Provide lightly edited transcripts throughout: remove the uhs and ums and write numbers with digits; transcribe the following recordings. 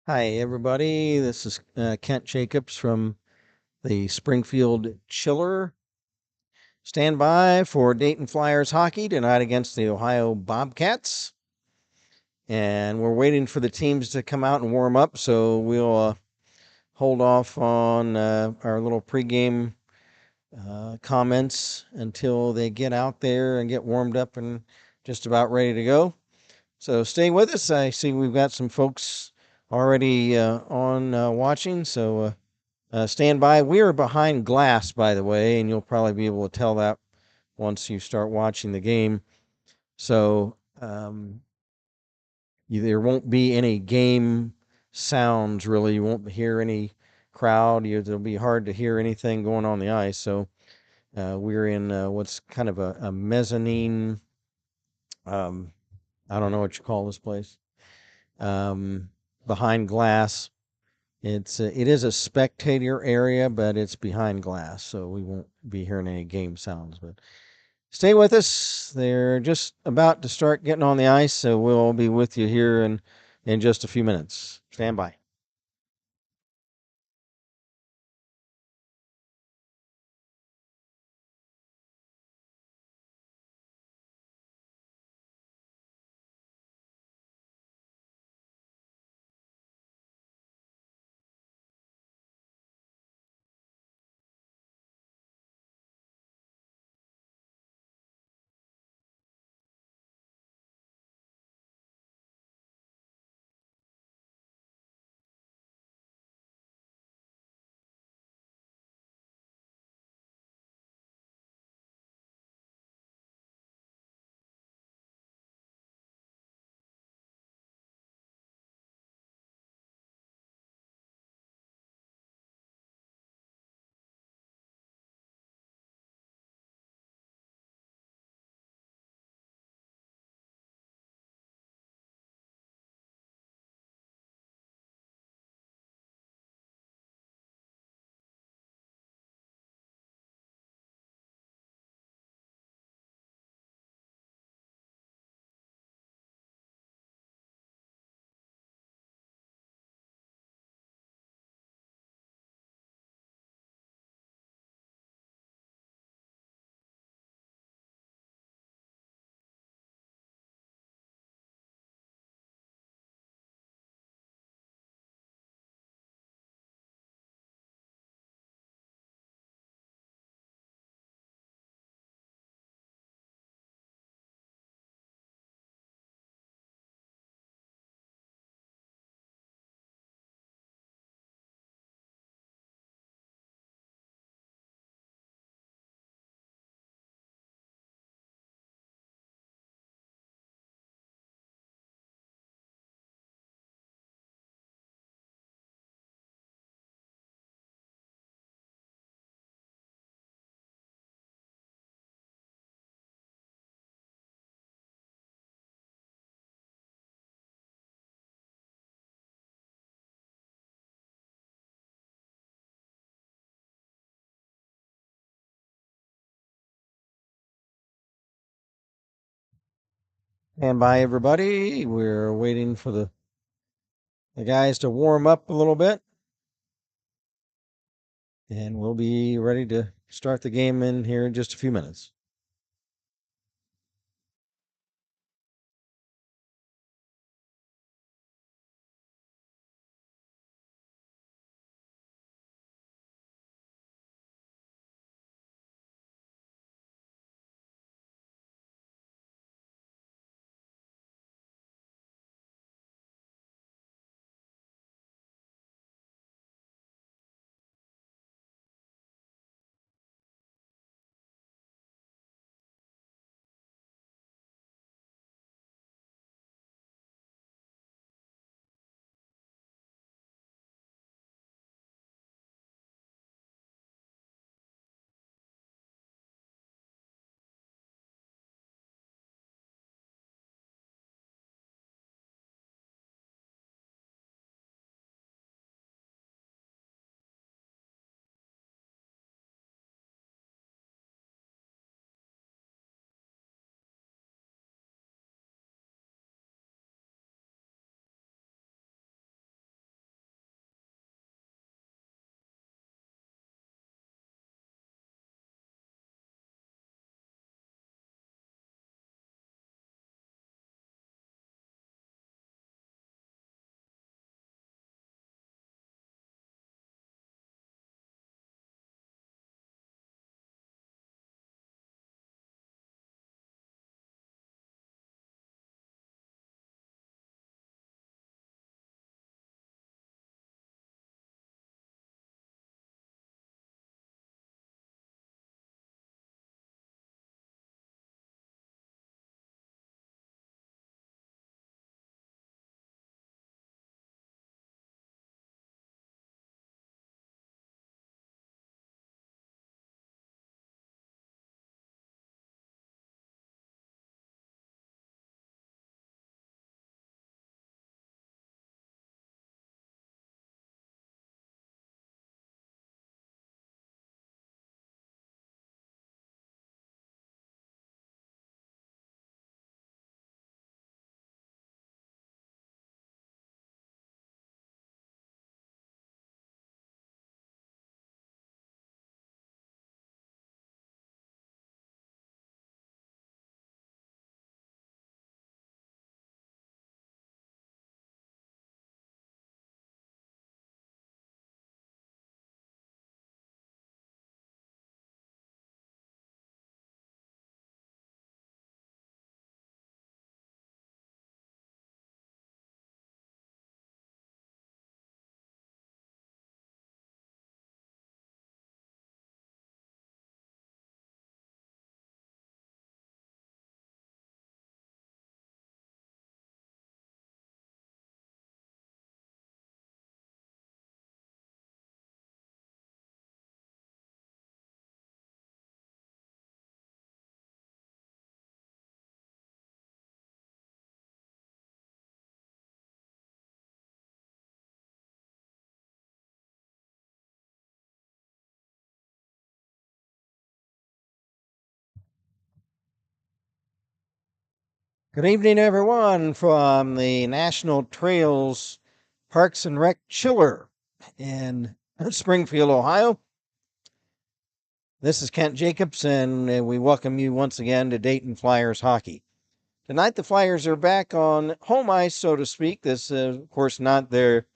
Hi, everybody. This is Kent Jacobs from the Springfield Chiller. Stand by for Dayton Flyers hockey tonight against the Ohio Bobcats. And we're waiting for the teams to come out and warm up, so we'll hold off on our little pregame comments until they get out there and get warmed up and just about ready to go. So stay with us. I see we've got some folks already on watching, so stand by. We are behind glass, by the way, and you'll probably be able to tell that once you start watching the game. So there won't be any game sounds really. You won't hear any crowd. It'll be hard to hear anything going on the ice. So we're in what's kind of a mezzanine. Um, I don't know what you call this place. Um, Behind glass. It is a spectator area, but it's behind glass, so we won't be hearing any game sounds. But stay with us. They're just about to start getting on the ice, so we'll be with you here in just a few minutes. Stand by. Stand by, everybody. We're waiting for the guys to warm up a little bit, and we'll be ready to start the game in here in just a few minutes. Good evening, everyone, from the National Trails Parks and Rec Chiller in Springfield, Ohio. This is Kent Jacobs, and we welcome you once again to Dayton Flyers hockey. Tonight, the Flyers are back on home ice, so to speak. This is, of course, not their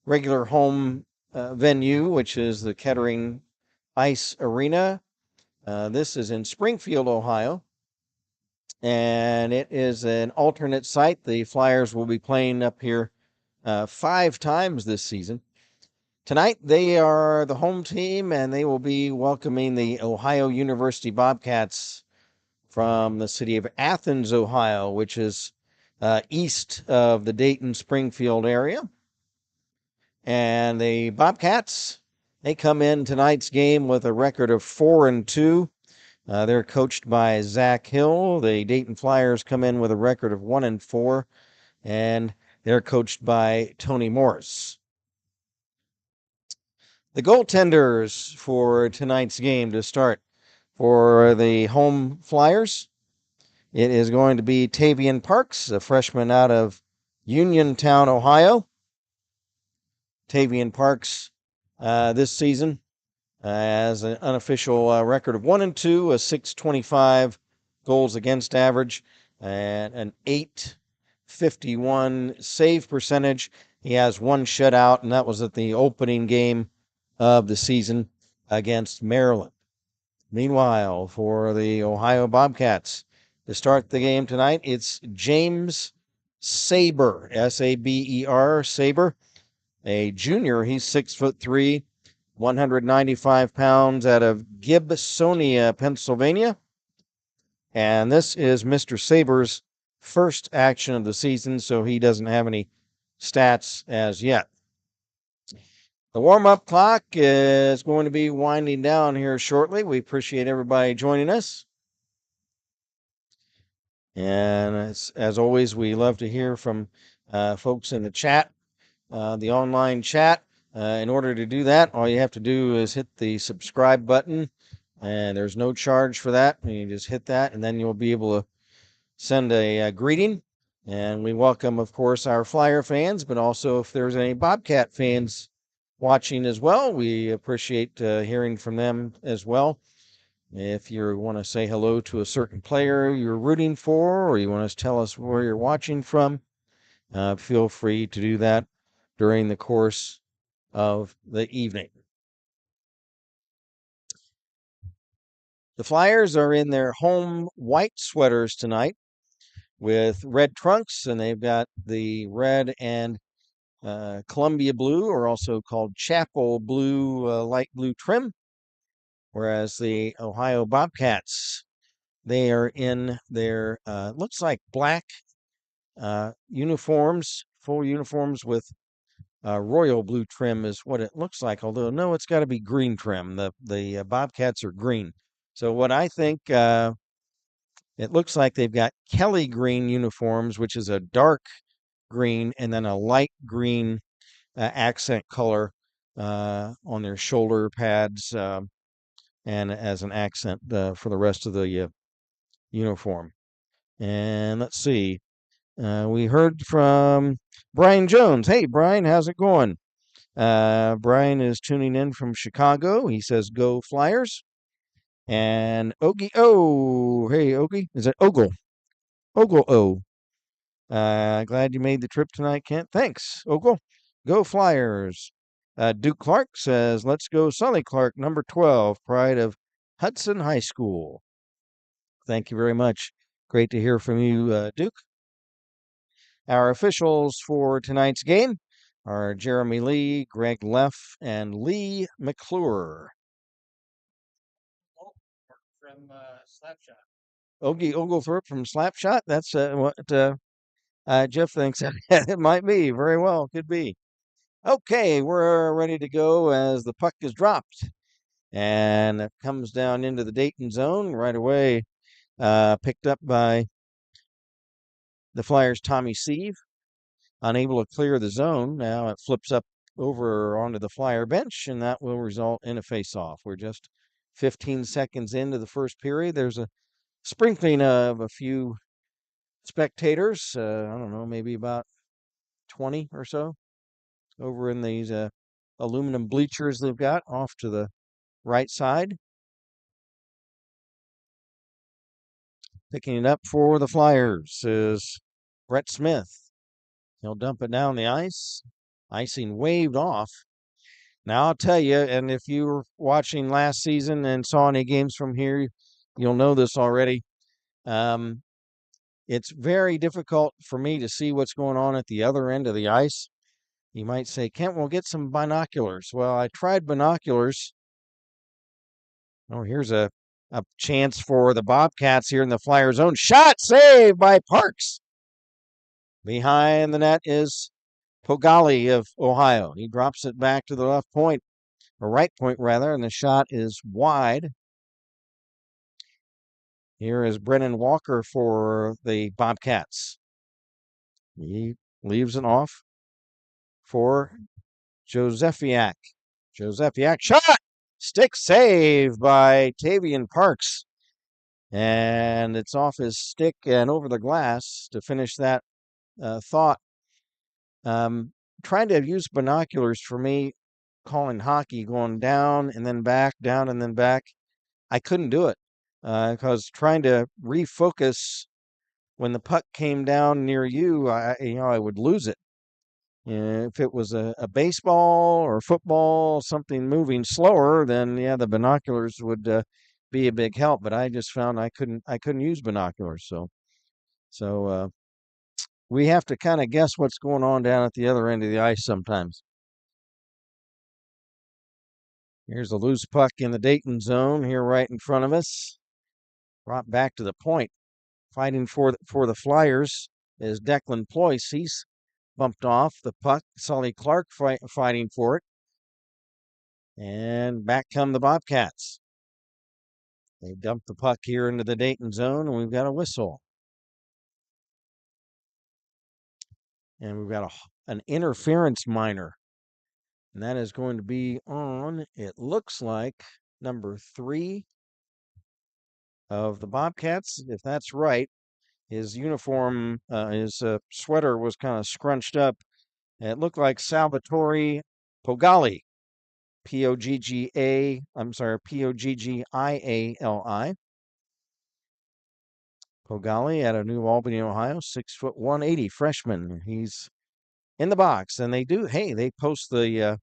regular home venue, which is the Kettering Ice Arena. This is in Springfield, Ohio, and it is an alternate site. The Flyers will be playing up here 5 times this season. Tonight, they are the home team, and they will be welcoming the Ohio University Bobcats from the city of Athens, Ohio, which is east of the Dayton Springfield area. And the Bobcats, they come in tonight's game with a record of 4-2. They're coached by Zach Hill. The Dayton Flyers come in with a record of 1-4, and they're coached by Tony Morris. The goaltenders for tonight's game to start for the home Flyers, it is going to be Tavian Parks, a freshman out of Uniontown, Ohio. Tavian Parks this season has an unofficial record of 1-2, a .625 goals against average, and an .851 save percentage. He has one shutout, and that was at the opening game of the season against Maryland. Meanwhile, for the Ohio Bobcats, to start the game tonight, it's James Saber, Saber, Saber, a junior. He's 6'3", 195 pounds, out of Gibsonia, Pennsylvania. And this is Mr. Saber's first action of the season, so he doesn't have any stats as yet. The warm-up clock is going to be winding down here shortly. We appreciate everybody joining us. And as always, we love to hear from folks in the chat, the online chat. In order to do that, all you have to do is hit the subscribe button, and there's no charge for that. You just hit that, and then you'll be able to send a greeting. And we welcome, of course, our Flyer fans, but also if there's any Bobcat fans watching as well, we appreciate hearing from them as well. If you want to say hello to a certain player you're rooting for, or you want to tell us where you're watching from, feel free to do that during the course of the evening. The Flyers are in their home white sweaters tonight with red trunks, and they've got the red and Columbia blue, or also called chapel blue, light blue trim. Whereas the Ohio Bobcats, they are in their, looks like black uniforms, full uniforms with royal blue trim is what it looks like. Although, no, it's got to be green trim. The Bobcats are green. So what I think, it looks like they've got Kelly green uniforms, which is a dark green, and then a light green accent color on their shoulder pads, and as an accent for the rest of the uniform. And let's see. We heard from Brian Jones. Hey, Brian, how's it going? Brian is tuning in from Chicago. He says, "Go Flyers." And Ogie O. Hey, Ogie. Is it Ogle? Ogle O. Glad you made the trip tonight, Kent. Thanks, Ogle. Go Flyers. Duke Clark says, "Let's go Sully Clark, number 12, pride of Hudson High School." Thank you very much. Great to hear from you, Duke. Our officials for tonight's game are Jeremy Lee, Greg Leff, and Lee McClure. From Slapshot. Ogie Oglethorpe from Slapshot. That's what Jeff thinks it might be. Very well, could be. Okay, we're ready to go as the puck is dropped. And it comes down into the Dayton zone right away, picked up by the Flyers' Tommy Sieve. Unable to clear the zone. Now it flips up over onto the Flyer bench, and that will result in a face-off. We're just 15 seconds into the first period. There's a sprinkling of a few spectators. I don't know, maybe about 20 or so over in these aluminum bleachers they've got off to the right side. Picking it up for the Flyers is Brett Smith. He'll dump it down the ice. Icing waved off. Now I'll tell you, and if you were watching last season and saw any games from here, you'll know this already. Um, it's very difficult for me to see what's going on at the other end of the ice. You might say, Kent, we'll get some binoculars. Well, I tried binoculars. Oh, here's a chance for the Bobcats here in the Flyers zone. Shot saved by Parks. Behind the net is Pogali of Ohio. He drops it back to the left point, or right point rather, and the shot is wide. Here is Brennan Walker for the Bobcats. He leaves it off for Josefiak. Josefiak shot! Stick save by Tavian Parks. And it's off his stick and over the glass to finish that thought. Trying to use binoculars for me, calling hockey, going down and then back, down and then back. I couldn't do it because trying to refocus when the puck came down near you, I would lose it. If it was a baseball or football, something moving slower, then yeah, the binoculars would be a big help. But I just found I couldn't use binoculars. So we have to kind of guess what's going on down at the other end of the ice sometimes. Here's a loose puck in the Dayton zone here right in front of us. Brought back to the point. Fighting for the Flyers is Declan Ployce. He's bumped off the puck. Sully Clark fighting for it. And back come the Bobcats. They dumped the puck here into the Dayton zone, and we've got a whistle. And we've got an interference minor. And that is going to be on, it looks like, number 3 of the Bobcats, if that's right. His uniform, his sweater was kind of scrunched up. It looked like Salvatore Pogali, Poggiali. Pogali out of New Albany, Ohio, 6'1", 180 freshman. He's in the box, and they post the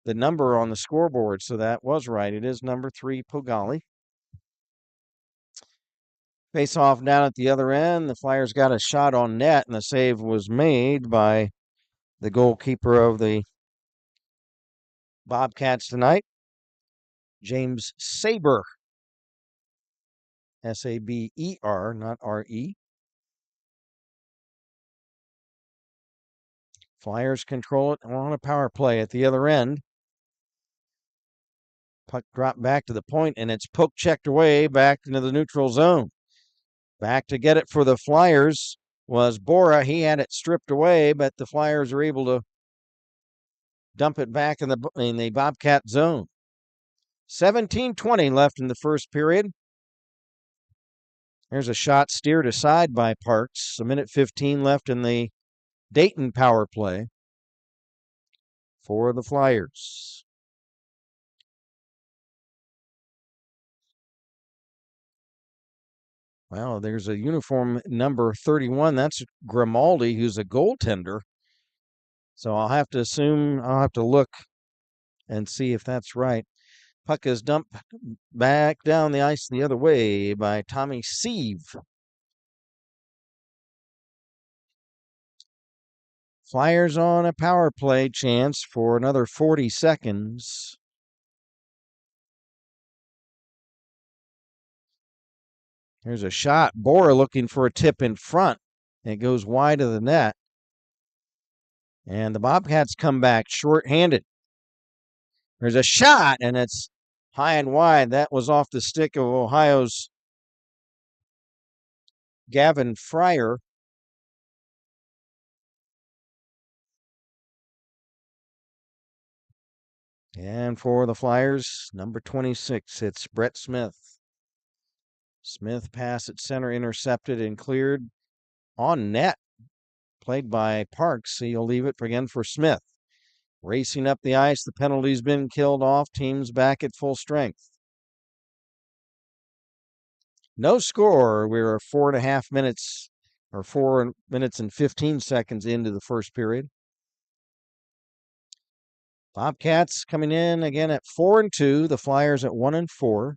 number on the scoreboard, so that was right. It is number 3, Pogali. Face off down at the other end. The Flyers got a shot on net, and the save was made by the goalkeeper of the Bobcats tonight, James Saber. Saber, not R-E. Flyers control it on a power play at the other end. Puck dropped back to the point, and it's poke checked away back into the neutral zone. Back to get it for the Flyers was Bora. He had it stripped away, but the Flyers are able to dump it back in the Bobcat zone. 17:20 left in the first period. There's a shot steered aside by Parks. A minute 15 left in the Dayton power play for the Flyers. Well, there's a uniform number 31. That's Grimaldi, who's a goaltender. So I'll have to look and see if that's right. Puck is dumped back down the ice the other way by Tommy Sieve. Flyers on a power play chance for another 40 seconds. Here's a shot. Bora looking for a tip in front. It goes wide of the net. And the Bobcats come back short-handed. There's a shot, and it's high and wide. That was off the stick of Ohio's Gavin Fryer. And for the Flyers, number 26, it's Brett Smith. Smith pass at center intercepted and cleared. on net, played by Parks. He'll leave it again for Smith. Racing up the ice, the penalty's been killed off. Team's back at full strength. No score. We're 4.5 minutes, or 4 minutes and 15 seconds into the first period. Bobcats coming in again at 4-2. The Flyers at 1-4.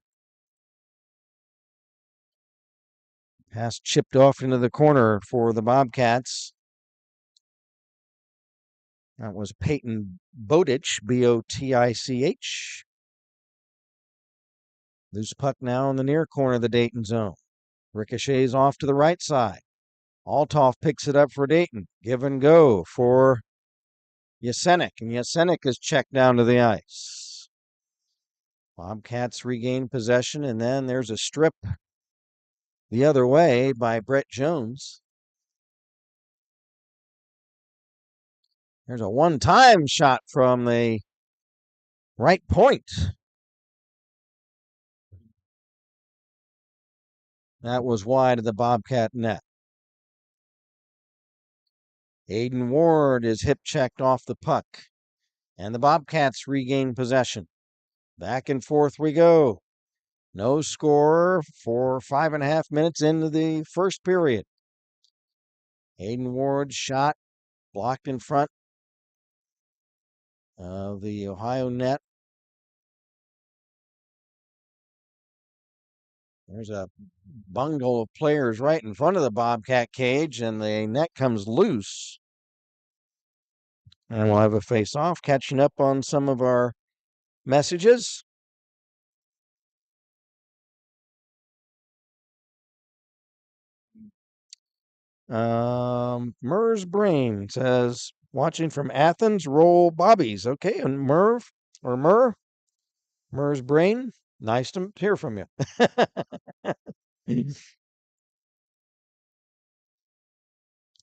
Pass chipped off into the corner for the Bobcats. That was Peyton Botich, Botich. Loose puck now in the near corner of the Dayton zone. Ricochets off to the right side. Althoff picks it up for Dayton. Give and go for Yasenik, and Yasenik is checked down to the ice. Bobcats regain possession, and then there's a strip the other way by Brett Jones. There's a one-time shot from the right point. That was wide of the Bobcat net. Aiden Ward is hip-checked off the puck, and the Bobcats regain possession. Back and forth we go. No score for 5.5 minutes into the first period. Aiden Ward's shot blocked in front of the Ohio net. There's a bungle of players right in front of the Bobcat cage, and the net comes loose. And we'll have a face-off, catching up on some of our messages. Merv's Brain says, watching from Athens, roll bobbies. Okay, and Merv's Brain, nice to hear from you.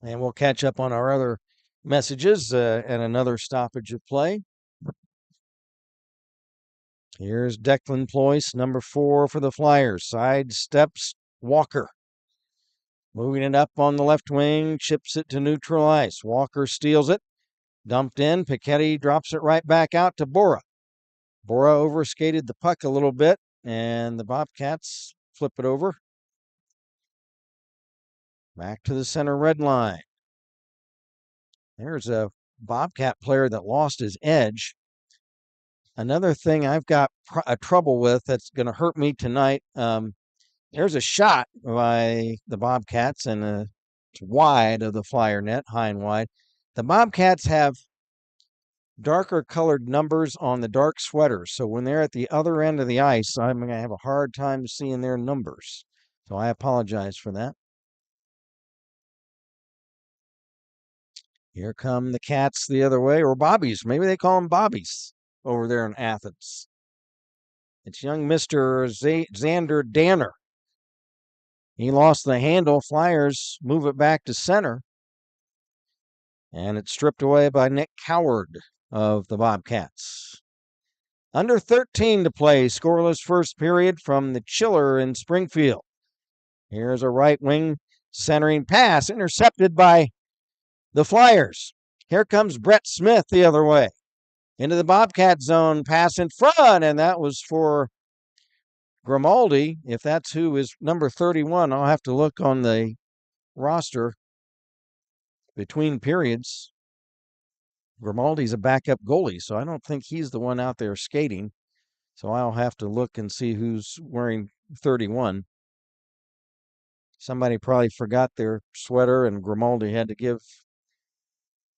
And we'll catch up on our other messages and another stoppage of play. Here's Declan Ployce, number 4 for the Flyers. Side steps Walker. Moving it up on the left wing, chips it to neutral ice. Walker steals it. Dumped in. Piketty drops it right back out to Bora. Bora overskated the puck a little bit, and the Bobcats flip it over. Back to the center red line. There's a Bobcat player that lost his edge. Another thing I've got trouble with that's going to hurt me tonight. There's a shot by the Bobcats, and it's wide of the Flyer net, high and wide. The Bobcats have darker colored numbers on the dark sweaters, so when they're at the other end of the ice, I'm going to have a hard time seeing their numbers. So I apologize for that. Here come the Cats the other way, or Bobbies. Maybe they call them Bobbies over there in Athens. It's young Mr. Xander Danner. He lost the handle. Flyers move it back to center. And it's stripped away by Nick Coward of the Bobcats. Under 13 to play, scoreless first period from the Chiller in Springfield. Here's a right wing centering pass intercepted by the Flyers. Here comes Brett Smith the other way. Into the Bobcat zone, pass in front, and that was for Grimaldi. If that's who is number 31, I'll have to look on the roster between periods. Grimaldi's a backup goalie, so I don't think he's the one out there skating. So I'll have to look and see who's wearing 31. Somebody probably forgot their sweater, and Grimaldi had to give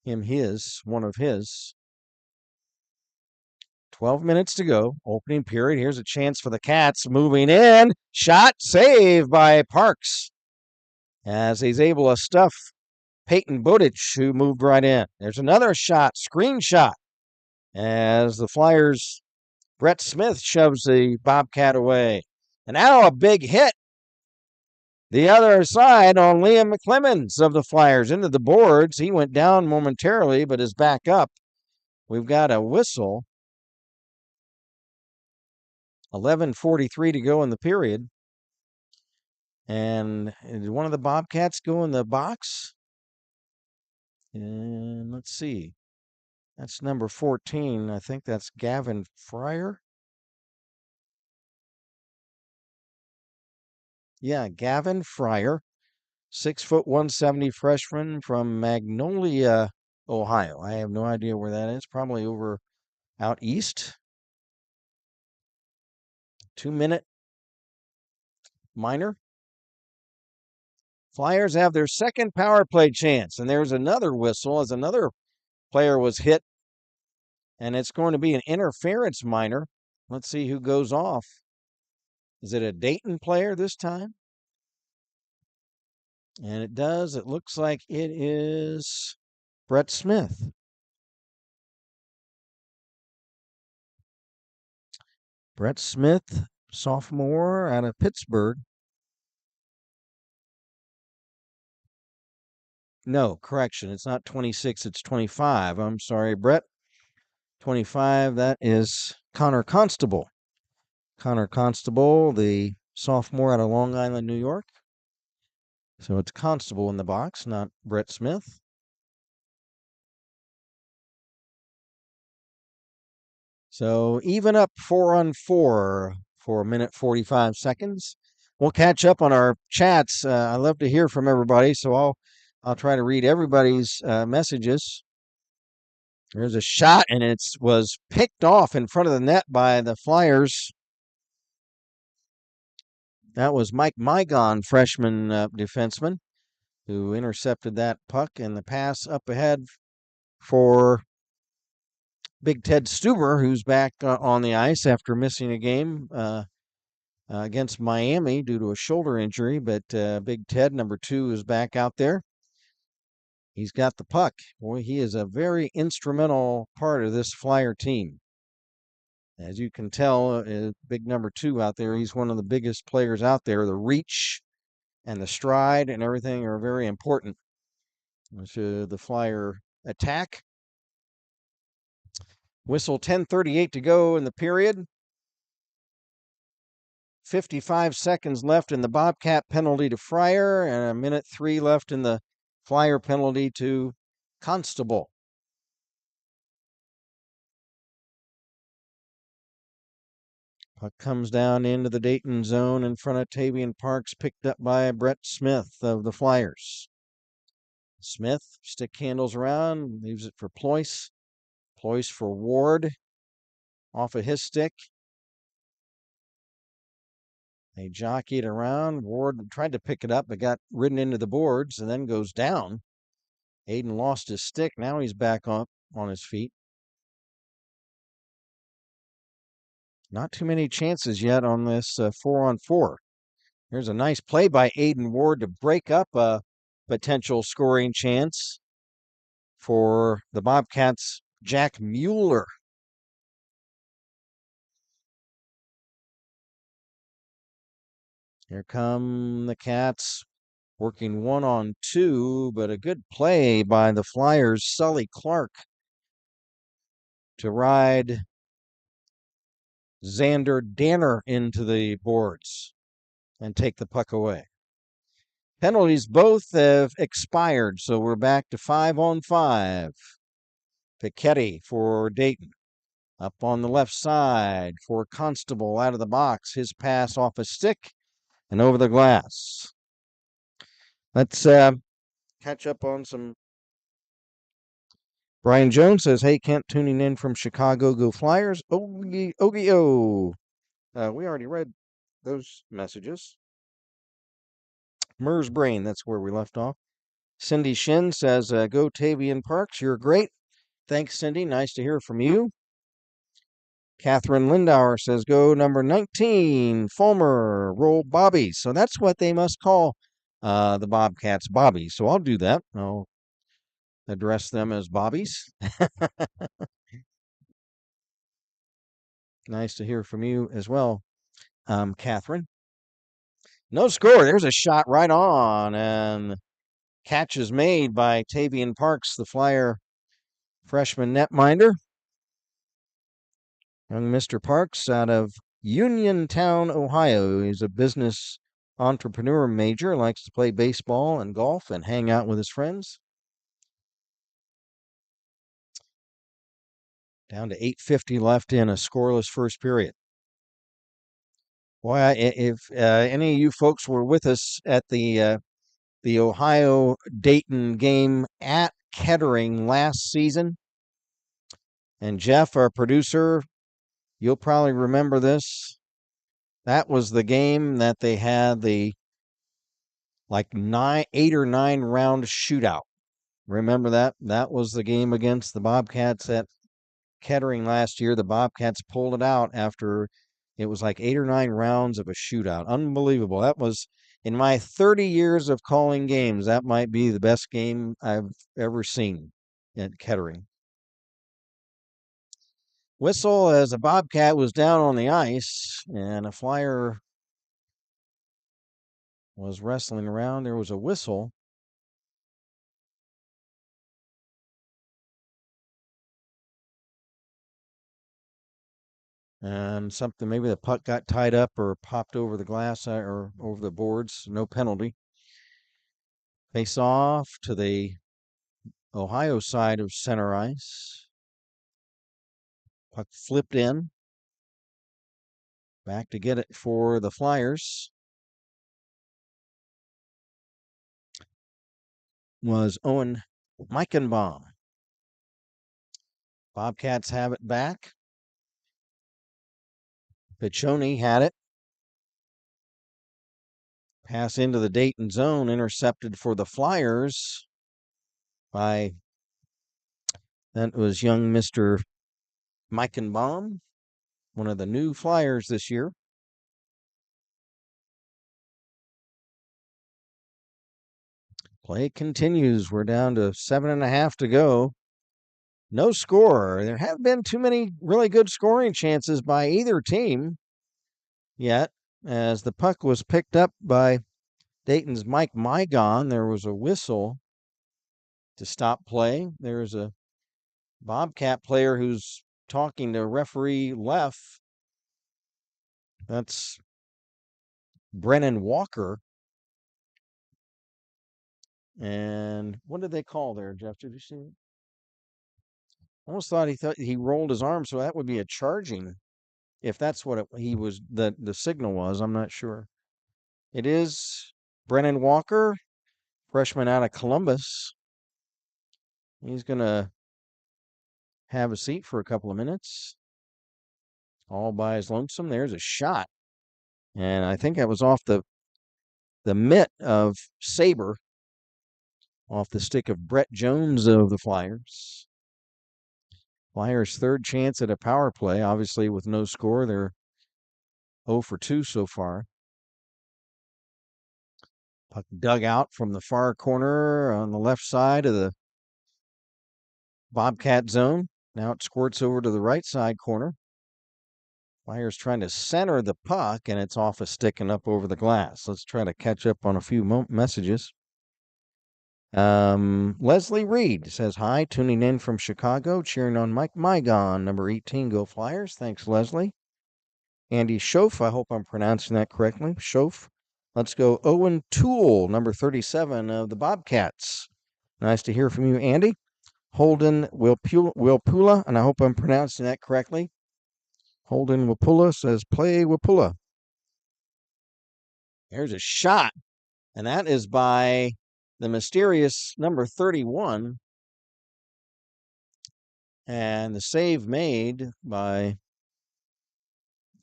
him one of his. 12 minutes to go, opening period. Here's a chance for the Cats moving in. Shot, save by Parks as he's able to stuff Peyton Botich, who moved right in. There's another shot, screen shot, as the Flyers' Brett Smith shoves the Bobcat away. And now a big hit. The other side on Liam McClemens of the Flyers into the boards. He went down momentarily, but is back up. We've got a whistle. 11:43 to go in the period. And did one of the Bobcats go in the box? And let's see. That's number 14. I think that's Gavin Fryer. Yeah, Gavin Fryer, 6 foot 170 freshman from Magnolia, Ohio. I have no idea where that is. Probably over out east. 2 minute minor. Flyers have their second power play chance, and there's another whistle as another player was hit, and it's going to be an interference minor. Let's see who goes off. Is it a Dayton player this time? And it does. It looks like it is Brett Smith. Brett Smith, sophomore out of Pittsburgh. No, correction. It's not 26, it's 25. I'm sorry, Brett. 25, that is Connor Constable. Connor Constable, the sophomore out of Long Island, New York. So it's Constable in the box, not Brett Smith. So even up 4-on-4 for a minute 45 seconds. We'll catch up on our chats. I love to hear from everybody, so I'll try to read everybody's messages. There's a shot, and it was picked off in front of the net by the Flyers. That was Mike Mygon, freshman defenseman, who intercepted that puck, and the pass up ahead for Big Ted Stuber, who's back on the ice after missing a game against Miami due to a shoulder injury. But Big Ted, number 2, is back out there. He's got the puck. Boy, he is a very instrumental part of this Flyer team. As you can tell, big number 2 out there, he's one of the biggest players out there. The reach and the stride and everything are very important to the Flyer attack. Whistle, 10:38 to go in the period. 55 seconds left in the Bobcat penalty to Fryer, and a minute 3 left in the Flyer penalty to Constable. Puck comes down into the Dayton zone in front of Tavian Parks, picked up by Brett Smith of the Flyers. Smith stick handles around, leaves it for Ployce. Ployce for Ward, off of his stick. They jockeyed around. Ward tried to pick it up, but got ridden into the boards and then goes down. Aiden lost his stick. Now he's back up on his feet. Not too many chances yet on this 4-on-4. Here's a nice play by Aiden Ward to break up a potential scoring chance for the Bobcats' Jack Mueller. Here come the Cats working 1-on-2, but a good play by the Flyers' Sully Clark to ride Xander Danner into the boards and take the puck away. Penalties both have expired, so we're back to 5-on-5. Pichetti for Dayton. Up on the left side for Constable out of the box. His pass off a stick and over the glass. Let's catch up on some. Brian Jones says, "Hey, Kent, tuning in from Chicago. Go Flyers. Ogie, Ogie, oh." We already read those messages. Mers Brain, that's where we left off. Cindy Shin says, "Go Tavian Parks. You're great." Thanks, Cindy. Nice to hear from you. Catherine Lindauer says, "Go number 19, Fulmer, roll Bobby." So that's what they must call the Bobcats, Bobby. So I'll do that. I'll address them as Bobbies. Nice to hear from you as well, Catherine. No score. There's a shot right on, and catch is made by Tavian Parks, the Flyer freshman netminder. Young Mr. Parks out of Uniontown, Ohio. He's a business entrepreneur major, likes to play baseball and golf and hang out with his friends. Down to 8:50 left in a scoreless first period. Boy, if any of you folks were with us at the Ohio Dayton game at Kettering last season, and Jeff, our producer, you'll probably remember this. That was the game that they had the 8 or 9 round shootout. Remember that? That was the game against the Bobcats at Kettering last year. The Bobcats pulled it out after it was 8 or 9 rounds of a shootout. Unbelievable. That was, in my 30 years of calling games, that might be the best game I've ever seen at Kettering. Whistle as a Bobcat was down on the ice and a Flyer was wrestling around. There was a whistle. And something, maybe the puck got tied up or popped over the glass or over the boards. No penalty. Face off to the Ohio side of center ice. Puck flipped in. Back to get it for the Flyers was Owen Meichenbaum. Bobcats have it back. Piccioni had it. Pass into the Dayton zone, intercepted for the Flyers by, that was young Mr. Meichenbaum, one of the new Flyers this year. Play continues. We're down to 7.5 to go. No score. There haven't been too many really good scoring chances by either team yet. As the puck was picked up by Dayton's Mike Mygon, there was a whistle to stop play. There's a Bobcat player who's talking to referee Leff. That's Brennan Walker. And what did they call there, Jeff? Did you see it? Almost thought he rolled his arm, so that would be a charging. If that's what the signal was, I'm not sure. It is Brennan Walker, freshman out of Columbus. He's going to have a seat for a couple of minutes. All by his lonesome. There's a shot. And I think that was off the mitt of Saber, off the stick of Brett Jones of the Flyers. Flyers' third chance at a power play, obviously with no score. They're 0 for 2 so far. Puck dug out from the far corner on the left side of the Bobcat zone. Now it squirts over to the right side corner. Flyers trying to center the puck, and it's off a stick and up over the glass. Let's try to catch up on a few messages. Leslie Reed says, hi, tuning in from Chicago, cheering on Mike Mygon, number 18, go Flyers. Thanks, Leslie. Andy Schoaf, I hope I'm pronouncing that correctly. Schoaf. Let's go Owen Toole, number 37 of the Bobcats. Nice to hear from you, Andy. Holden Wilpula, and I hope I'm pronouncing that correctly. Holden Wilpula says, play Wilpula. There's a shot, and that is by the mysterious number 31. And the save made by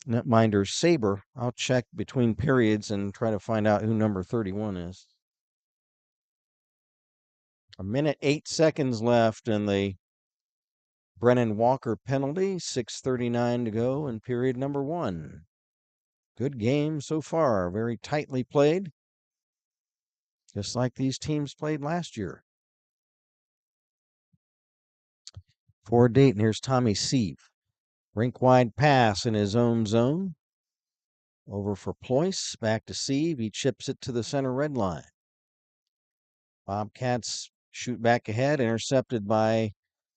netminder Saber. I'll check between periods and try to find out who number 31 is. 1 minute, 8 seconds left in the Brennan Walker penalty. 6:39 to go in period number 1. Good game so far. Very tightly played. Just like these teams played last year. For Dayton, here's Tommy Sieve. Rink wide pass in his own zone. Over for Ployce. Back to Sieve. He chips it to the center red line. Bobcats shoot back ahead, intercepted by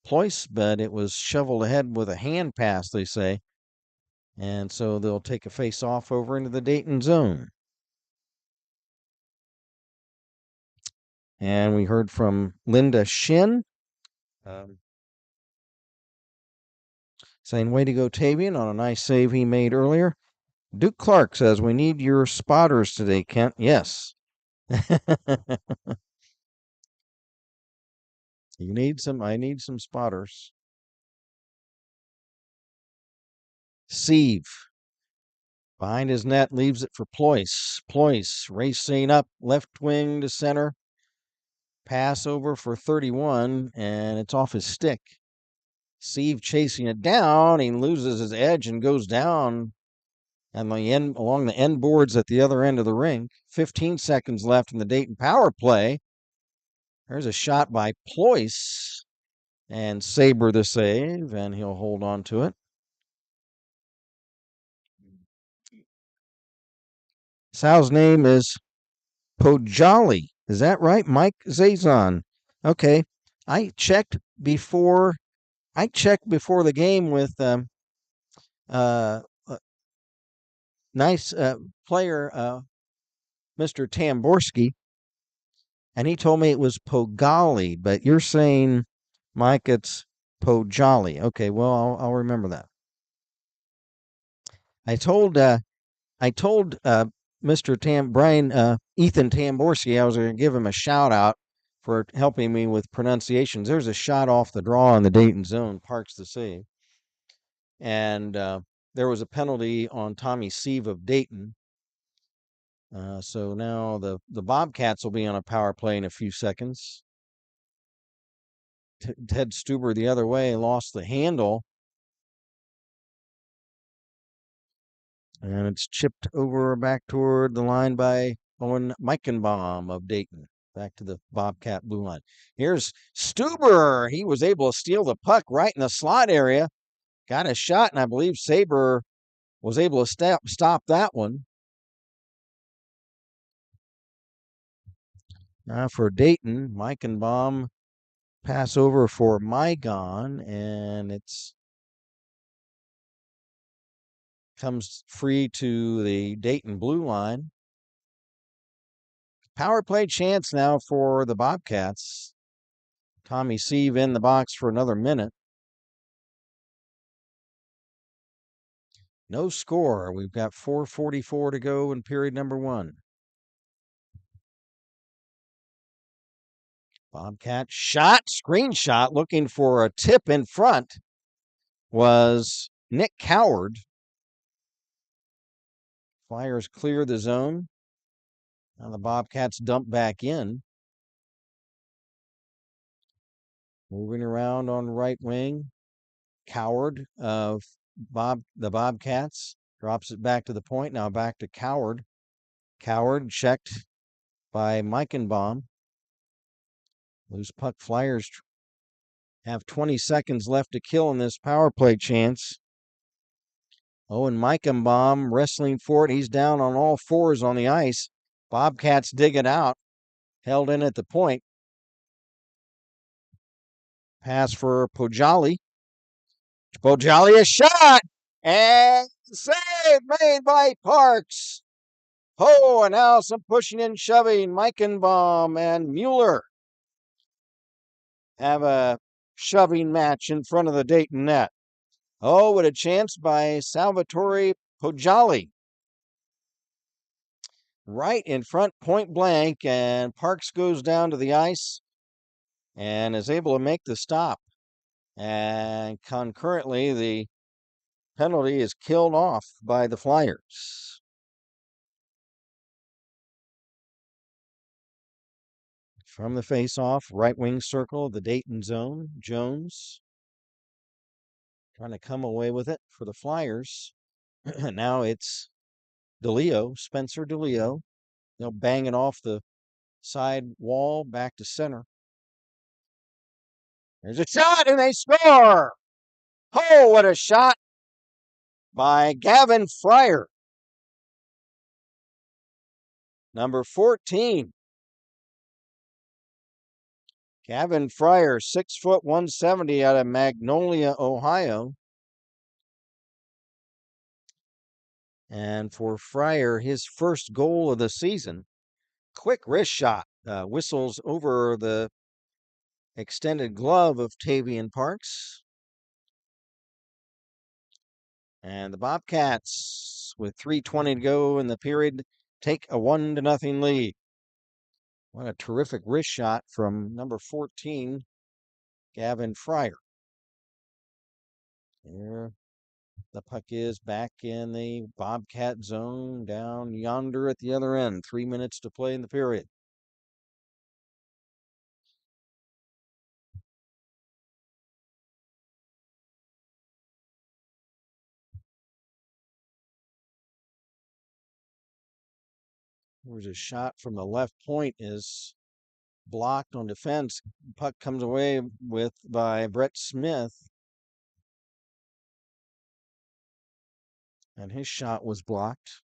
Ployce, but it was shoveled ahead with a hand pass, they say. And so they'll take a face off over into the Dayton zone. And we heard from Linda Shin saying, way to go, Tavian, on a nice save he made earlier. Duke Clark says, we need your spotters today, Kent. Yes. You need some. I need some spotters. Sieve behind his net leaves it for Ployce. Ployce racing up left wing to center. Pass over for 31, and it's off his stick. Sieve chasing it down. He loses his edge and goes down and along the end boards at the other end of the ring. 15 seconds left in the Dayton power play. There's a shot by Ployce, and Saber the save, and he'll hold on to it. Sal's name is Pojali. Is that right? Mike Zazon. Okay. I checked before the game with nice player Mr. Tamborski, and he told me it was Pogali, but you're saying, Mike, it's Pojali. Okay, well, I'll remember that. I told Mr. Ethan Tamborski I was going to give him a shout out for helping me with pronunciations. There's a shot off the draw in the Dayton zone, Parks the save, and there was a penalty on Tommy Sieve of Dayton. So now the Bobcats will be on a power play in a few seconds. Ted Stuber the other way lost the handle, and it's chipped over back toward the line by Owen Meichenbaum of Dayton. Back to the Bobcat blue line. Here's Stuber. He was able to steal the puck right in the slot area. Got a shot, and I believe Saber was able to stop that one. Now for Dayton, Meichenbaum pass over for Mygon, and it's comes free to the Dayton blue line. Power play chance now for the Bobcats. Tommy Sieve in the box for another minute. No score. We've got 4:44 to go in period number 1. Bobcat shot, screenshot, looking for a tip in front was Nick Coward. Flyers clear the zone. Now the Bobcats dump back in. Moving around on right wing. Coward of the Bobcats drops it back to the point. Now back to Coward. Coward checked by Meichenbaum. Loose puck. Flyers have 20 seconds left to kill in this power play chance. Owen Meichenbaum wrestling for it. He's down on all fours on the ice. Bobcats dig it out. Held in at the point. Pass for Pojali. Pojali a shot. And save made by Parks. Oh, and now some pushing and shoving. Meichenbaum and Mueller have a shoving match in front of the Dayton net. Oh, what a chance by Salvatore Pojali. Right in front, point blank, and Parks goes down to the ice and is able to make the stop. And concurrently, the penalty is killed off by the Flyers. From the face-off, right wing circle, the Dayton zone, Jones trying to come away with it for the Flyers. Now it's DeLeo, Spencer DeLeo. They'll bang it off the side wall back to center. There's a shot, and they score! Oh, what a shot by Gavin Fryer. Number 14. Gavin Fryer, 6 foot 170 out of Magnolia, Ohio. And for Fryer, his first goal of the season. Quick wrist shot. whistles over the extended glove of Tavian Parks. And the Bobcats, with 3:20 to go in the period, take a 1-0 lead. What a terrific wrist shot from number 14, Gavin Fryer. There the puck is back in the Bobcat zone down yonder at the other end. 3 minutes to play in the period. There's a shot from the left point is blocked on defense. Puck comes away with by Brett Smith. And his shot was blocked.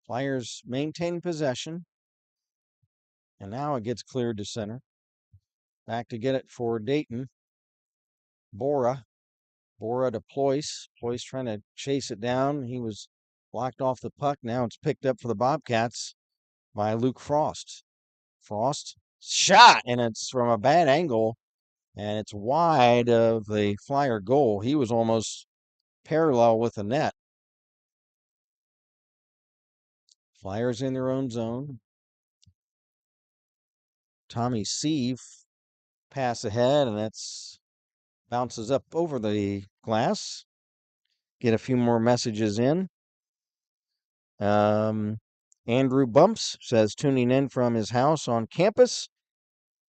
Flyers maintain possession. And now it gets cleared to center. Back to get it for Dayton. Bora to Ployce. Ployce trying to chase it down. He was blocked off the puck. Now it's picked up for the Bobcats by Luke Frost. Frost shot, and it's from a bad angle, and it's wide of the Flyer goal. He was almost parallel with the net. Flyers in their own zone. Tommy Sieve pass ahead, and that's bounces up over the glass. Get a few more messages in. Andrew Bumps says, tuning in from his house on campus,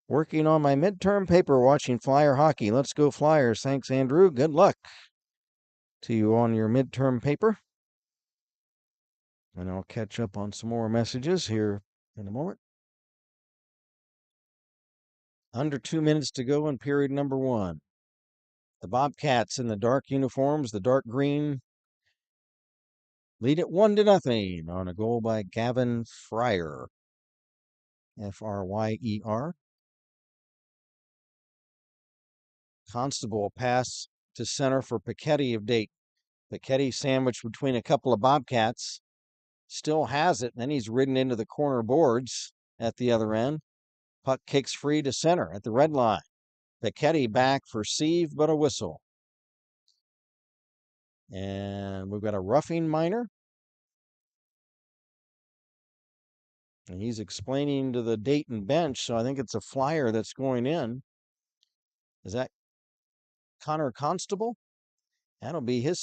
working on my midterm paper, watching Flyer hockey. Let's go Flyers. Thanks, Andrew. Good luck to you on your midterm paper. And I'll catch up on some more messages here in a moment. Under 2 minutes to go in period number 1. The Bobcats in the dark uniforms, the dark green, lead it 1-0 on a goal by Gavin Fryer. Fryer. Constable pass to center for Paquette of Dayton. Paquette sandwiched between a couple of Bobcats. Still has it. Then he's ridden into the corner boards at the other end. Puck kicks free to center at the red line. Paquette back for Sieve, but a whistle. And we've got a roughing minor. And he's explaining to the Dayton bench, so I think it's a Flyer that's going in. Is that Connor Constable? That'll be his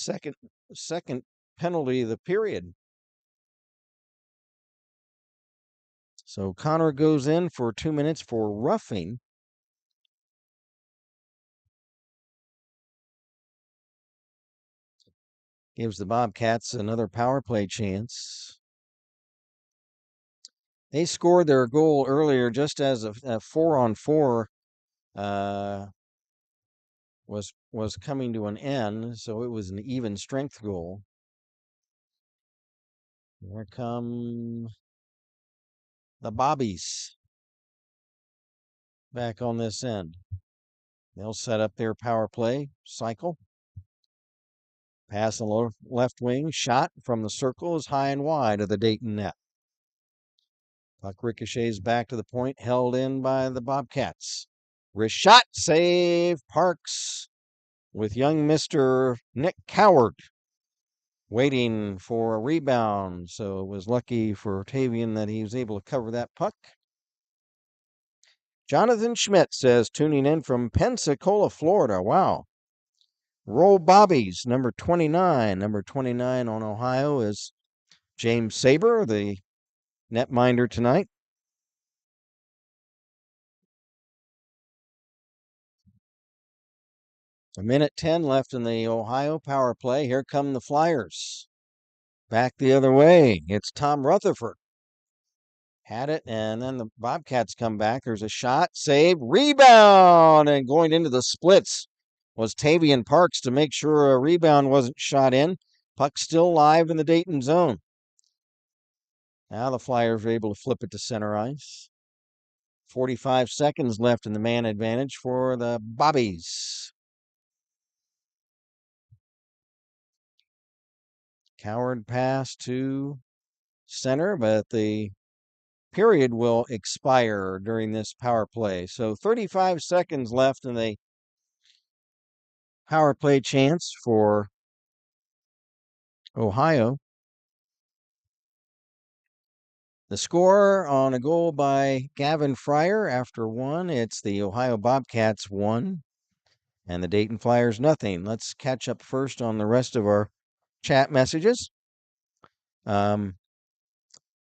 second penalty of the period. So Connor goes in for 2 minutes for roughing. Gives the Bobcats another power play chance. They scored their goal earlier just as a 4-on-4 was coming to an end, so it was an even strength goal. Here come the Bobbies back on this end. They'll set up their power play cycle. Pass on the left wing, shot from the circle is high and wide of the Dayton net. Puck ricochets back to the point, held in by the Bobcats. Wrist shot, save, Parks with young Mr. Nick Coward waiting for a rebound. So it was lucky for Tavian that he was able to cover that puck. Jonathan Schmidt says, tuning in from Pensacola, Florida. Wow. Roll Bobbies, number 29. Number 29 on Ohio is James Saber, the netminder tonight. A minute 10 left in the Ohio power play. Here come the Flyers. Back the other way. It's Tom Rutherford. Had it, and then the Bobcats come back. There's a shot, save, rebound, and going into the splits was Tavian Parks to make sure a rebound wasn't shot in. Puck still live in the Dayton zone. Now the Flyers are able to flip it to center ice. 45 seconds left in the man advantage for the Bobbies. Coward pass to center, but the period will expire during this power play. So 35 seconds left in the power play chance for Ohio. The score on a goal by Gavin Fryer after one, it's the Ohio Bobcats 1 and the Dayton Flyers nothing. Let's catch up first on the rest of our chat messages.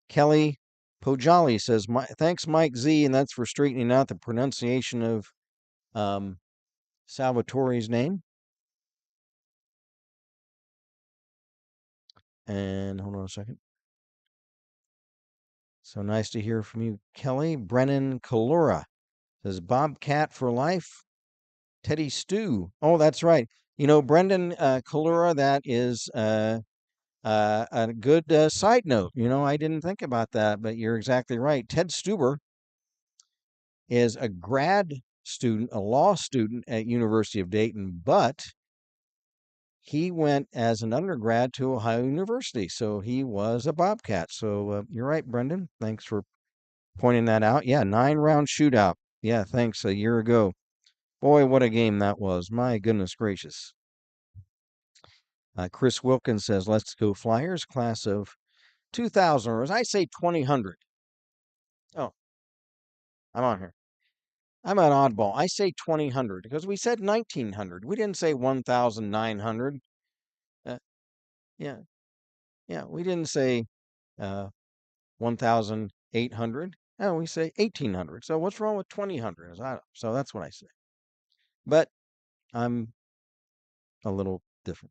Kelly Pojali says, thanks, Mike Z, and that's for straightening out the pronunciation of Salvatore's name. And hold on a second. So nice to hear from you, Kelly. Brennan Kalura says, Bobcat for life. Teddy Stew. Oh, that's right. You know, Brendan Kalura, that is a good side note. You know, I didn't think about that, but you're exactly right. Ted Stuber is a grad student, a law student at University of Dayton, but he went as an undergrad to Ohio University, so he was a Bobcat. So you're right, Brendan. Thanks for pointing that out. Yeah, 9-round shootout. Yeah, thanks. A year ago. Boy, what a game that was. My goodness gracious. Chris Wilkins says, let's go Flyers, class of 2000, or as I say, 2000. Oh, I'm on here. I'm an oddball. I say 2000 because we said 1900. We didn't say 1900. Uh, yeah, yeah. We didn't say 1800. No, we say 1800. So what's wrong with 2000? So that's what I say. But I'm a little different.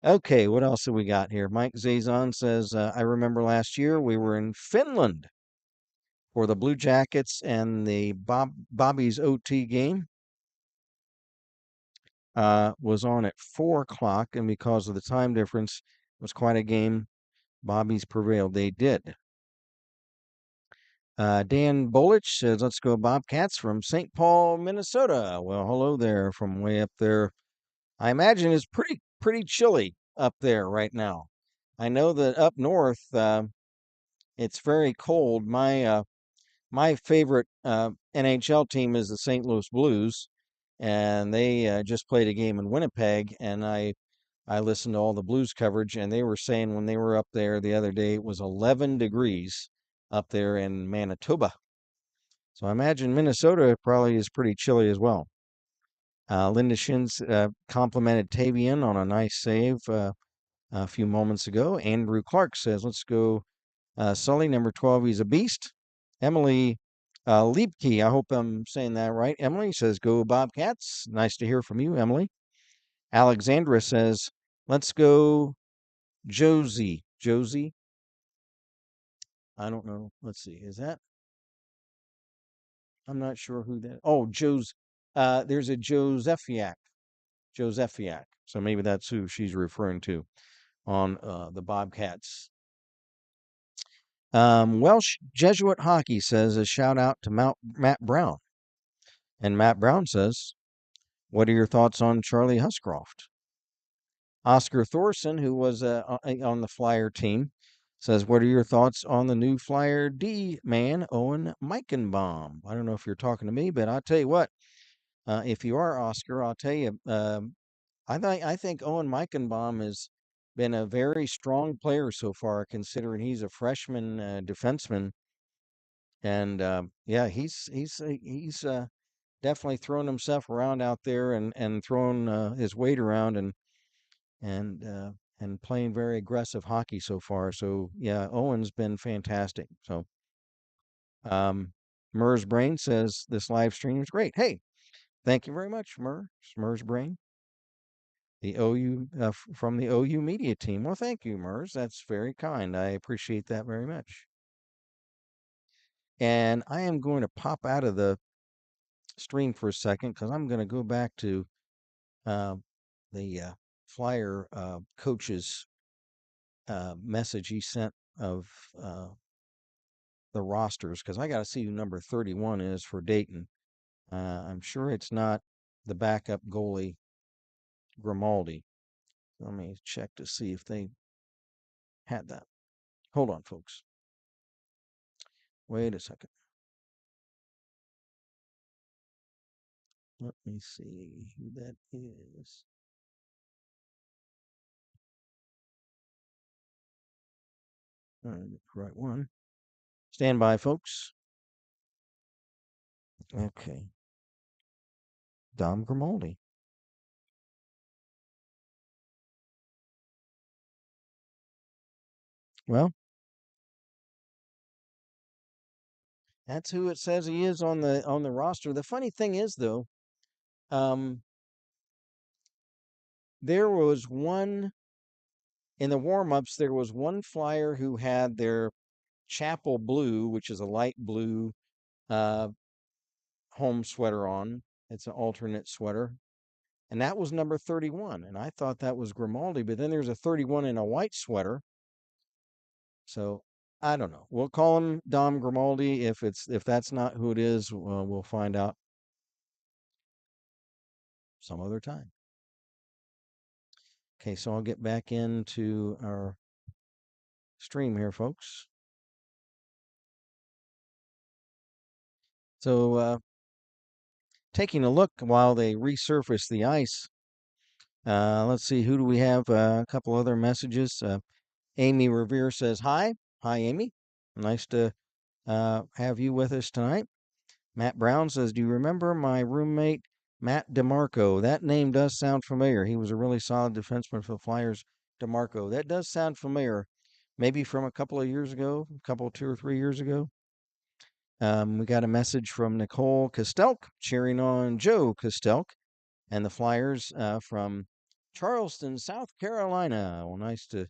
Okay, what else have we got here? Mike Zazon says, I remember last year we were in Finland for the Blue Jackets and the Bobby's OT game. Was on at 4 o'clock, and because of the time difference, it was quite a game. Bobby's prevailed. They did. Dan Bolich says, let's go Bobcats from St. Paul, Minnesota. Well, hello there from way up there. I imagine it's pretty chilly up there right now. I know that up north, it's very cold. My favorite NHL team is the St. Louis Blues, and they just played a game in Winnipeg, and I listened to all the Blues coverage, and they were saying when they were up there the other day, it was 11 degrees up there in Manitoba. So I imagine Minnesota probably is pretty chilly as well. Linda Shins complimented Tavian on a nice save a few moments ago. Andrew Clark says, let's go Sully, number 12. He's a beast. Emily Liebke, I hope I'm saying that right. Emily says, go Bobcats. Nice to hear from you, Emily. Alexandra says, let's go Josie. Josie? I don't know. Let's see. Is that? I'm not sure who that. Oh, there's a Josephiak. Josephiak. So maybe that's who she's referring to on the Bobcats. Welsh Jesuit Hockey says a shout out to Matt Brown. And Matt Brown says, what are your thoughts on Charlie Huscroft? Oscar Thorson, who was on the Flyer team, says, what are your thoughts on the new Flyer D man, Owen Meichenbaum? I don't know if you're talking to me, but I'll tell you what, if you are Oscar, I'll tell you, I think Owen Meichenbaum has been a very strong player so far, considering he's a freshman defenseman. And yeah, he's definitely thrown himself around out there and thrown his weight around and and playing very aggressive hockey so far. So yeah, Owen's been fantastic. So Murs Brain says this live stream is great. Hey, thank you very much, Murs Brain, the OU from the OU media team. Well, thank you, Murs. That's very kind. I appreciate that very much. And I am going to pop out of the stream for a second because I'm going to go back to uh, the Flyer coach's message he sent of the rosters because I got to see who number 31 is for Dayton. I'm sure it's not the backup goalie Grimaldi. Let me check to see if they had that. Hold on, folks. Wait a second. Let me see who that is. All right, right one. Stand by, folks. Okay. Dom Grimaldi. Well, that's who it says he is on the roster. The funny thing is, though, um, there was one in the warm-ups. There was one flyer who had their Chapel Blue, which is a light blue uh, home sweater on. It's an alternate sweater, and that was number 31. And I thought that was Grimaldi, but then there's a 31 in a white sweater. So I don't know. We'll call him Dom Grimaldi. If that's not who it is, we'll find out some other time. Okay, so I'll get back into our stream here, folks. So taking a look while they resurface the ice. Let's see, who do we have? A couple other messages. Amy Revere says hi. Hi, Amy. Nice to have you with us tonight. Matt Brown says, do you remember my roommate, Matt DeMarco? That name does sound familiar. He was a really solid defenseman for the Flyers, DeMarco. That does sound familiar. Maybe from a couple of years ago, 2 or 3 years ago. We got a message from Nicole Kostelk cheering on Joe Kostelk and the Flyers from Charleston, South Carolina. Well, nice to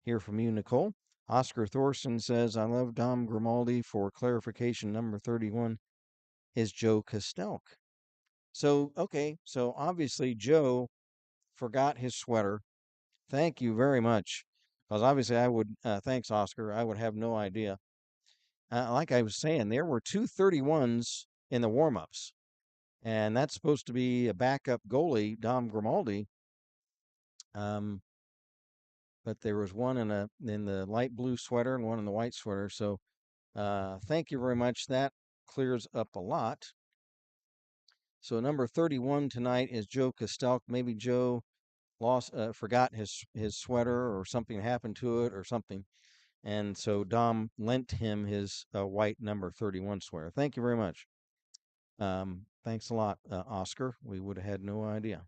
hear from you, Nicole. Oscar Thorson says, I love Dom Grimaldi. For clarification, number 31 is Joe Kostelk. So, okay, so obviously Joe forgot his sweater. Thank you very much. Because obviously I would, thanks, Oscar. I would have no idea. Like I was saying, there were two 31s in the warm-ups, and that's supposed to be a backup goalie, Dom Grimaldi. Um, but there was one in the light blue sweater and one in the white sweater. So thank you very much. That clears up a lot. So number 31 tonight is Joe Kostelk. Maybe Joe forgot his sweater or something happened to it or something. And so Dom lent him his white number 31 sweater. Thank you very much. Thanks a lot, Oscar. We would have had no idea.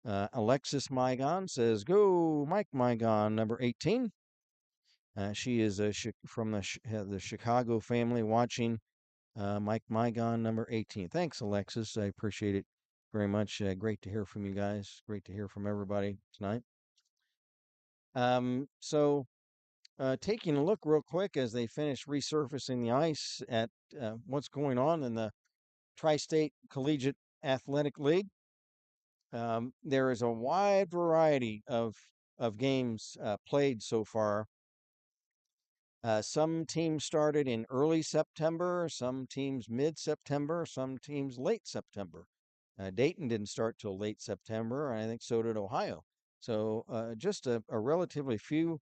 Alexis Mygon says, go Mike Mygon, number 18. She is from the Chicago family watching Mike Mygon, number 18. Thanks, Alexis. I appreciate it very much. Great to hear from you guys. Great to hear from everybody tonight. So taking a look real quick as they finish resurfacing the ice at what's going on in the Tri-State Collegiate Athletic League. There is a wide variety of games played so far. Some teams started in early September, some teams mid-September, some teams late September. Dayton didn't start till late September, and I think so did Ohio. So just a relatively few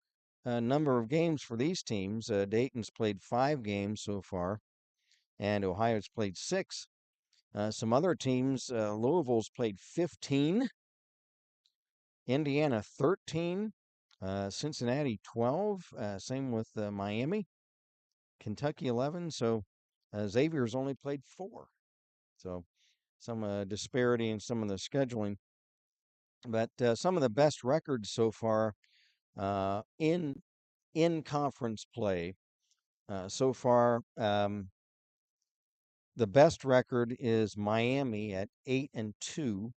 number of games for these teams. Dayton's played 5 games so far, and Ohio's played 6. Some other teams, Louisville's played 15, Indiana 13, Cincinnati 12, same with Miami, Kentucky 11. So Xavier's only played 4. So some disparity in some of the scheduling. But some of the best records so far in conference play so far. The best record is Miami at 8-2,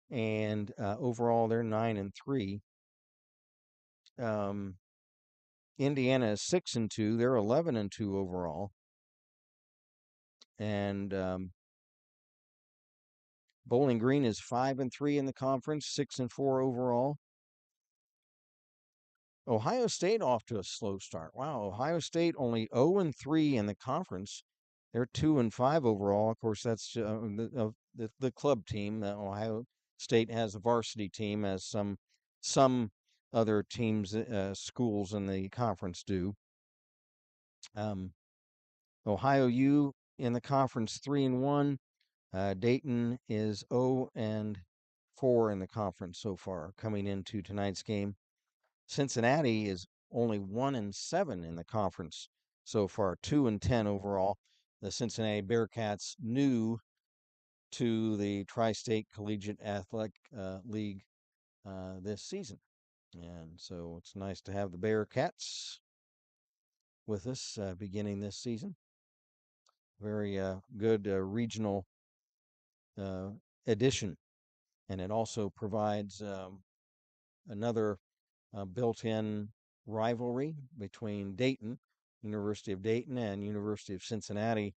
and overall they're 9-3. Indiana is 6-2; they're 11-2 overall, and Bowling Green is 5-3 in the conference, 6-4 overall. Ohio State off to a slow start. Wow, Ohio State only 0-3 in the conference. They're 2-5 overall. Of course, that's the club team. Ohio State has a varsity team, as some other teams, schools in the conference do. Um, Ohio U in the conference 3-1. Dayton is 0-4 in the conference so far coming into tonight's game. Cincinnati is only 1-7 in the conference so far, 2-10 overall. The Cincinnati Bearcats new to the Tri-State Collegiate Athletic League this season, and so it's nice to have the Bearcats with us beginning this season. Very good regional uh, addition, and it also provides another built-in rivalry between Dayton, University of Dayton, and University of Cincinnati,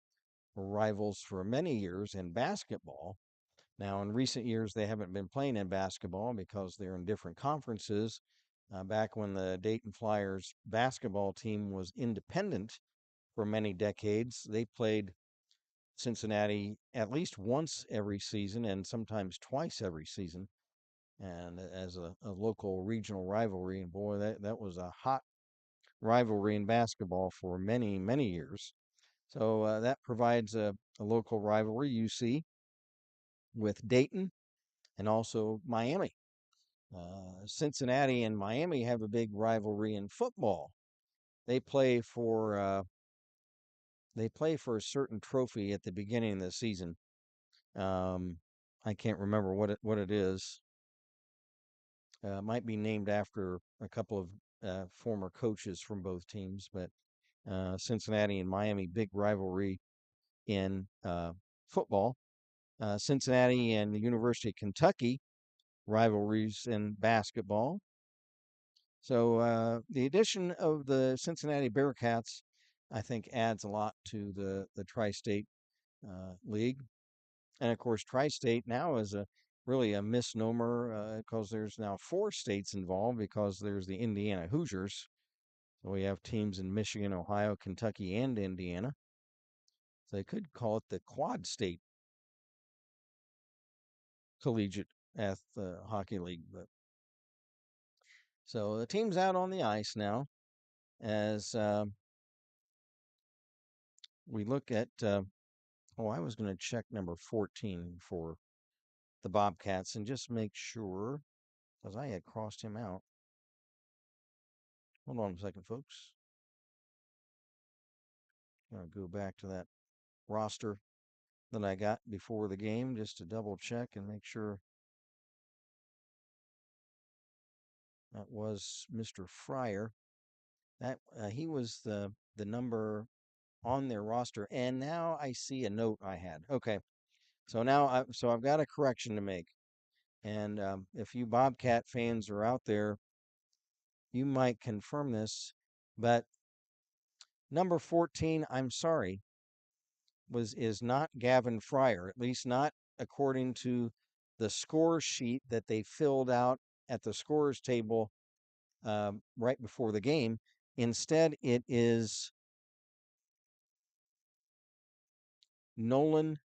were rivals for many years in basketball. Now, in recent years, they haven't been playing in basketball because they're in different conferences. Back when the Dayton Flyers basketball team was independent for many decades, they played Cincinnati at least once every season and sometimes twice every season, and as a local regional rivalry. And boy, that was a hot rivalry in basketball for many, many years. So that provides a local rivalry you see with Dayton and also Miami. Cincinnati and Miami have a big rivalry in football. They play for a certain trophy at the beginning of the season. Um, I can't remember what it is. Might be named after a couple of former coaches from both teams, but Cincinnati and Miami, big rivalry in football. Cincinnati and the University of Kentucky, rivalries in basketball. So the addition of the Cincinnati Bearcats, I think, adds a lot to the Tri-State League. And of course, Tri-State now is a really a misnomer because there's now 4 states involved because there's the Indiana Hoosiers. So we have teams in Michigan, Ohio, Kentucky, and Indiana. So they could call it the Quad State Collegiate Hockey League. But so the team's out on the ice now as we look at. I was going to check number 14 for the Bobcats and just make sure because I had crossed him out. Hold on a second, folks. I'll go back to that roster that I got before the game just to double check and make sure that was Mr. Fryer. That he was the number on their roster, and now I see a note I had. Okay, so now I've got a correction to make, and if you Bobcat fans are out there, you might confirm this, but number 14, I'm sorry, is not Gavin Fryer, at least not according to the score sheet that they filled out at the scorers table right before the game. Instead, it is Nolan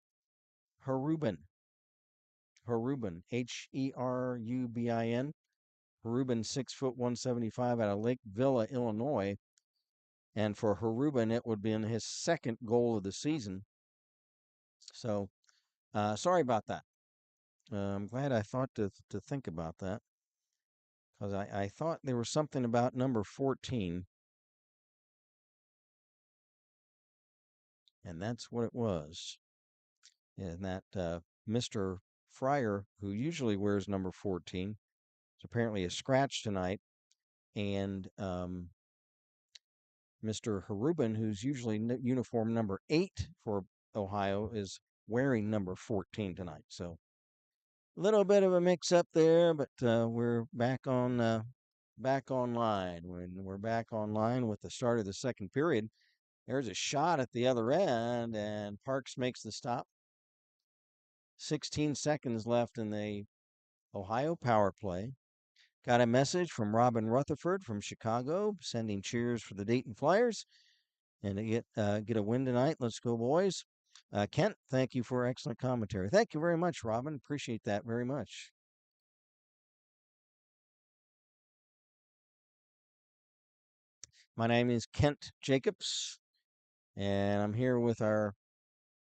Herubin. Herubin, Herubin. Herubin, 6 foot 175 out of Lake Villa, Illinois. And for Herubin, it would be in his second goal of the season. So sorry about that. I'm glad I thought to think about that because I thought there was something about number 14, and that's what it was. And that Mr. Fryer, who usually wears number 14, is apparently a scratch tonight, and Mr. Herubin, who's usually uniform number 8 for Ohio, is wearing number 14 tonight. So a little bit of a mix-up there, but we're back online. When we're back online with the start of the second period, there's a shot at the other end, and Parks makes the stop. 16 seconds left in the Ohio power play. Got a message from Robin Rutherford from Chicago, sending cheers for the Dayton Flyers, and to get a win tonight. Let's go, boys. Kent, thank you for excellent commentary. Thank you very much, Robin. Appreciate that very much. My name is Kent Jacobs, and I'm here with our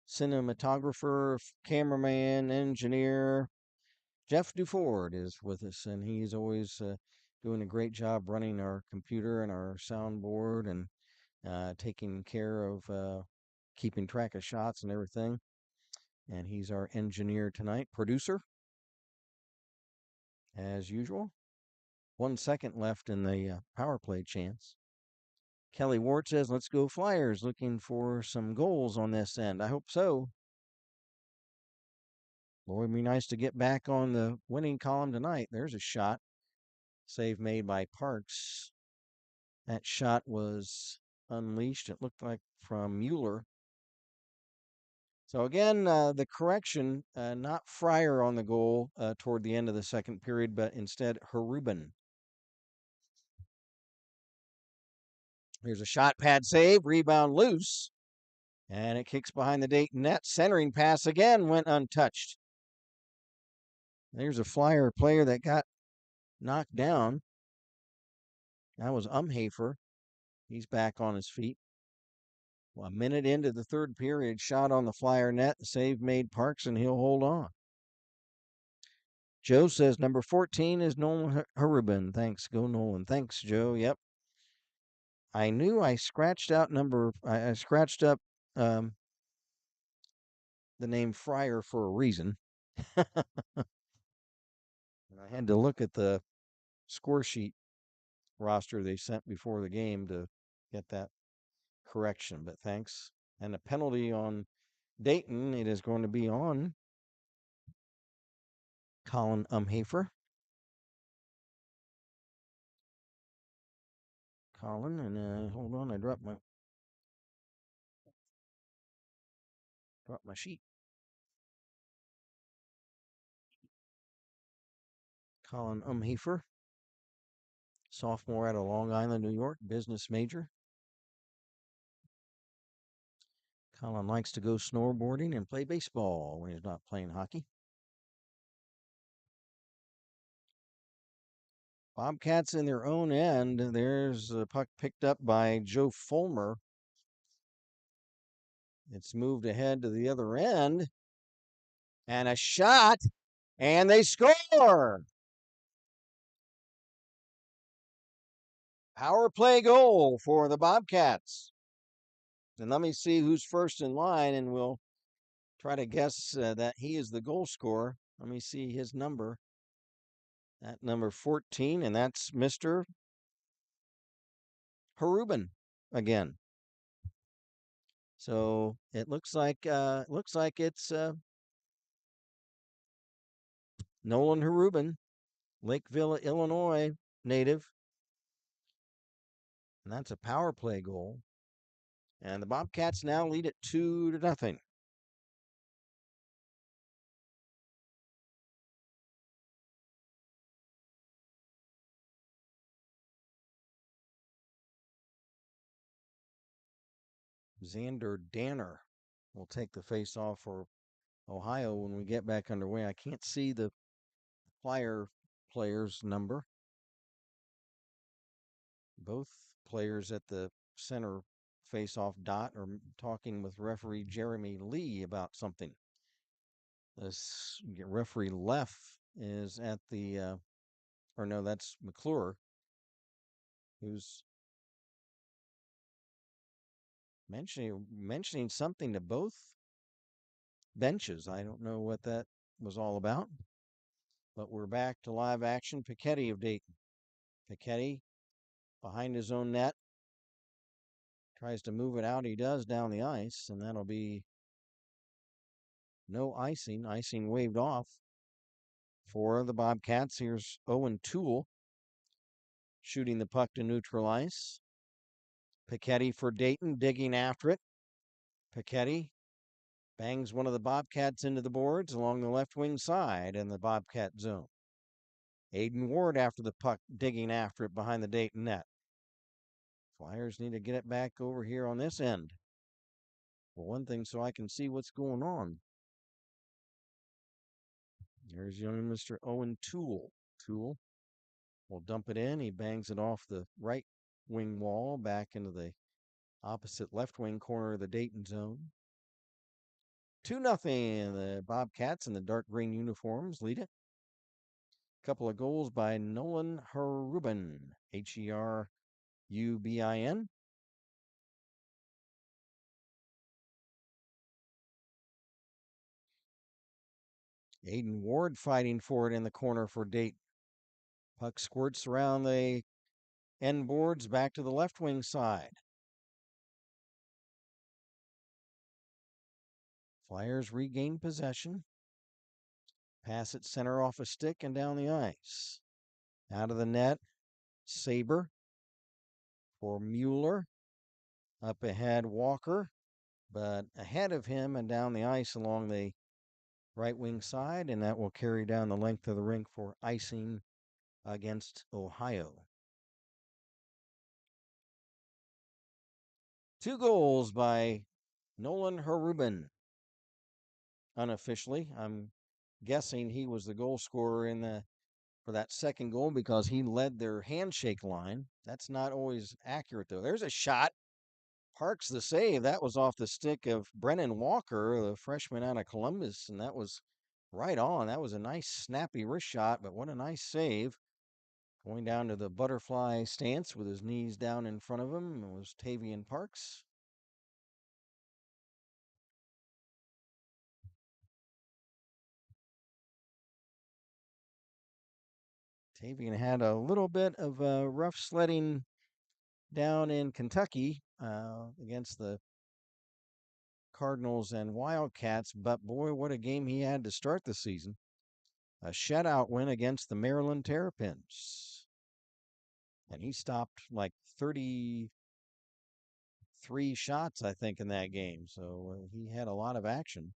cinematographer, cameraman, engineer. Jeff Duford is with us, and he's always doing a great job running our computer and our soundboard and taking care of keeping track of shots and everything. And he's our engineer tonight, producer, as usual. 1 second left in the power play chance. Kelly Ward says, "Let's go Flyers." Looking for some goals on this end. I hope so. Boy, it'd be nice to get back on the winning column tonight. There's a shot. Save made by Parks. That shot was unleashed. It looked like from Mueller. So again, the correction, not Fryer on the goal toward the end of the second period, but instead Harubin. Here's a shot pad save, rebound loose, and it kicks behind the Dayton net. Centering pass again went untouched. There's a Flyer player that got knocked down. That was Umhafer. He's back on his feet. Well, a minute into the third period, shot on the Flyer net. The save made Parks, and he'll hold on. Joe says number 14 is Nolan Harubin. Thanks. Go Nolan. Thanks, Joe. Yep. I knew I scratched out I scratched up um, the name Fryer for a reason. I had to look at the score sheet roster they sent before the game to get that correction. But thanks. And a penalty on Dayton. It is going to be on Colin Umhafer. Colin, and hold on, I dropped my sheet. Colin Umhafer, sophomore out of Long Island, New York, business major. Colin likes to go snowboarding and play baseball when he's not playing hockey. Bobcats in their own end. There's a puck picked up by Joe Fulmer. It's moved ahead to the other end. And a shot, and they score. Power play goal for the Bobcats. And let me see who's first in line, and we'll try to guess that he is the goal scorer. Let me see his number. That number 14, and that's Mr. Harubin again. So it looks like it's Nolan Harubin, Lakeville, Illinois native, and that's a power play goal. And the Bobcats now lead it 2-0. Xander Danner will take the face off for Ohio when we get back underway. I can't see the Flyer player's number. Both players at the center face-off dot are talking with referee Jeremy Lee about something. This referee Leff is at the, or no, that's McClure, who's mentioning something to both benches. I don't know what that was all about. But we're back to live action. Piketty of Dayton. Piketty behind his own net. Tries to move it out. He does down the ice, and that'll be no icing. Icing waved off for the Bobcats. Here's Owen Toole shooting the puck to neutral ice. Piketty for Dayton, digging after it. Piketty bangs one of the Bobcats into the boards along the left wing side in the Bobcat zone. Aiden Ward after the puck, digging after it behind the Dayton net. Flyers need to get it back over here on this end. For one thing, so I can see what's going on. There's young Mr. Owen Toole. Toole will dump it in. He bangs it off the right wing wall back into the opposite left wing corner of the Dayton zone. 2-0. The Bobcats in the dark green uniforms lead it. Couple of goals by Nolan Herubin, Herubin. Aiden Ward fighting for it in the corner for Dayton. Puck squirts around the end boards back to the left wing side. Flyers regain possession. Pass it center off a stick and down the ice. Out of the net, Saber for Mueller. Up ahead, Walker. But ahead of him and down the ice along the right wing side, and that will carry down the length of the rink for icing against Ohio. 2 goals by Nolan Herubin. Unofficially, I'm guessing he was the goal scorer for that second goal because he led their handshake line. That's not always accurate though. There's a shot. Parks the save. That was off the stick of Brennan Walker, the freshman out of Columbus, and that was right on. That was a nice snappy wrist shot, but what a nice save. Going down to the butterfly stance with his knees down in front of him was Tavian Parks. Tavian had a little bit of rough sledding down in Kentucky against the Cardinals and Wildcats, but boy, what a game he had to start the season. A shutout win against the Maryland Terrapins. And he stopped like 33 shots, I think, in that game. So he had a lot of action.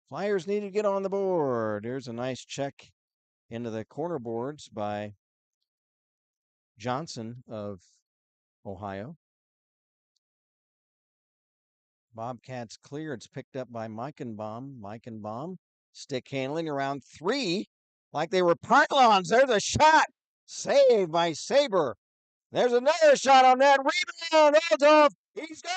Flyers need to get on the board. There's a nice check into the corner boards by Johnson of Ohio. Bobcats clear. It's picked up by Meichenbaum. Meichenbaum stick handling around 3 like they were pylons. There's a shot. Saved by Saber. There's another shot on that rebound. Olthoff. He's gone.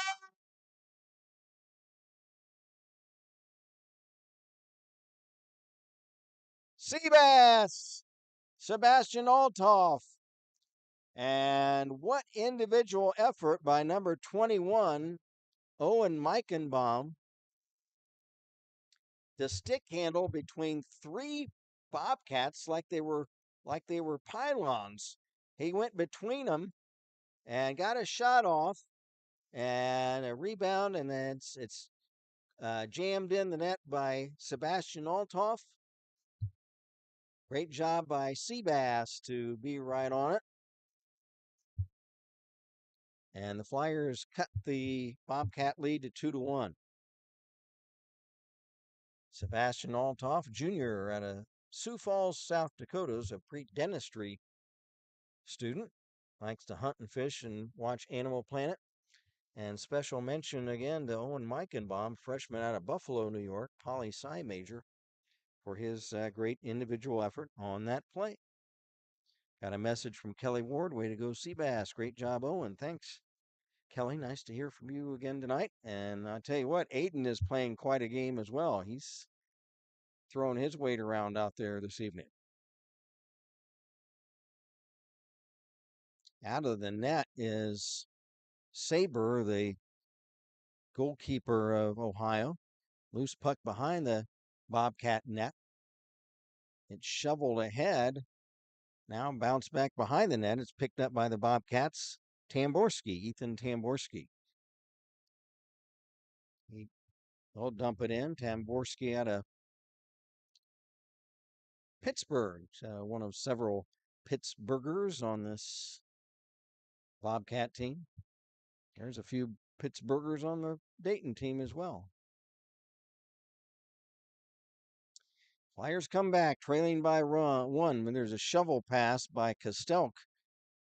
Seabass. Sebastian Olthoff. And what individual effort by number 21, Owen Meichenbaum, the stick handle between 3 Bobcats like they were pylons. He went between them and got a shot off and a rebound, and then it's jammed in the net by Sebastian Olthoff. Great job by Seabass to be right on it. And the Flyers cut the Bobcat lead to 2-1. Sebastian Olthoff Jr. out of Sioux Falls, South Dakota, is a pre-dentistry student. Likes to hunt and fish and watch Animal Planet. And special mention again to Owen Meichenbaum, freshman out of Buffalo, New York, poli-sci major, for his great individual effort on that play. Got a message from Kelly Ward. Way to go, Seabass. Great job, Owen. Thanks. Kelly, nice to hear from you again tonight. And I tell you what, Aiden is playing quite a game as well. He's throwing his weight around out there this evening. Out of the net is Saber, the goalkeeper of Ohio. Loose puck behind the Bobcat net. It's shoveled ahead. Now bounced back behind the net. It's picked up by the Bobcats. Ethan Tamborski. They'll dump it in. Tamborski out of Pittsburgh, one of several Pittsburghers on this Bobcat team. There's a few Pittsburghers on the Dayton team as well. Flyers come back, trailing by 1 when there's a shovel pass by Kostelk.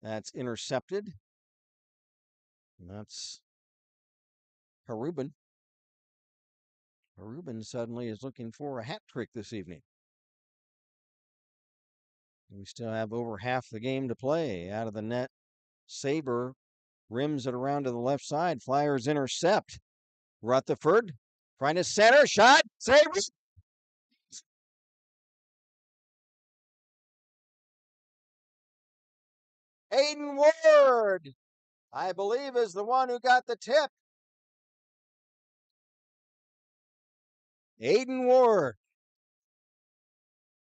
That's intercepted. And that's Herubin. Herubin suddenly is looking for a hat trick this evening. We still have over half the game to play. Out of the net Saber rims it around to the left side. Flyers intercept. Rutherford trying to center. Shot. Saber. Aiden Ward, I believe, is the one who got the tip. Aiden Ward,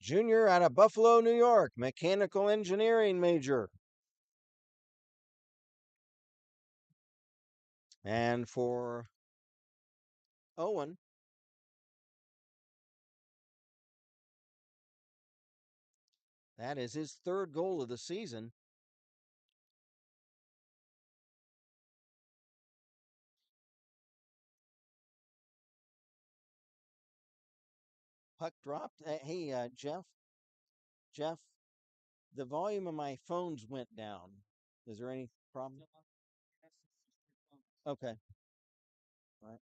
junior out of Buffalo, New York, mechanical engineering major. And for Owen, that is his third goal of the season. Puck dropped. Hey, Jeff, the volume of my phones went down. Is there any problem? Okay. All right.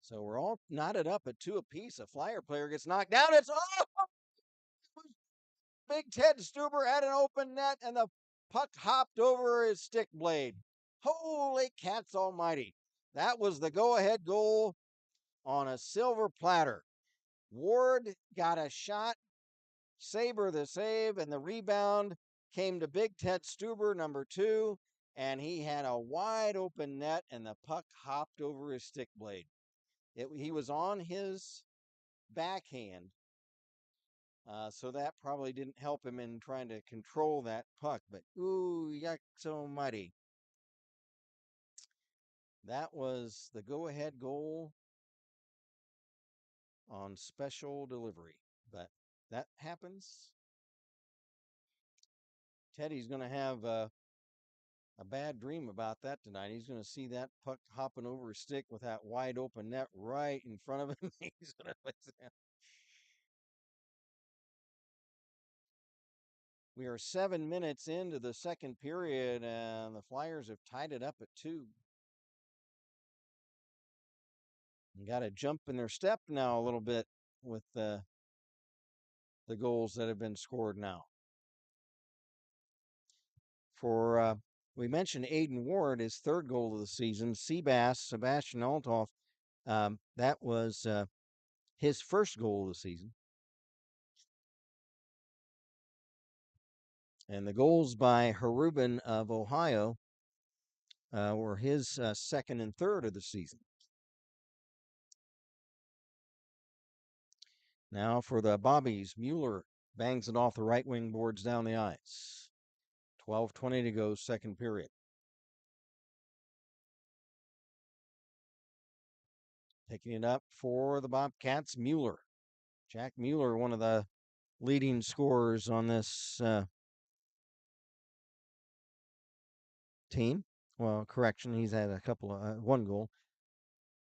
So we're all knotted up at two apiece. A Flyer player gets knocked down. It's Big Ted Stuber had an open net, and the puck hopped over his stick blade. Holy cats almighty. That was the go-ahead goal on a silver platter. Ward got a shot, Saber the save, and the rebound came to Big Ted Stuber, number 2, and he had a wide open net, and the puck hopped over his stick blade. He was on his backhand, so that probably didn't help him in trying to control that puck. But ooh, yuck, so mighty. That was the go-ahead goal on special delivery. But that happens. Teddy's going to have a bad dream about that tonight. He's going to see that puck hopping over his stick with that wide open net right in front of him. He's going to. We are 7 minutes into the second period, and the Flyers have tied it up at 2. Got to jump in their step now a little bit with the goals that have been scored now. For we mentioned Aiden Ward, his third goal of the season. Sebastian Althoff, that was his first goal of the season. And the goals by Harubin of Ohio were his second and third of the season. Now for the Bobbies, Mueller bangs it off the right wing boards down the ice. 12:20 to go, second period. Picking it up for the Bobcats, Mueller. Jack Mueller, one of the leading scorers on this team. Well, correction, he's had a couple of one goal.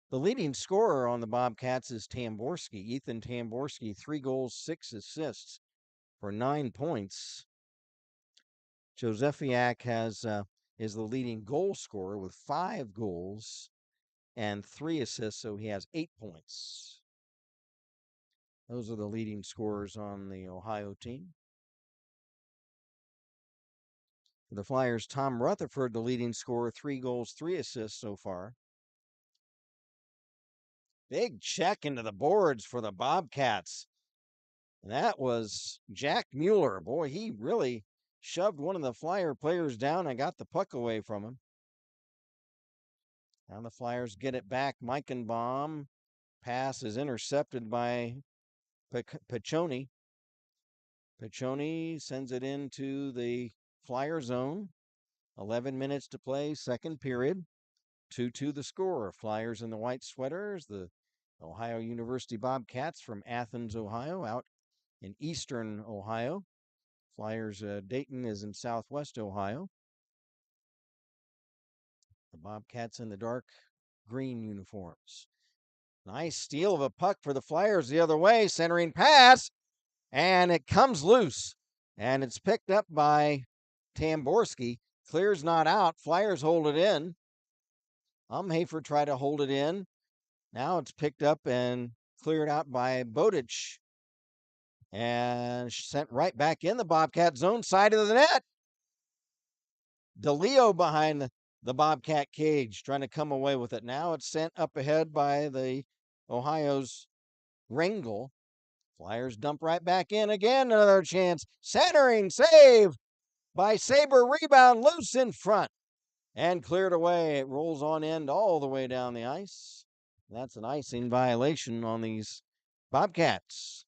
The leading scorer on the Bobcats is Tamborski, Ethan Tamborski, 3 goals, 6 assists for 9 points. Josefiak is the leading goal scorer with 5 goals and 3 assists, so he has 8 points. Those are the leading scorers on the Ohio team. For the Flyers, Tom Rutherford, the leading scorer, 3 goals, 3 assists so far. Big check into the boards for the Bobcats. And that was Jack Mueller. Boy, he really shoved one of the Flyer players down and got the puck away from him. Now the Flyers get it back. Meichenbaum. Pass is intercepted by Piccioni. Piccioni sends it into the Flyer zone. 11 minutes to play, second period. 2-2 the score. Flyers in the white sweaters. The Ohio University Bobcats from Athens, Ohio, out in eastern Ohio. Flyers, Dayton is in southwest Ohio. The Bobcats in the dark green uniforms. Nice steal of a puck for the Flyers the other way. Centering pass, and it comes loose. And it's picked up by Tamborski. Clears not out. Flyers hold it in. Umhafer tried to hold it in. Now it's picked up and cleared out by Bodich. and sent right back in the Bobcat zone, side of the net. DeLeo behind the Bobcat cage, trying to come away with it. Now it's sent up ahead by the Ohio's Ringel. Flyers dump right back in again. Another chance. Centering save by Saber. Rebound loose in front and cleared away. It rolls on end all the way down the ice. That's an icing violation on these Bobcats.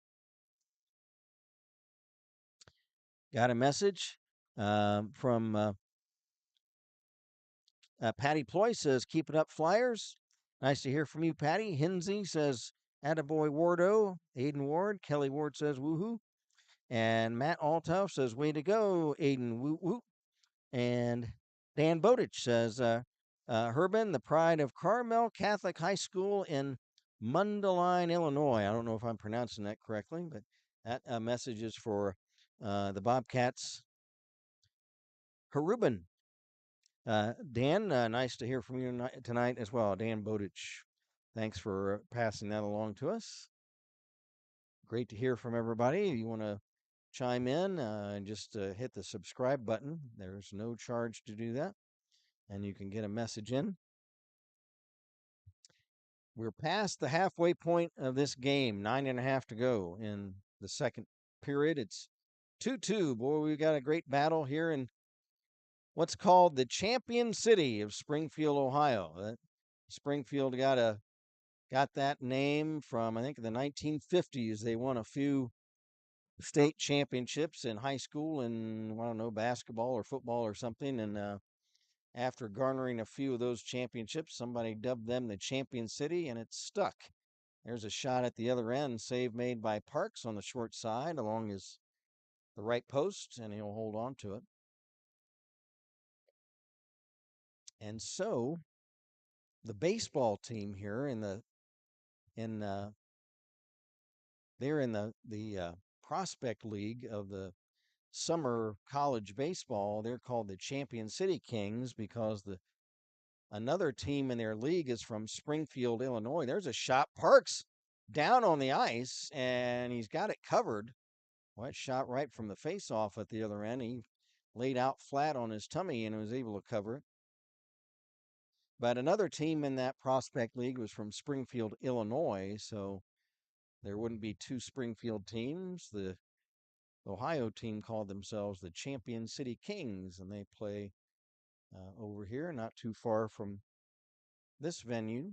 Got a message from Patty Ploy says, keep it up, Flyers. Nice to hear from you, Patty. Hinsey says, attaboy Wardo. Aiden Ward. Kelly Ward says, woohoo. And Matt Altoff says, way to go, Aiden. Woo woo. And Dan Bowditch says, Herbin, the pride of Carmel Catholic High School in Mundelein, Illinois. I don't know if I'm pronouncing that correctly, but that message is for the Bobcats. Heruben. Dan, nice to hear from you tonight as well. Dan Bowditch. Thanks for passing that along to us. Great to hear from everybody. You want to chime in and just hit the subscribe button. There's no charge to do that, and you can get a message in. We're past the halfway point of this game, 9.5 to go in the second period. It's 2-2. Boy, we've got a great battle here in what's called the champion city of Springfield, Ohio. Springfield got that name from, I think, the 1950s. They won a few state championships in high school and, I don't know, basketball or football or something. And after garnering a few of those championships, somebody dubbed them the Champion City, and it stuck. There's a shot at the other end, save made by Parks on the short side along the right post, and he'll hold on to it. And so the baseball team here they're in the prospect league of the summer college baseball. They're called the Champion City Kings because another team in their league is from Springfield, Illinois. There's a shot. Parks down on the ice, and he's got it covered. Well, it shot right from the face-off at the other end. He laid out flat on his tummy and was able to cover it. But another team in that prospect league was from Springfield, Illinois, so there wouldn't be two Springfield teams. The Ohio team called themselves the Champion City Kings, and they play over here, not too far from this venue.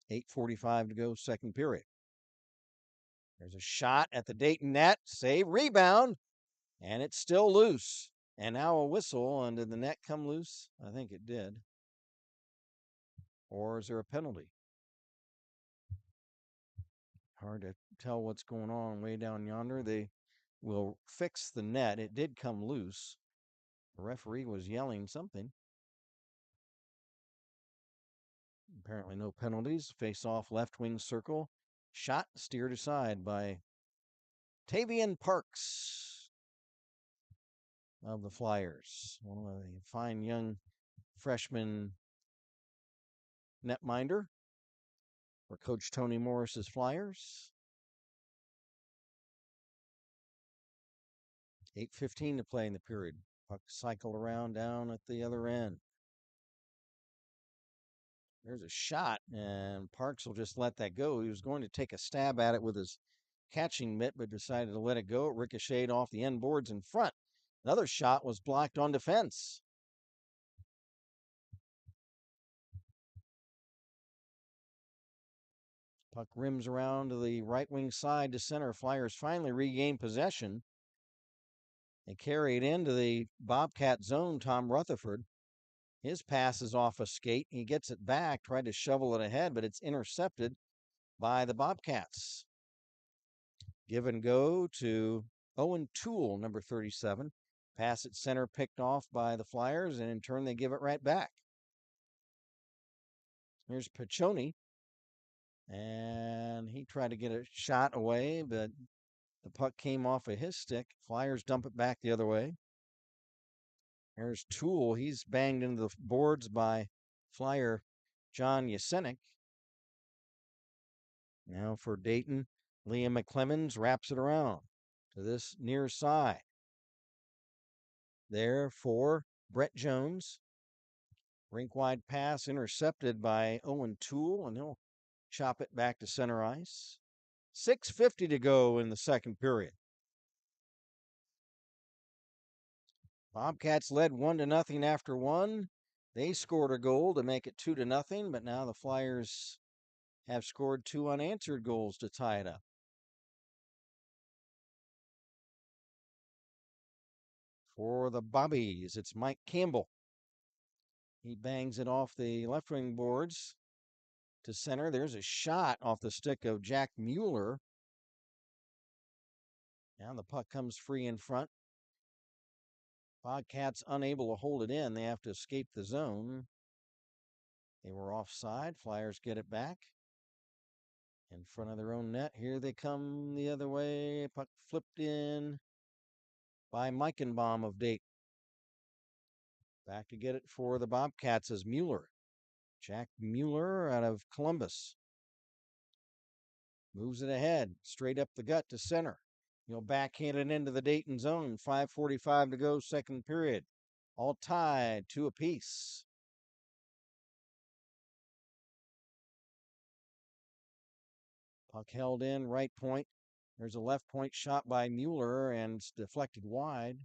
8:45 to go, second period. There's a shot at the Dayton net, save, rebound, and it's still loose. And now a whistle, and did the net come loose? I think it did. Or is there a penalty? Hard to tell what's going on way down yonder. They will fix the net. It did come loose. The referee was yelling something. Apparently no penalties. Face off left wing circle. Shot steered aside by Tavian Parks of the Flyers. One of the fine young freshman netminder for Coach Tony Morris's Flyers. 8:15 to play in the period. Puck cycled around down at the other end. There's a shot, and Parks will just let that go. He was going to take a stab at it with his catching mitt, but decided to let it go. It ricocheted off the end boards in front. Another shot was blocked on defense. Puck rims around to the right wing side to center. Flyers finally regain possession. They carry it into the Bobcat zone. Tom Rutherford. His pass is off a skate. He gets it back, tried to shovel it ahead, but it's intercepted by the Bobcats. Give and go to Owen Toole, number 37. Pass at center picked off by the Flyers, and in turn they give it right back. Here's Piccioni, and he tried to get a shot away, but the puck came off of his stick. Flyers dump it back the other way. There's Toole. He's banged into the boards by Flyer John Yasenik. Now for Dayton, Liam McClemens wraps it around to this near side. There for Brett Jones. Rink wide pass intercepted by Owen Toole, and he'll chop it back to center ice. 6:50 to go in the second period. Bobcats led 1-0 after one. They scored a goal to make it 2-0, but now the Flyers have scored two unanswered goals to tie it up. For the Bobbies, it's Mike Campbell. He bangs it off the left wing boards to center. There's a shot off the stick of Jack Mueller. Now the puck comes free in front. Bobcats unable to hold it in. They have to escape the zone. They were offside. Flyers get it back in front of their own net. Here they come the other way. Puck flipped in by Meichenbaum of Dayton. Back to get it for the Bobcats is Mueller. Jack Mueller out of Columbus. Moves it ahead, straight up the gut to center. He'll backhand it into the Dayton zone. 5:45 to go, second period. All tied, 2 apiece. Puck held in, right point. There's a left point shot by Mueller and it's deflected wide.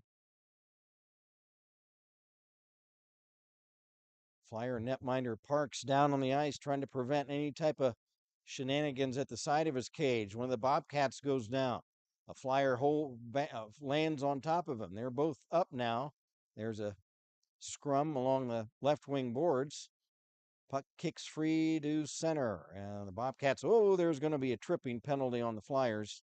Flyer netminder Parks down on the ice trying to prevent any type of shenanigans at the side of his cage. One of the Bobcats goes down. A Flyer lands on top of him. They're both up now. There's a scrum along the left wing boards. Puck kicks free to center. And the Bobcats, there's going to be a tripping penalty on the Flyers.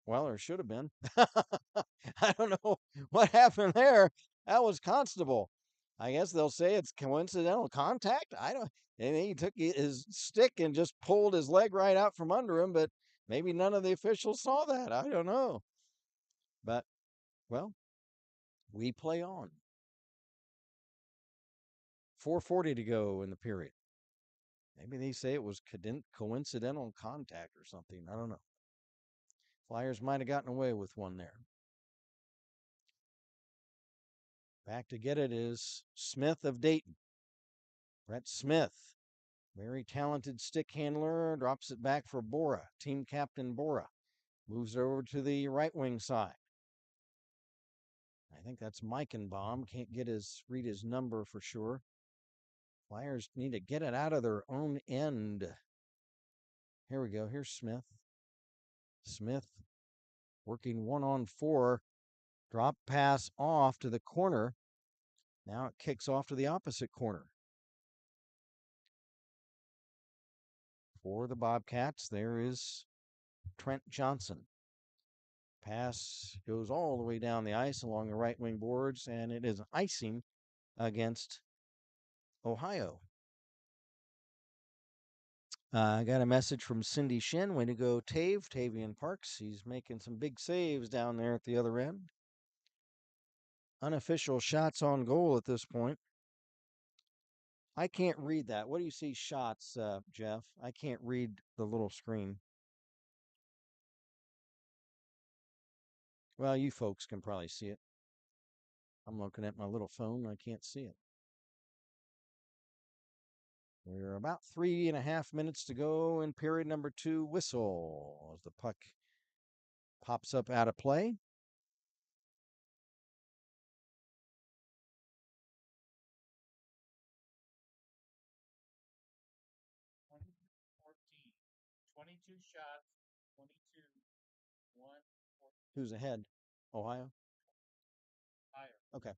Well, there should have been. I don't know what happened there. That was Constable. I guess they'll say it's coincidental contact. I don't. And he took his stick and just pulled his leg right out from under him, but maybe none of the officials saw that. I don't know. But, well, we play on. 4:40 to go in the period. Maybe they say it was coincidental contact or something. I don't know. Flyers might have gotten away with one there. Back to get it is Smith of Dayton. Brett Smith, very talented stick handler, drops it back for Bora, team captain Bora. Moves it over to the right wing side. I think that's Meichenbaum. Can't read his number for sure. Flyers need to get it out of their own end. Here we go. Here's Smith. Smith working 1-on-4. Drop pass off to the corner. Now it kicks off to the opposite corner. For the Bobcats, there is Trent Johnson. Pass goes all the way down the ice along the right wing boards, and it is icing against Ohio. I got a message from Cindy Shin. Way to go, Tavian Parks. He's making some big saves down there at the other end. Unofficial shots on goal at this point. I can't read that. What do you see shots, Jeff? I can't read the little screen. Well, you folks can probably see it. I'm looking at my little phone. I can't see it. We're about 3.5 minutes to go in period number 2. Whistle as the puck pops up out of play. Who's ahead? Ohio? Okay.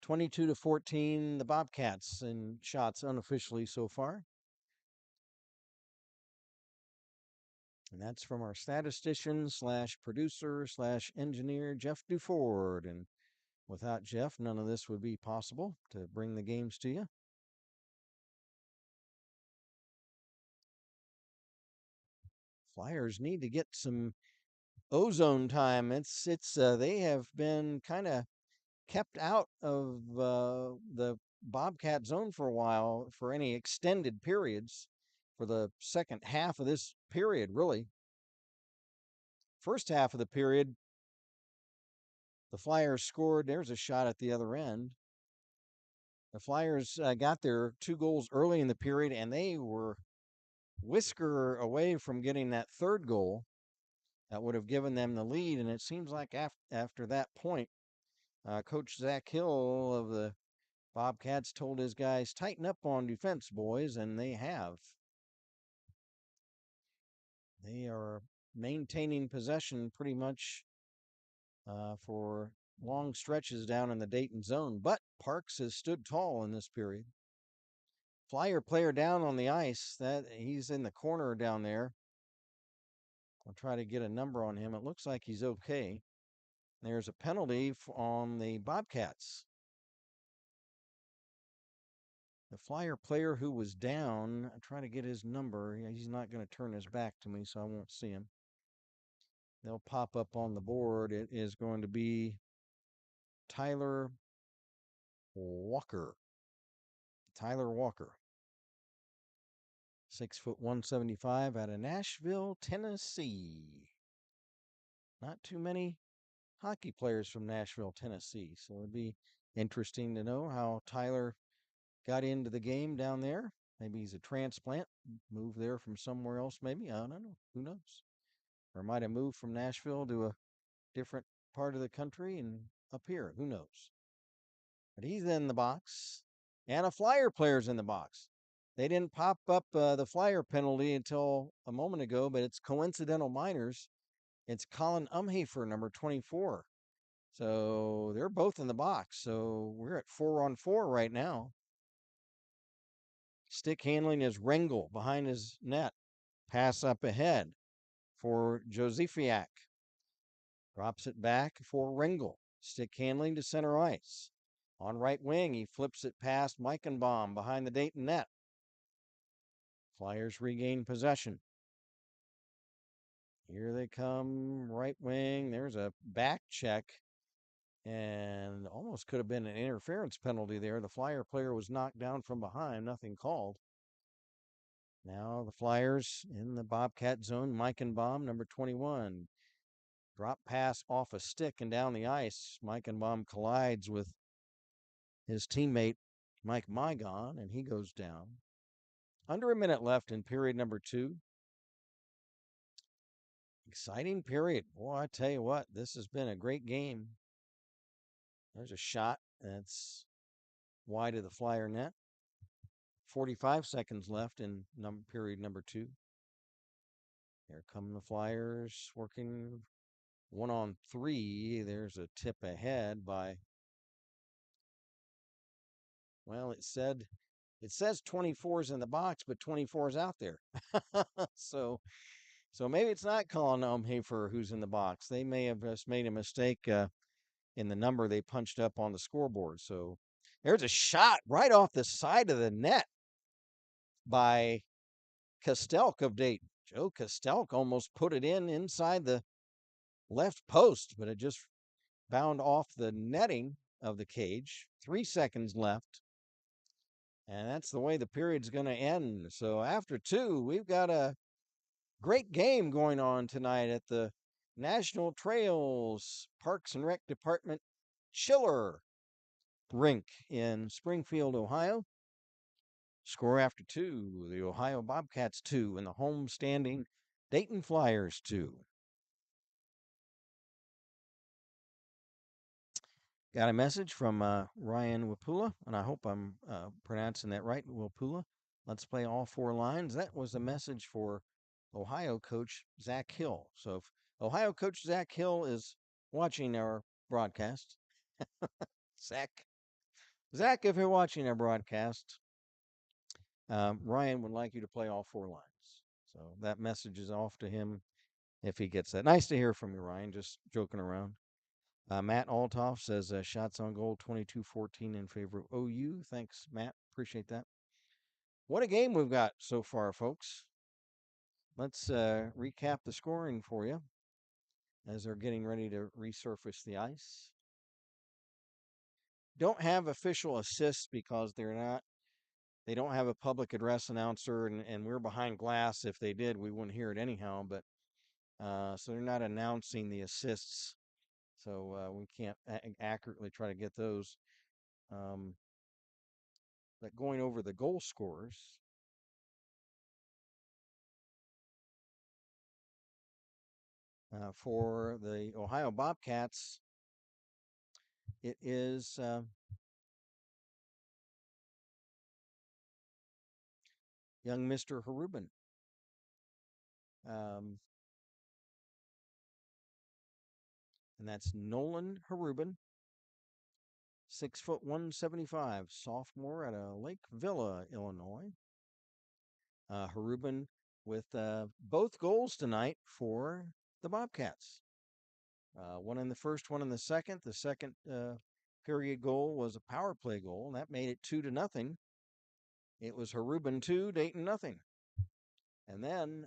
22-14, the Bobcats in shots unofficially so far. And that's from our statistician / producer / engineer, Jeff Duford. And without Jeff, none of this would be possible to bring the games to you. Flyers need to get some ozone time. They have been kind of kept out of the Bobcat zone for a while for any extended periods for the second half of this period, really. First half of the period, the Flyers scored. There's a shot at the other end. The Flyers got their 2 goals early in the period, and they were whisker away from getting that third goal that would have given them the lead. And it seems like after that point, Coach Zach Hill of the Bobcats told his guys, tighten up on defense, boys, and they have. They are maintaining possession pretty much for long stretches down in the Dayton zone, but Parks has stood tall in this period. Flyer player down on the ice, that he's in the corner down there. I'll try to get a number on him. It looks like he's okay. There's a penalty on the Bobcats. The Flyer player who was down, I'm trying to get his number. He's not going to turn his back to me, so I won't see him. They'll pop up on the board. It is going to be Tyler Walker. Tyler Walker. 6', 175 out of Nashville, Tennessee. Not too many hockey players from Nashville, Tennessee. So it'd be interesting to know how Tyler got into the game down there. Maybe he's a transplant, moved there from somewhere else, maybe. I don't know. Who knows? Or might have moved from Nashville to a different part of the country and up here. Who knows? But he's in the box. And a Flyer player's in the box. They didn't pop up the Flyer penalty until a moment ago, but it's coincidental minors. It's Colin Umhafer, number 24. So they're both in the box. So we're at 4-on-4 right now. Stick handling is Rengel behind his net. Pass up ahead for Josefiak. Drops it back for Rengel. Stick handling to center ice. On right wing, he flips it past Meichenbaum behind the Dayton net. Flyers regain possession. Here they come, right wing. There's a back check, and almost could have been an interference penalty there. The Flyer player was knocked down from behind, nothing called. Now the Flyers in the Bobcat zone. Meichenbaum, number 21. Drop pass off a stick and down the ice. Meichenbaum collides with his teammate, Mike Mygon, and he goes down. Under a minute left in period number 2. Exciting period. Boy, I tell you what, this has been a great game. There's a shot that's wide of the Flyer net. 45 seconds left in period number 2. Here come the Flyers working 1-on-3. There's a tip ahead by, well, it says 24's in the box, but 24's out there. so maybe it's not Colin Umhafer who's in the box. They may have just made a mistake in the number they punched up on the scoreboard. So there's a shot right off the side of the net by Kostelk of Dayton. Joe Kostelk almost put it inside the left post, but it just bound off the netting of the cage. 3 seconds left. And that's the way the period's going to end. So after 2, we've got a great game going on tonight at the National Trails Parks and Rec Department Chiller Rink in Springfield, Ohio. Score after 2, the Ohio Bobcats 2 and the home standing Dayton Flyers 2. Got a message from Ryan Wapula, and I hope I'm pronouncing that right, Wapula. Let's play all 4 lines. That was a message for Ohio coach Zach Hill. So if Ohio coach Zach Hill is watching our broadcast, Zach, if you're watching our broadcast, Ryan would like you to play all 4 lines. So that message is off to him if he gets that. Nice to hear from you, Ryan. Just joking around. Matt Altoff says shots on goal 22-14 in favor of OU. Thanks, Matt. Appreciate that. What a game we've got so far, folks. Let's recap the scoring for you as they're getting ready to resurface the ice. Don't have official assists because they don't have a public address announcer, and we're behind glass. If they did, we wouldn't hear it anyhow. But So they're not announcing the assists, so we can't accurately try to get those. Um, but going over the goal scorers, for the Ohio Bobcats, it is young Mr. Harubin. Um, and that's Nolan Harubin, 6 foot 175, sophomore out of Lake Villa, Illinois. Harubin with both goals tonight for the Bobcats. One in the first, one in the second. The second period goal was a power play goal, and that made it 2-0. It was Harubin 2, Dayton nothing. And then,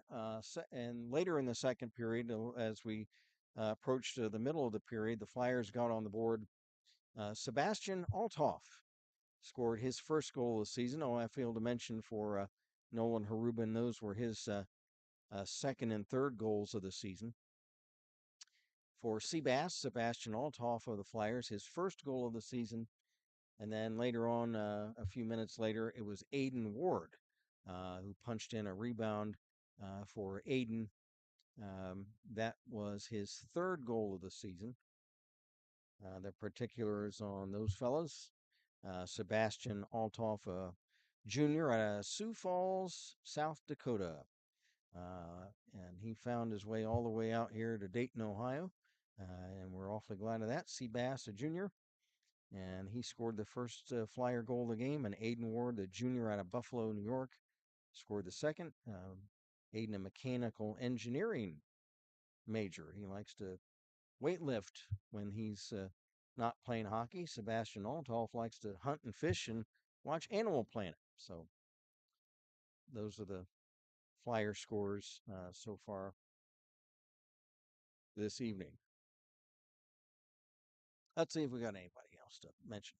and later in the second period, as we approached the middle of the period, the Flyers got on the board. Sebastian Althoff scored his first goal of the season. Oh, I failed to mention for Nolan Harubin, those were his second and third goals of the season. For Sebastian Althoff of the Flyers, his first goal of the season. And then later on, a few minutes later, it was Aiden Ward who punched in a rebound for Aiden. That was his third goal of the season. The particulars on those fellas: Sebastian Althoff Jr. out of Sioux Falls, South Dakota. And he found his way all the way out here to Dayton, Ohio. And we're awfully glad of that. Seabass, a junior, and he scored the first Flyer goal of the game. And Aiden Ward, the junior out of Buffalo, New York, scored the second. Aiden, a mechanical engineering major. He likes to weightlift when he's not playing hockey. Sebastian Althoff likes to hunt and fish and watch Animal Planet. So those are the Flyer scores so far this evening. Let's see if we got anybody else to mention.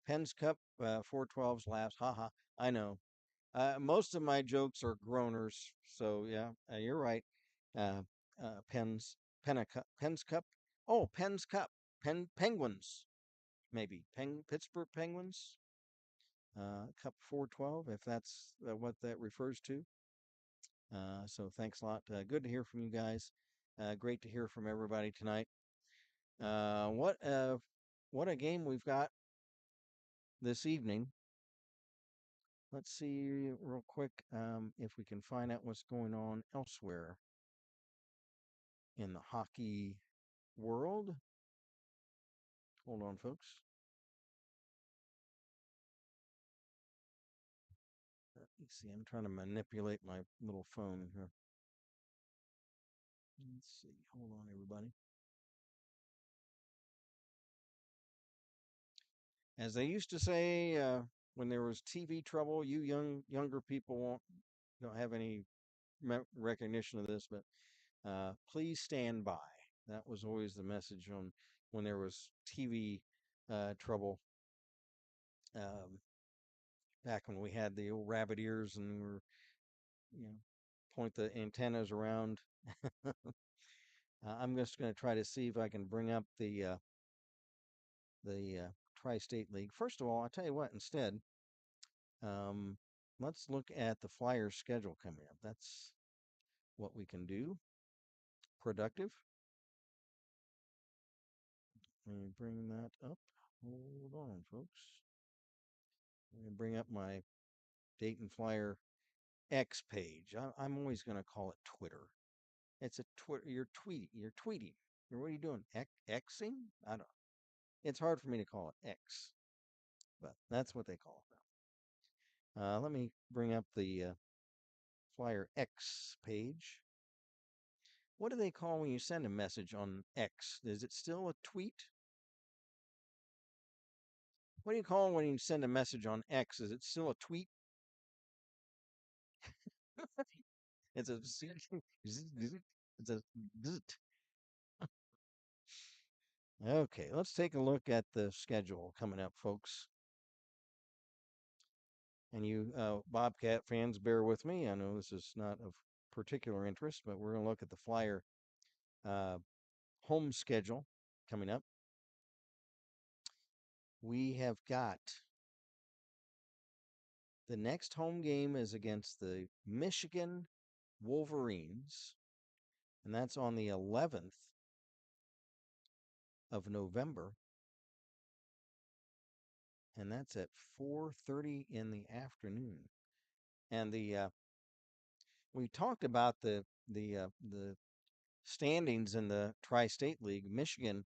Penn's Cup, 412's laughs. Haha. I know. Most of my jokes are groaners, so yeah, you're right. Uh, Penn's Cup. Oh, Penn's Cup. Penguins, maybe. Pittsburgh Penguins. Cup 412, if that's what that refers to. So thanks a lot. Good to hear from you guys. Great to hear from everybody tonight. What a game we've got this evening. Let's see real quick if we can find out what's going on elsewhere in the hockey world. Hold on, folks. Let me see. I'm trying to manipulate my little phone here. Let's see. Hold on, everybody. As they used to say when there was TV trouble, you younger people don't have any recognition of this, but please stand by. That was always the message on when there was TV trouble. Back when we had the old rabbit ears and we were, point the antennas around. I'm just going to try to see if I can bring up the Tri-State League. First of all, I'll tell you what. Instead, um, let's look at the Flyers schedule coming up. That's what we can do. Productive. Let me bring that up. Hold on, folks. Let me bring up my Dayton Flyer X page. I'm always going to call it Twitter. It's a Twitter. You're tweeting. You're tweeting. What are you doing? Xing? I don't. It's hard for me to call it X, but that's what they call it now. Let me bring up the Flyer X page. What do they call when you send a message on X? Is it still a tweet? What do you call when you send a message on X? Is it still a tweet? It's a it's a okay. Let's take a look at the schedule coming up, folks. And you Bobcat fans, bear with me. I know this is not of particular interest, but we're going to look at the Flyer uh, home schedule coming up. We have got the next home game is against the Michigan Wolverines, and that's on the 11th of November, and that's at 4:30 in the afternoon. And the we talked about the standings in the Tri-State League. Michigan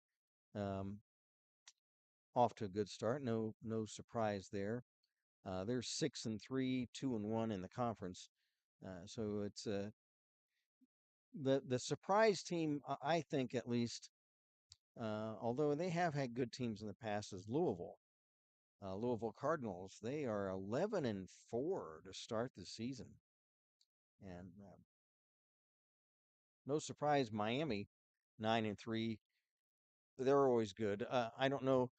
um, off to a good start. No surprise there. They're 6-3, 2-1 in the conference. So it's the surprise team, I think at least. Although they have had good teams in the past, is Louisville. Louisville Cardinals. They are 11-4 to start the season, and no surprise, Miami 9-3. They're always good. I don't know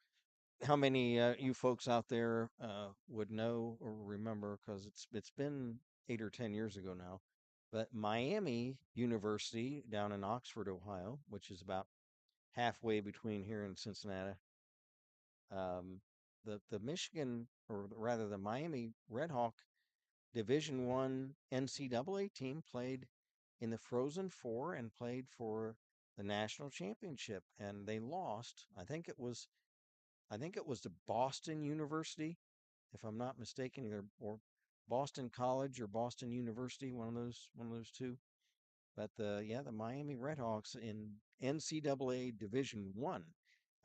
how many you folks out there would know or remember because it's been 8 or 10 years ago now. But Miami University down in Oxford, Ohio, which is about halfway between here and Cincinnati, the Michigan or rather the Miami Redhawk Division I NCAA team played in the Frozen Four and played for the national championship, and they lost. I think it was to Boston University, if I'm not mistaken, either or Boston College or Boston University, one of those two. But the Miami Redhawks in NCAA Division One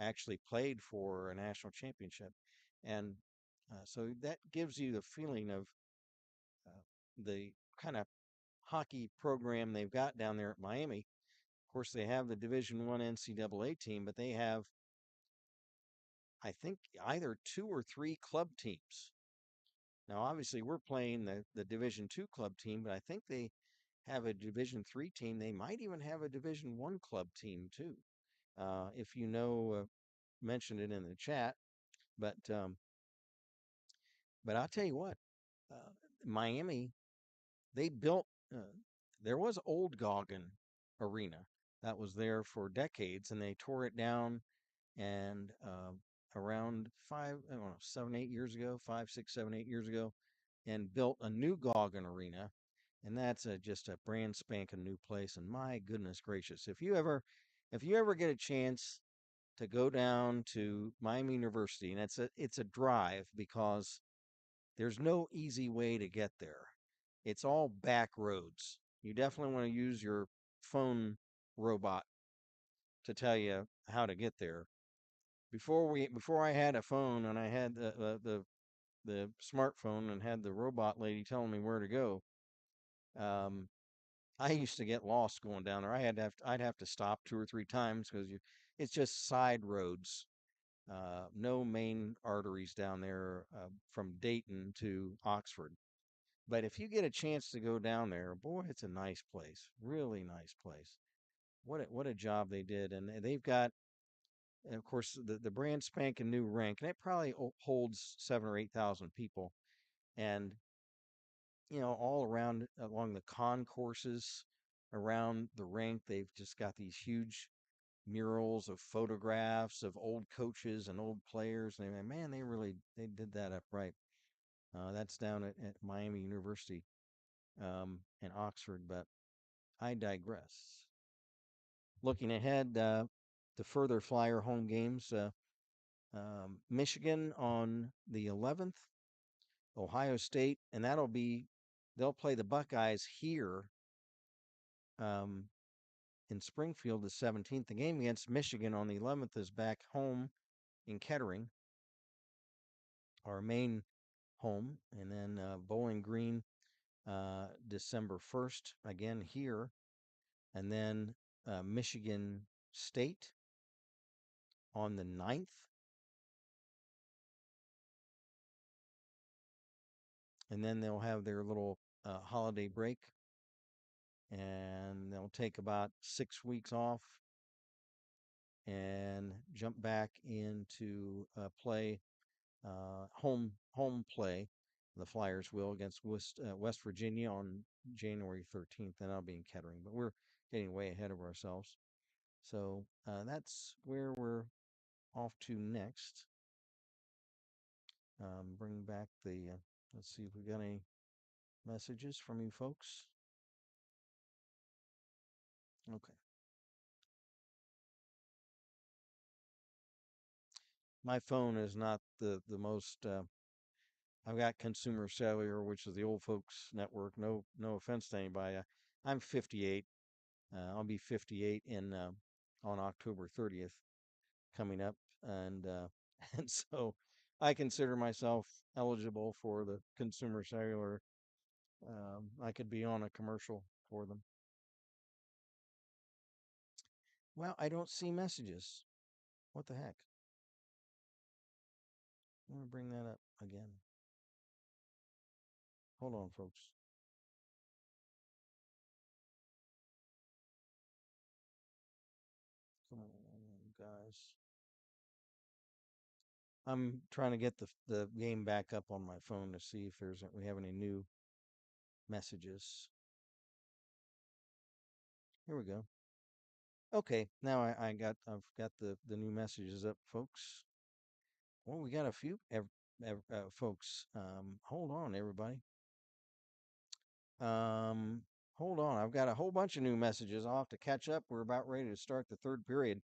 actually played for a national championship, and so that gives you the feeling of uh, the kind of hockey program they've got down there at Miami. Of course, they have the Division One NCAA team, but they have, I think, either two or three club teams. Now, obviously, we're playing the Division Two club team, but I think they have a Division Three team. They might even have a Division One club team too. If you know, mention it in the chat. But um, but I'll tell you what, uh, Miami, they built. There was Old Goggin Arena that was there for decades, and they tore it down. And around I don't know, 7, 8 years ago, 5, 6, 7, 8 years ago, and built a new Goggin Arena, and that's just a brand spanking new place. And my goodness gracious, if you ever get a chance to go down to Miami University, and it's a drive because there's no easy way to get there. It's all back roads. You definitely want to use your phone robot to tell you how to get there. Before I had a phone and I had the smartphone and had the robot lady telling me where to go, um, I used to get lost going down there. I'd have to stop 2 or 3 times because it's just side roads, no main arteries down there from Dayton to Oxford. But if you get a chance to go down there, boy, it's a nice place, really nice place. What a job they did, and they've got, of course, the brand spanking new rink, and it probably holds 7 or 8 thousand people, and all around along the concourses around the rink, they've just got these huge murals of photographs of old coaches and old players, and man, they did that up right. That's down at Miami University in Oxford, but I digress. Looking ahead to further Flyer home games, Michigan on the 11th, Ohio State, and they'll play the Buckeyes here um, in Springfield the 17th. The game against Michigan on the 11th is back home in Kettering, our main home, and then Bowling Green December 1st, again here, and then Michigan State on the 9th, and then they'll have their little holiday break, and they'll take about 6 weeks off and jump back into play home play The Flyers will against West Virginia on January 13th, and I'll be in Kettering. But we're getting way ahead of ourselves. So that's where we're off to next. Bring back the, let's see if we got any messages from you folks. Okay. My phone is not the most. I've got Consumer Cellular, which is the old folks network. No offense to anybody. I'm 58. I'll be 58 in on October 30th coming up, and and so I consider myself eligible for the Consumer Cellular. I could be on a commercial for them. Well, I don't see messages. What the heck? Let me bring that up again. Hold on, folks. Come on, guys. I'm trying to get the game back up on my phone to see if we have any new messages. Here we go. Okay, now I've got the new messages up, folks. Well, we got a few folks. Hold on, everybody. Um, hold on. I've got a whole bunch of new messages. I'll have to catch up. We're about ready to start the third period.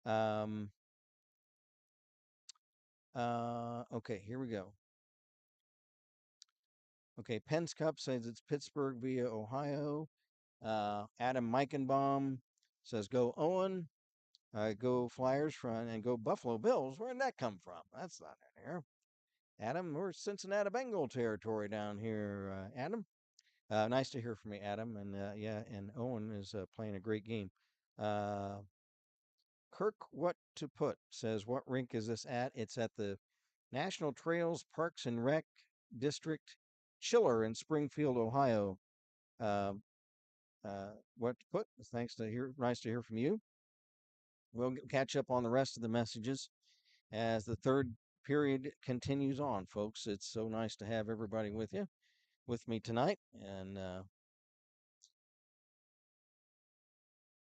Um, okay, here we go. Okay, Penn's Cup says it's Pittsburgh via Ohio. Adam Meichenbaum says go Owen, go Flyers front, and go Buffalo Bills. Where did that come from? That's not in here. Adam, we're Cincinnati Bengal territory down here. Adam, nice to hear from you, Adam. And yeah, and Owen is playing a great game. Uh, Kirk, what to put says, what rink is this at? It's at the National Trails Parks and Rec District Chiller in Springfield, Ohio. Uh, what to put? Nice to hear from you. We'll catch up on the rest of the messages as the third period continues on, folks. It's so nice to have everybody with me tonight. And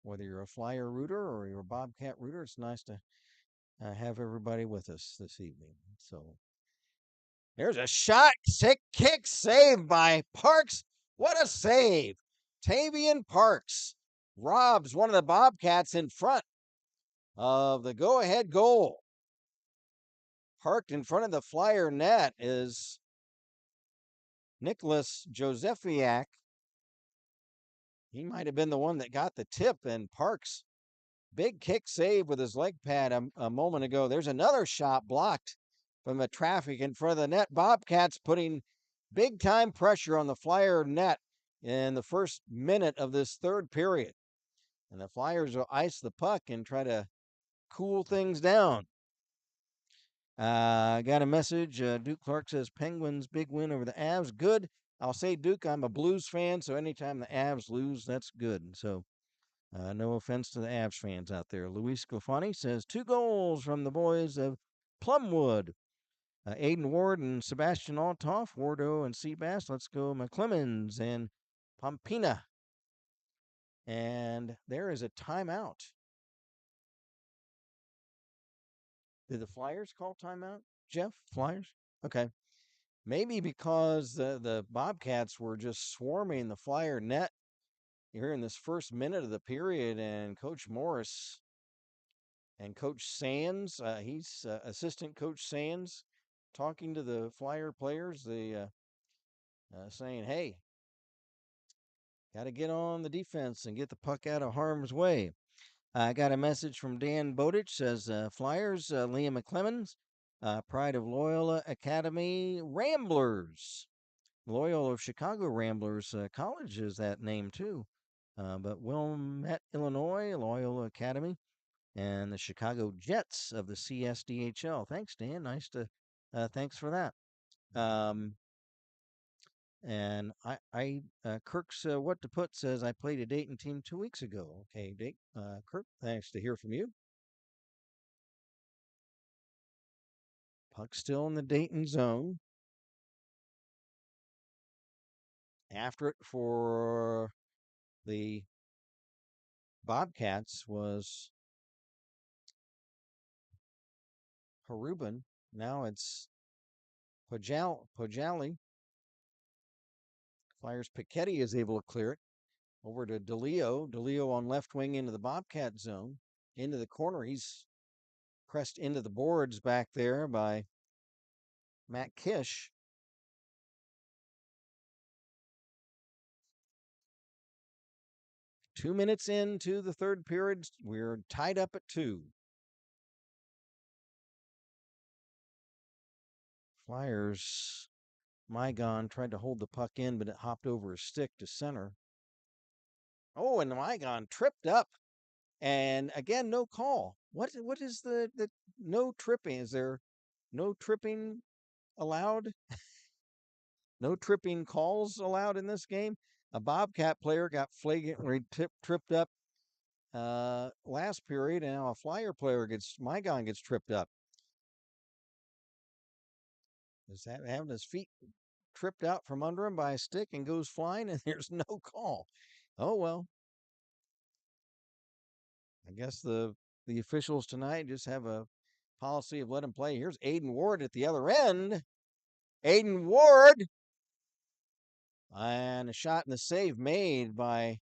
whether you're a Flyer rooter or you're a Bobcat rooter, it's nice to have everybody with us this evening. So there's a shot, sick kick, save by Parks. What a save! Tavian Parks robs one of the Bobcats in front of the go-ahead goal. Parked in front of the Flyer net is Nicholas Josephiak. He might have been the one that got the tip, and Parks, big kick save with his leg pad a moment ago. There's another shot blocked from the traffic in front of the net. Bobcats putting big time pressure on the Flyer net in the first minute of this third period. And the Flyers will ice the puck and try to cool things down. I got a message. Duke Clark says Penguins big win over the Avs. Good. I'll say Duke. I'm a Blues fan, so anytime the Avs lose, that's good. So no offense to the Avs fans out there. Luis Sclafani says 2 goals from the boys of Plumwood. Aiden Ward and Sebastian Altoff, Wardo and Seabass. Let's go McClemens and Pompina. And there is a timeout. Did the Flyers call timeout, Jeff? Flyers? Okay. Maybe because the Bobcats were just swarming the Flyer net here in this first minute of the period, and Coach Morris and Coach Sands, he's assistant Coach Sands, talking to the Flyer players, saying, "Hey, got to get on the defense and get the puck out of harm's way." I got a message from Dan Bowditch, says Flyers, Liam McClemens, Pride of Loyola Academy Ramblers. Loyola of Chicago Ramblers College is that name too. But Wilmette, Illinois, Loyola Academy, and the Chicago Jets of the CSDHL. Thanks, Dan. Thanks for that. And Kirk's what to put says I played a Dayton team 2 weeks ago. Okay, Kirk, thanks to hear from you. Puck still in the Dayton zone. After it for the Bobcats was Harubin. Now it's Pojali. Flyers Piketty is able to clear it over to DeLeo. DeLeo on left wing into the Bobcat zone. Into the corner. He's pressed into the boards back there by Matt Kish. Two minutes into the third period, we're tied up at 2. Flyers, Mygon tried to hold the puck in, but it hopped over his stick to center. Oh, and Mygon tripped up. And again, no call. What is the no tripping? Is there no tripping allowed? No tripping calls allowed in this game? A Bobcat player got flagrantly tripped up last period, and now a Flyer player Mygon gets tripped up. Is that having his feet tripped out from under him by a stick and goes flying, and there's no call? Oh well. I guess the officials tonight just have a policy of let him play. Here's Aiden Ward at the other end. Aiden Ward. And a shot and the save made by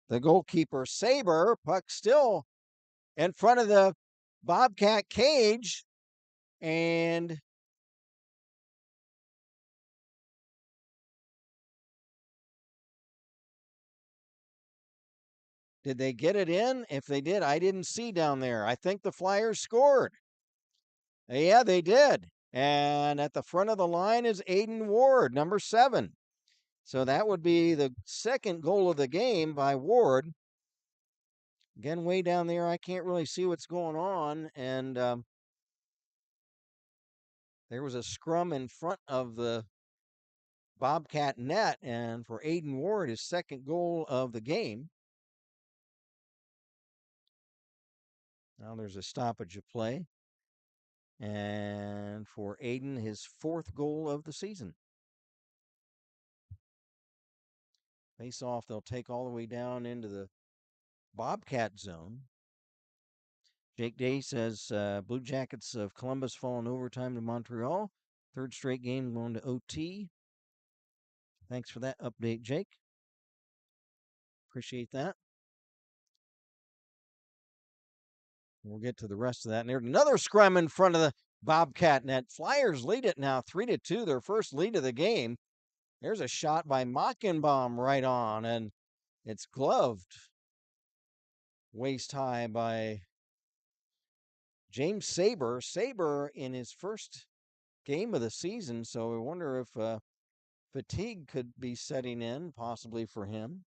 the goalkeeper, Saber. Puck still in front of the Bobcat cage. And did they get it in? If they did, I didn't see down there. I think the Flyers scored. Yeah, they did. And at the front of the line is Aiden Ward, number 7. So that would be the second goal of the game by Ward. Again, way down there, I can't really see what's going on. And there was a scrum in front of the Bobcat net. And for Aiden Ward, his second goal of the game. Now there's a stoppage of play. And for Aiden, his 4th goal of the season. Face off, they'll take all the way down into the Bobcat zone. Jake Day says Blue Jackets of Columbus fall in overtime to Montreal. 3rd straight game going to OT. Thanks for that update, Jake. Appreciate that. We'll get to the rest of that. And there's another scrum in front of the Bobcat net. Flyers lead it now 3-2, their first lead of the game. There's a shot by Mockenbaum right on, and it's gloved waist high by James Saber. Saber in his first game of the season, so I wonder if fatigue could be setting in, possibly for him.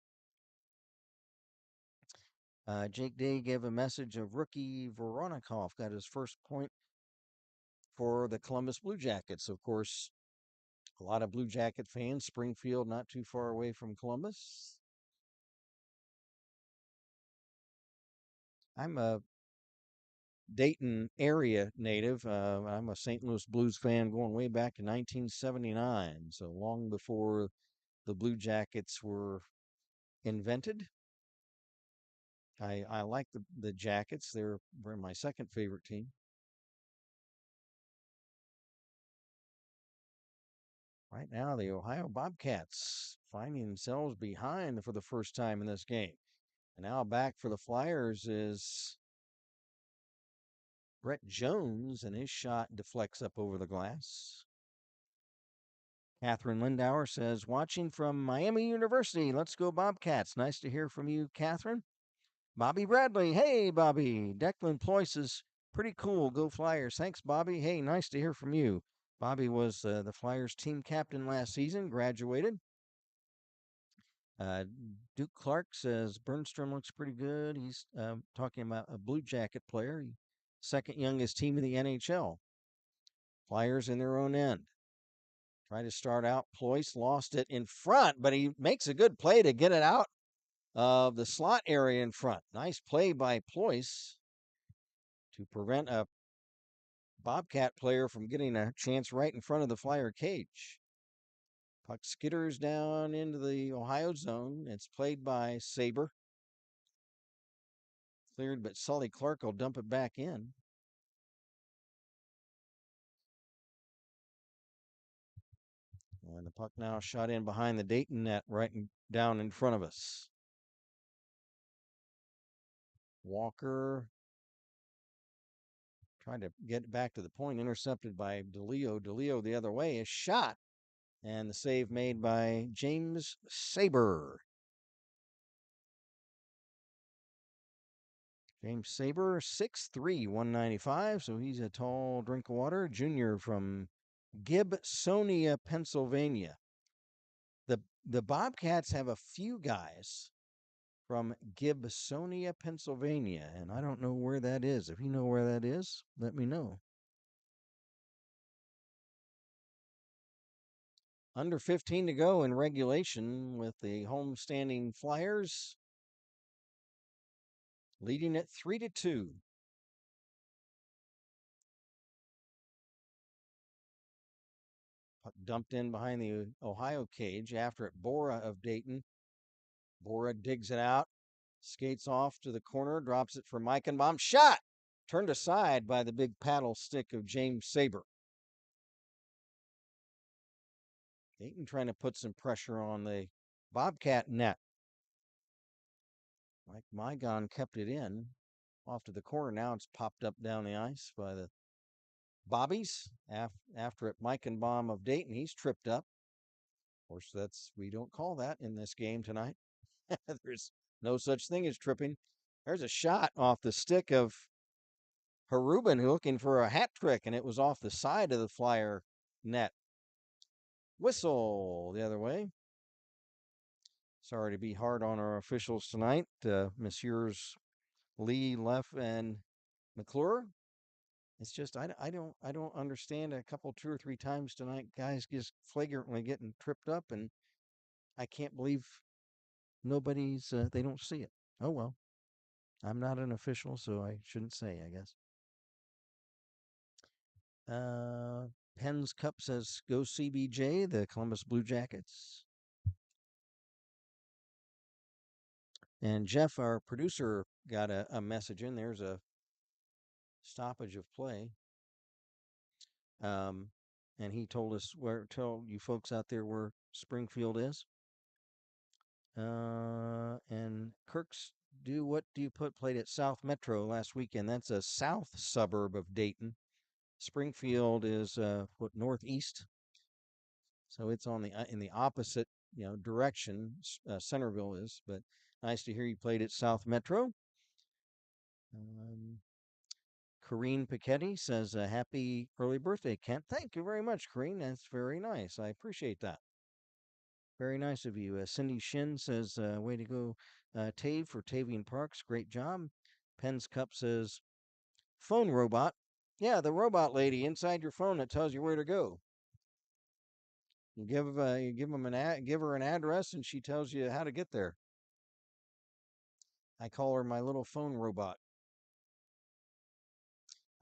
Jake Day gave a message of rookie Voronikov got his first point for the Columbus Blue Jackets. Of course, a lot of Blue Jacket fans. Springfield, not too far away from Columbus. I'm a Dayton area native. I'm a St. Louis Blues fan going way back to 1979, so long before the Blue Jackets were invented. I like the Jackets. They're my second favorite team. Right now, the Ohio Bobcats finding themselves behind for the first time in this game. And now back for the Flyers is Brett Jones, and his shot deflects up over the glass. Catherine Lindauer says, watching from Miami University. Let's go Bobcats. Nice to hear from you, Catherine. Bobby Bradley. Hey, Bobby. Declan Ployce is pretty cool. Go Flyers. Thanks, Bobby. Hey, nice to hear from you. Bobby was the Flyers team captain last season, graduated. Duke Clark says Burnstrom looks pretty good. He's talking about a Blue Jacket player, second youngest team in the NHL. Flyers in their own end. Try to start out. Ployce lost it in front, but he makes a good play to get it out of the slot area in front. Nice play by Ployce to prevent a Bobcat player from getting a chance right in front of the Flyer cage. Puck skitters down into the Ohio zone. It's played by Saber. Cleared, but Sully Clark will dump it back in. And the puck now shot in behind the Dayton net, down in front of us. Walker trying to get back to the point, intercepted by DeLeo. DeLeo the other way is shot, and the save made by James Saber. James Saber, 6'3", 195, so he's a tall drink of water. Junior from Gibsonia, Pennsylvania. The Bobcats have a few guys from Gibsonia, Pennsylvania, and I don't know where that is. If you know where that is, let me know. Under 15 to go in regulation with the homestanding Flyers leading at 3-2. Puck dumped in behind the Ohio cage after it. Bora of Dayton. Bora digs it out, skates off to the corner, drops it for Meichenbaum. Shot! Turned aside by the big paddle stick of James Saber. Dayton trying to put some pressure on the Bobcat net. Mike Mygon kept it in off to the corner. Now it's popped up down the ice by the Bobbies. After it, Meichenbaum of Dayton, he's tripped up. Of course, we don't call that in this game tonight. There's no such thing as tripping. There's a shot off the stick of Harubin looking for a hat trick, and it was off the side of the Flyer net. Whistle the other way. Sorry to be hard on our officials tonight, Messieurs Lee, Leff, and McClure. It's just I don't understand. A couple, 2 or 3 times tonight, guys just flagrantly getting tripped up, and I can't believe nobody's they don't see it. Oh well, I'm not an official, so I shouldn't say, I guess. Penn's Cup says go CBJ, the Columbus Blue Jackets. And Jeff, our producer, got a message in. There's a stoppage of play. And he told us tell you folks out there where Springfield is. And Kirk's what do you played at South Metro last weekend? That's a south suburb of Dayton. Springfield is northeast, so it's on the in the opposite direction. Centerville is, but nice to hear you played at South Metro. Corrine Pichetti says, happy early birthday, Kent. Thank you very much, Corrine. That's very nice. I appreciate that. Very nice of you. Cindy Shin says, way to go, Tave for Tavian Parks. Great job. Penn's Cup says, phone robot. Yeah, the robot lady inside your phone that tells you where to go. You give her an address and she tells you how to get there. I call her my little phone robot.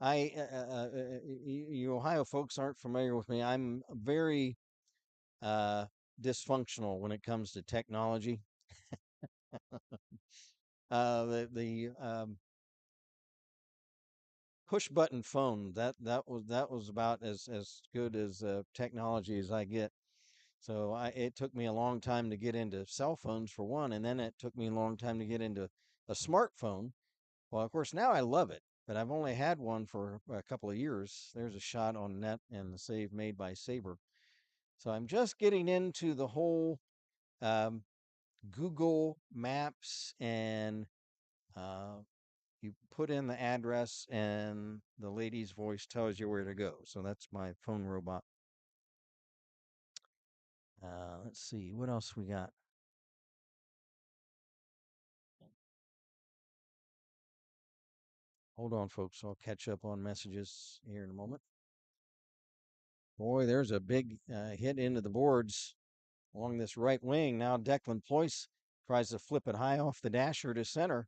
You Ohio folks aren't familiar with me. I'm very dysfunctional when it comes to technology. The push button phone that was about as good as technology as I get. So it took me a long time to get into cell phones for one, and then it took me a long time to get into a smartphone. Well, of course now I love it, but I've only had one for a couple of years. There's a shot on net and the save made by Saber. So I'm just getting into the whole Google Maps, and you put in the address and the lady's voice tells you where to go. So that's my phone robot. Let's see, what else we got? Hold on, folks. I'll catch up on messages here in a moment. Boy, there's a big hit into the boards along this right wing. Now Declan Ployce tries to flip it high off the dasher to center.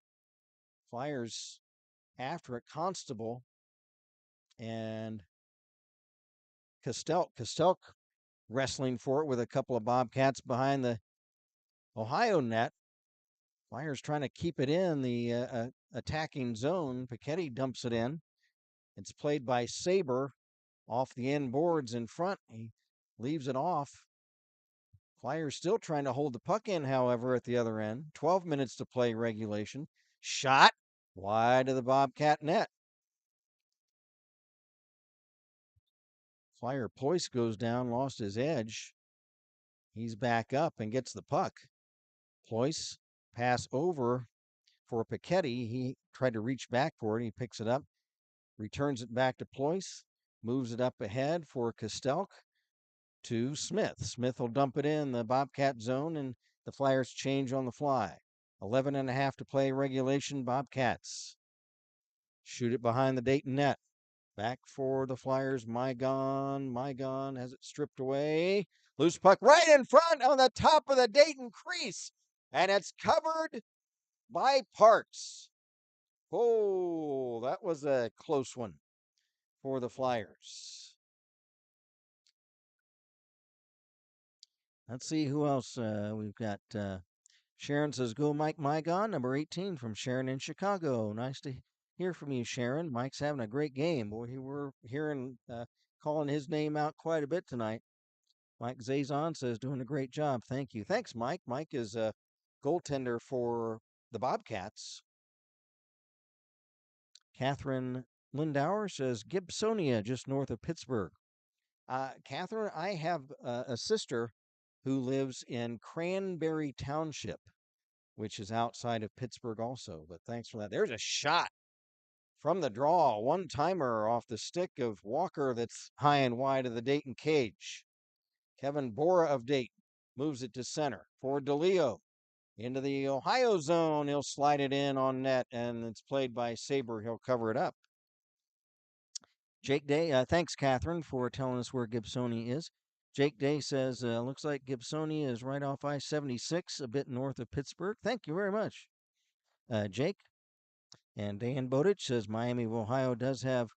Flyers after it. Constable and Costelk wrestling for it with a couple of Bobcats behind the Ohio net. Flyers trying to keep it in the attacking zone. Piketty dumps it in. It's played by Saber off the end boards in front. He leaves it off. Flyers still trying to hold the puck in, however, at the other end. 12 minutes to play regulation. Shot wide of the Bobcat net. Flyer Ployce goes down, lost his edge. He's back up and gets the puck. Ployce pass over for Piketty. He tried to reach back for it. He picks it up, returns it back to Ployce, moves it up ahead for Kostelk to Smith. Smith will dump it in the Bobcat zone, and the Flyers change on the fly. 11 and a half to play regulation. Bobcats shoot it behind the Dayton net. Back for the Flyers. Mygon has it stripped away. Loose puck right in front on the top of the Dayton crease. And it's covered by Parks. Oh, that was a close one for the Flyers. Let's see who else we've got. Sharon says, go Mike Mygon, number 18 from Sharon in Chicago. Nice to hear from you, Sharon. Mike's having a great game. Boy, we're hearing, calling his name out quite a bit tonight. Mike Zazon says, doing a great job. Thank you. Thanks, Mike. Mike is a goaltender for the Bobcats. Catherine Lindauer says, Gibsonia, just north of Pittsburgh. Catherine, I have a sister who lives in Cranberry Township, which is outside of Pittsburgh also. But thanks for that. There's a shot from the draw, one timer off the stick of Walker that's high and wide of the Dayton cage. Kevin Bora of Dayton moves it to center for DeLeo. Into the Ohio zone. He'll slide it in on net, and it's played by Saber. He'll cover it up. Jake Day, thanks, Catherine, for telling us where Gibsonia is. Jake Day says, looks like Gibsonia is right off I-76, a bit north of Pittsburgh. Thank you very much, Jake. And Dan Bodich says Miami of Ohio does have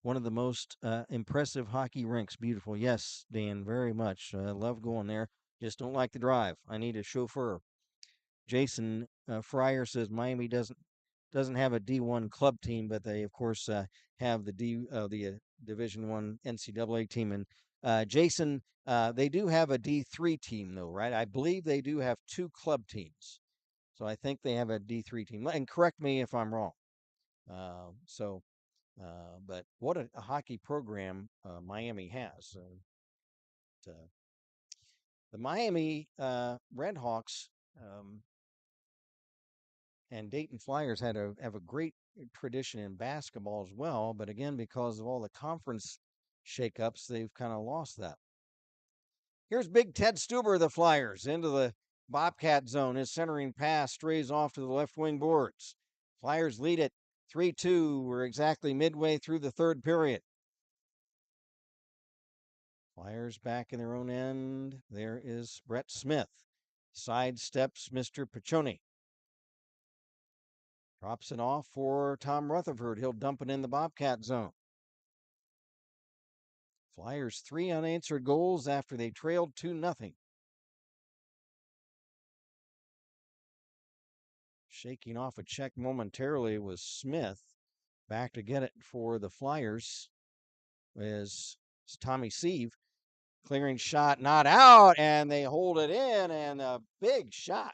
one of the most impressive hockey rinks. Beautiful. Yes, Dan, very much. Love going there. Just don't like the drive. I need a chauffeur. Jason Fryer says Miami doesn't have a D1 club team, but they of course have the Division One NCAA team. And Jason, they do have a D3 team though, right? I believe they do have two club teams, so I think they have a D3 team. And correct me if I'm wrong. But what a hockey program Miami has. The Miami Redhawks and Dayton Flyers have a great tradition in basketball as well, but again, because of all the conference shakeups, they've kind of lost that. Here's Big Ted Stuber of the Flyers into the Bobcat zone. His centering pass strays off to the left wing boards. Flyers lead it 3-2. We're exactly midway through the third period. Flyers back in their own end. There is Brett Smith. Sidesteps Mr. Piccioni. Drops it off for Tom Rutherford. He'll dump it in the Bobcat zone. Flyers 3 unanswered goals after they trailed 2-0. Shaking off a check momentarily was Smith. Back to get it for the Flyers is Tommy Sieve. Clearing shot, not out, and they hold it in, and a big shot.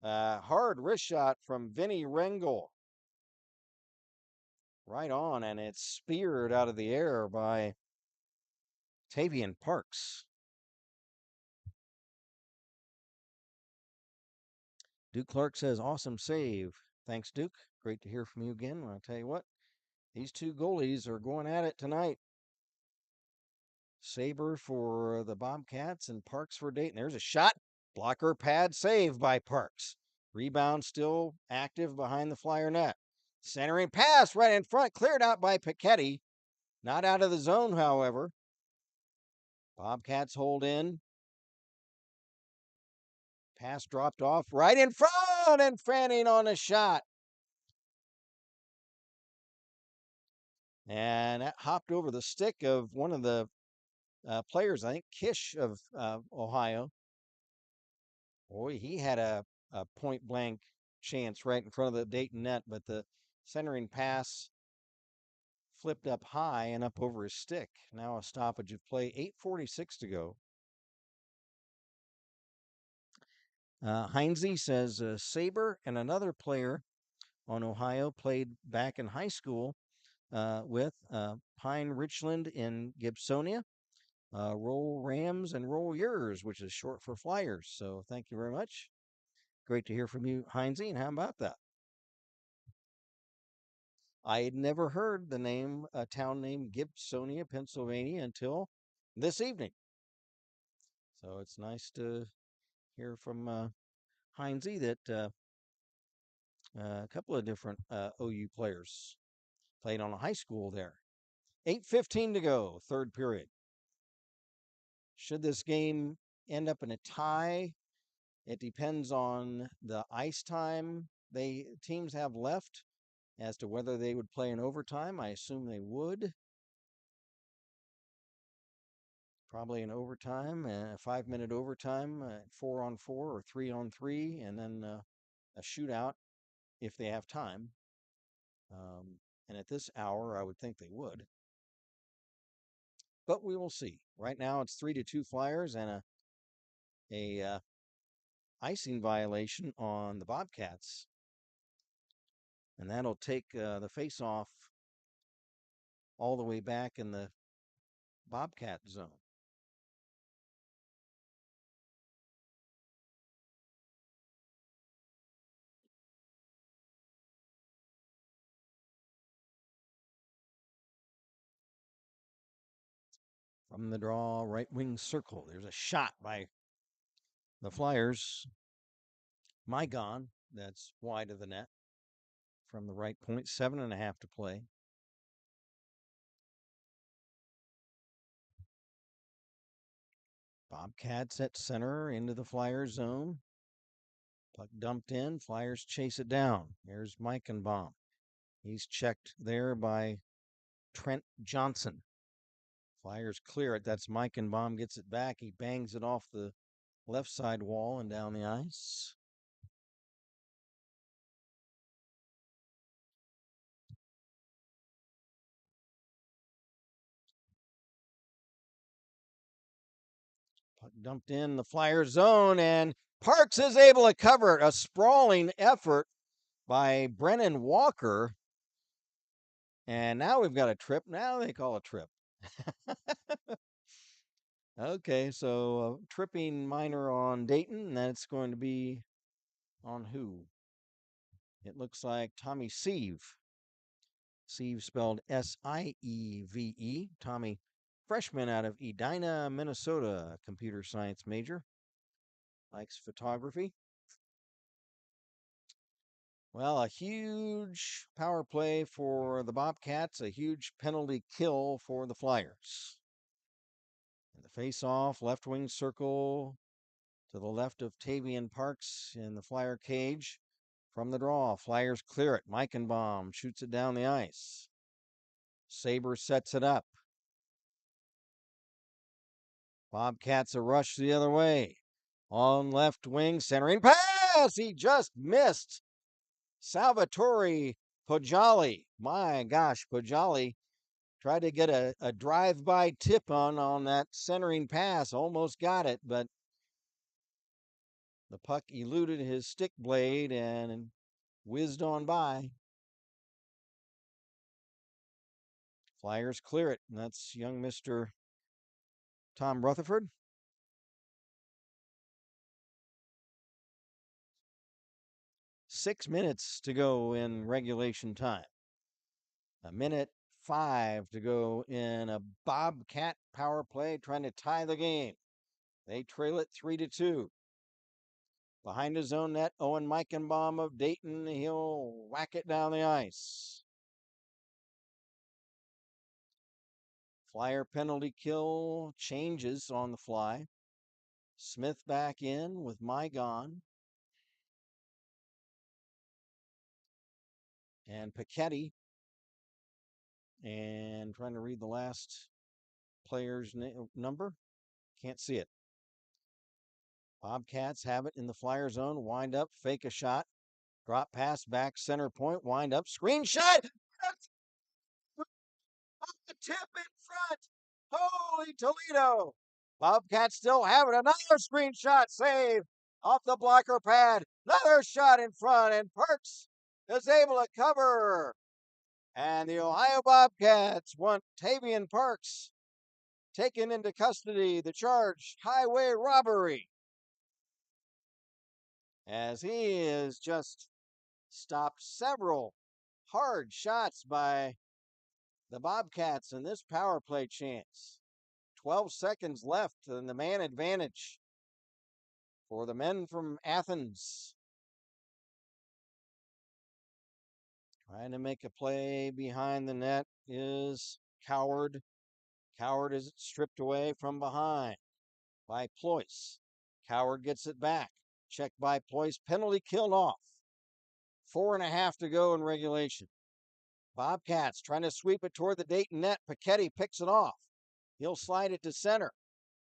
Hard wrist shot from Vinny Rengel. Right on, and it's speared out of the air by Tavian Parks. Duke Clark says, awesome save. Thanks, Duke. Great to hear from you again. I'll tell you what, these two goalies are going at it tonight. Saber for the Bobcats and Parks for Dayton. There's a shot. Blocker pad save by Parks. Rebound still active behind the Flyer net. Centering pass right in front, cleared out by Piketty. Not out of the zone, however. Bobcats hold in. Pass dropped off right in front, and Fanning on a shot. And that hopped over the stick of one of the players. I think Kish of Ohio. Boy, he had a point blank chance right in front of the Dayton net, but the centering pass flipped up high and up over his stick. Now a stoppage of play. 8:46 to go. Heinze says Saber and another player on Ohio played back in high school with Pine Richland in Gibsonia. Roll Rams and roll yours, which is short for Flyers. So thank you very much. Great to hear from you, Heinze. And how about that? I had never heard the name, a town named Gibsonia, Pennsylvania, until this evening. So it's nice to hear from Heinze that a couple of different OU players played on a high school there. 8:15 to go, third period. Should this game end up in a tie, it depends on the ice time teams have left as to whether they would play in overtime. I assume they would. Probably in overtime, a 5-minute overtime, 4-on-4 or 3-on-3, and then a shootout if they have time. And at this hour, I would think they would. But we will see. Right now, it's 3-2 Flyers and a icing violation on the Bobcats, and that'll take the face-off all the way back in the Bobcat zone. From the draw, right wing circle. There's a shot by the Flyers. Mygon, that's wide of the net from the right point. 7.5 to play. Bobcats at center into the Flyers zone. Puck dumped in. Flyers chase it down. Here's Meichenbaum. He's checked there by Trent Johnson. Flyers clear it. That's Meichenbaum gets it back. He bangs it off the left side wall and down the ice. Puck dumped in the Flyer zone, and Parks is able to cover it. A sprawling effort by Brennan Walker. And now we've got a trip. Now they call a trip. Okay, so tripping minor on Dayton. That's going to be on who? It looks like Tommy Sieve. Sieve spelled Sieve. Tommy, freshman out of Edina, Minnesota, computer science major. Likes photography. Well, a huge power play for the Bobcats, a huge penalty kill for the Flyers. And the face-off, left wing circle to the left of Tavian Parks in the Flyer cage. From the draw, Flyers clear it. Meichenbaum shoots it down the ice. Saber sets it up. Bobcats a rush the other way. On left wing, centering pass. He just missed. Salvatore Poggiali. My gosh, Poggiali tried to get a drive-by tip on that centering pass. Almost got it, but the puck eluded his stick blade and whizzed on by. Flyers clear it, and that's young Mr. Tom Rutherford. 6 minutes to go in regulation time. 1:05 to go in a Bobcat power play trying to tie the game. They trail it 3-2. Behind his own net, Owen Meichenbaum of Dayton. He'll whack it down the ice. Flyer penalty kill changes on the fly. Smith back in with Mygon. And Pichetti. And trying to read the last player's number? Can't see it. Bobcats have it in the flyer zone. Wind up, fake a shot. Drop pass back center point. Wind up, screen shot. The tip in front. Holy Toledo. Bobcats still have it. Another screenshot save off the blocker pad. Another shot in front, and Parks is able to cover. And the Ohio Bobcats want Tavian Parks taken into custody. The charge, highway robbery, as he has just stopped several hard shots by the Bobcats in this power play chance. 12 seconds left and the man advantage for the men from Athens. Trying to make a play behind the net is Coward. Coward is stripped away from behind by Ployce. Coward gets it back. Checked by Ployce. Penalty killed off. 4.5 to go in regulation. Bobcats trying to sweep it toward the Dayton net. Pachetti picks it off. He'll slide it to center.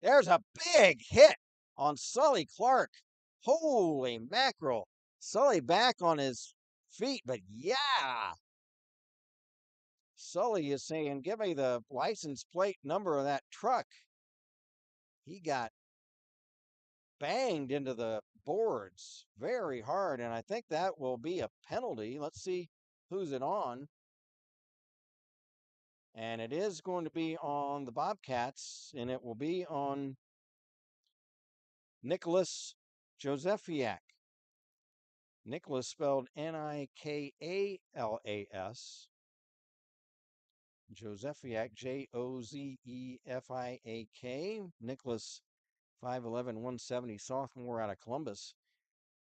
There's a big hit on Sully Clark. Holy mackerel. Sully back on his feet, but yeah. Sully is saying, give me the license plate number of that truck. He got banged into the boards very hard, and I think that will be a penalty. Let's see who's it on. And it is going to be on the Bobcats, and it will be on Nicholas Josephiak. Nicholas spelled Nikalas. Josephiak, Jozefiak. Nicholas, 5'11", 170, sophomore out of Columbus.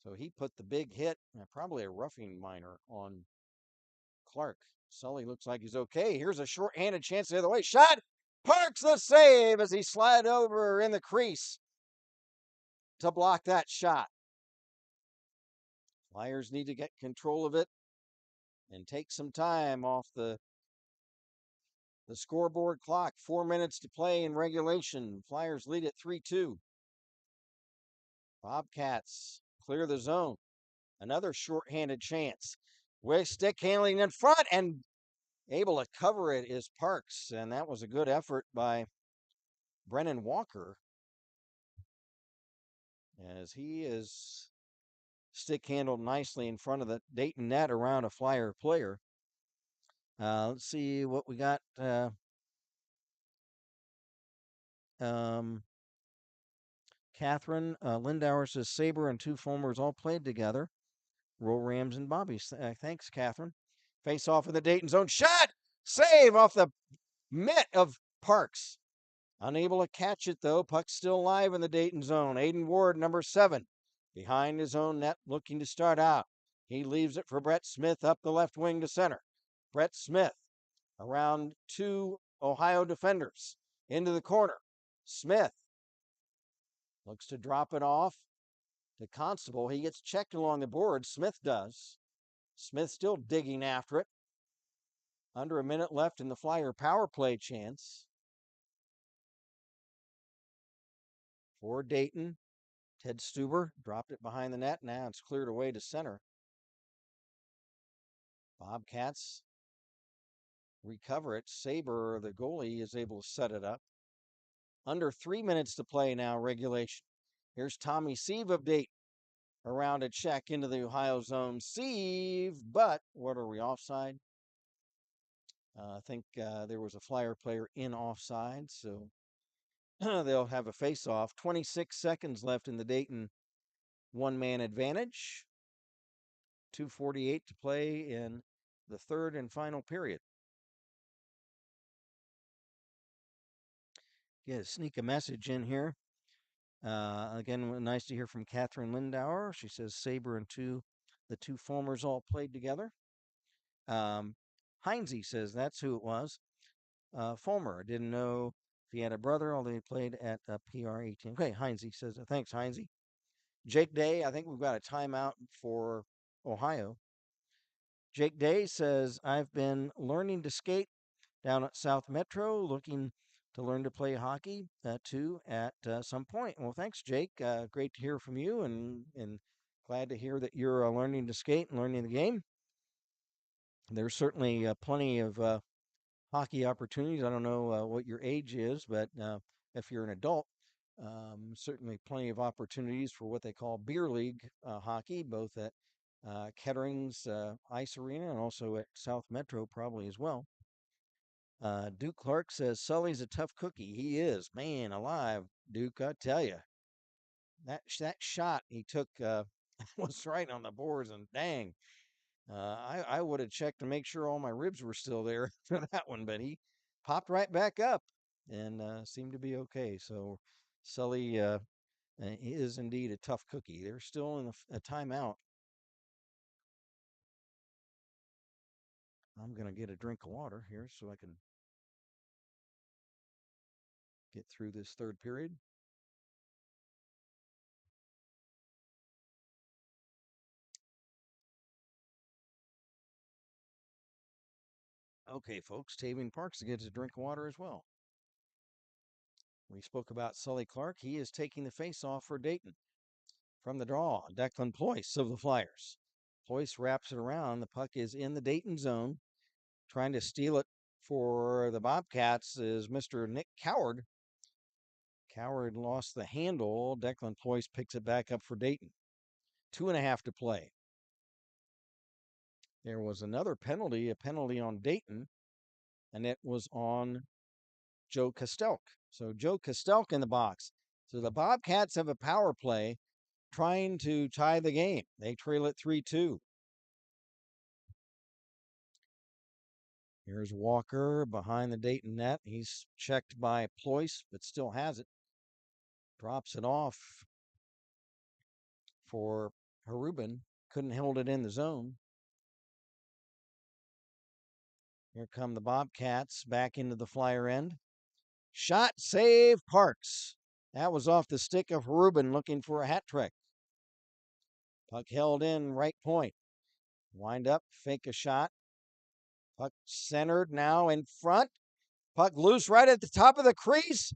So he put the big hit, probably a roughing minor, on Clark. Sully looks like he's okay. Here's a short-handed chance the other way. Shot! Parks the save as he slid over in the crease to block that shot. Flyers need to get control of it and take some time off the scoreboard clock. 4 minutes to play in regulation. Flyers lead at 3-2. Bobcats clear the zone. Another short-handed chance. With stick handling in front and able to cover it is Parks. And that was a good effort by Brennan Walker, as he is stick handled nicely in front of the Dayton net around a Flyer player. Let's see what we got. Catherine Lindauer says Saber and two Fulmers all played together. Roll Rams and Bobby. Thanks, Catherine. Face off in the Dayton zone. Shot! Save off the mitt of Parks. Unable to catch it, though. Puck still live in the Dayton zone. Aiden Ward, number 7, behind his own net, looking to start out. He leaves it for Brett Smith up the left wing to center. Brett Smith around 2 Ohio defenders into the corner. Smith looks to drop it off to Constable. He gets checked along the board. Smith does. Smith still digging after it. Under a minute left in the Flyer power play chance. For Dayton, Ted Stuber dropped it behind the net. Now it's cleared away to center. Bobcats recover it. Saber, the goalie, is able to set it up. Under 3 minutes to play now, regulation. Here's Tommy Sieve of Dayton around a check into the Ohio zone. Sieve, but what are we, offside? I think there was a Flyer player in offside, so they'll have a face-off. 26 seconds left in the Dayton one-man advantage. 2:48 to play in the third and final period. Sneak a message in here. Again, nice to hear from Catherine Lindauer. She says Saber and the two Fulmers all played together. Heinze says that's who it was. Fulmer, didn't know if he had a brother, although he played at PR18. Okay, Heinze says, thanks, Heinze. Jake Day, I think we've got a timeout for Ohio. Jake Day says, I've been learning to skate down at South Metro, looking to learn to play hockey too at some point. Well, thanks, Jake. Great to hear from you, and glad to hear that you're learning to skate and learning the game. There's certainly plenty of hockey opportunities. I don't know what your age is, but if you're an adult, certainly plenty of opportunities for what they call beer league hockey, both at Kettering's Ice Arena and also at South Metro, probably as well. Duke Clark says Sully's a tough cookie. He is, man alive, Duke. I tell you, that shot he took was right on the boards, and dang, I would have checked to make sure all my ribs were still there for that one, but he popped right back up and seemed to be okay. So Sully is indeed a tough cookie. They're still in a timeout. I'm gonna get a drink of water here so I can get through this third period. Okay, folks, Tavian Parks gets a drink of water as well. We spoke about Sully Clark. He is taking the face off for Dayton. From the draw, Declan Ployce of the Flyers. Ployce wraps it around. The puck is in the Dayton zone. Trying to steal it for the Bobcats is Mr. Nick Coward. Coward lost the handle. Declan Ployce picks it back up for Dayton. 2.5 to play. There was another penalty, a penalty on Dayton, and it was on Joe Kostelk. So Joe Kostelk in the box. So the Bobcats have a power play trying to tie the game. They trail it 3-2. Here's Walker behind the Dayton net. He's checked by Ployce, but still has it. Drops it off for Harubin. Couldn't hold it in the zone. Here come the Bobcats back into the Flyer end. Shot, save, Parks. That was off the stick of Harubin looking for a hat trick. Puck held in right point. Wind up, fake a shot. Puck centered now in front. Puck loose right at the top of the crease.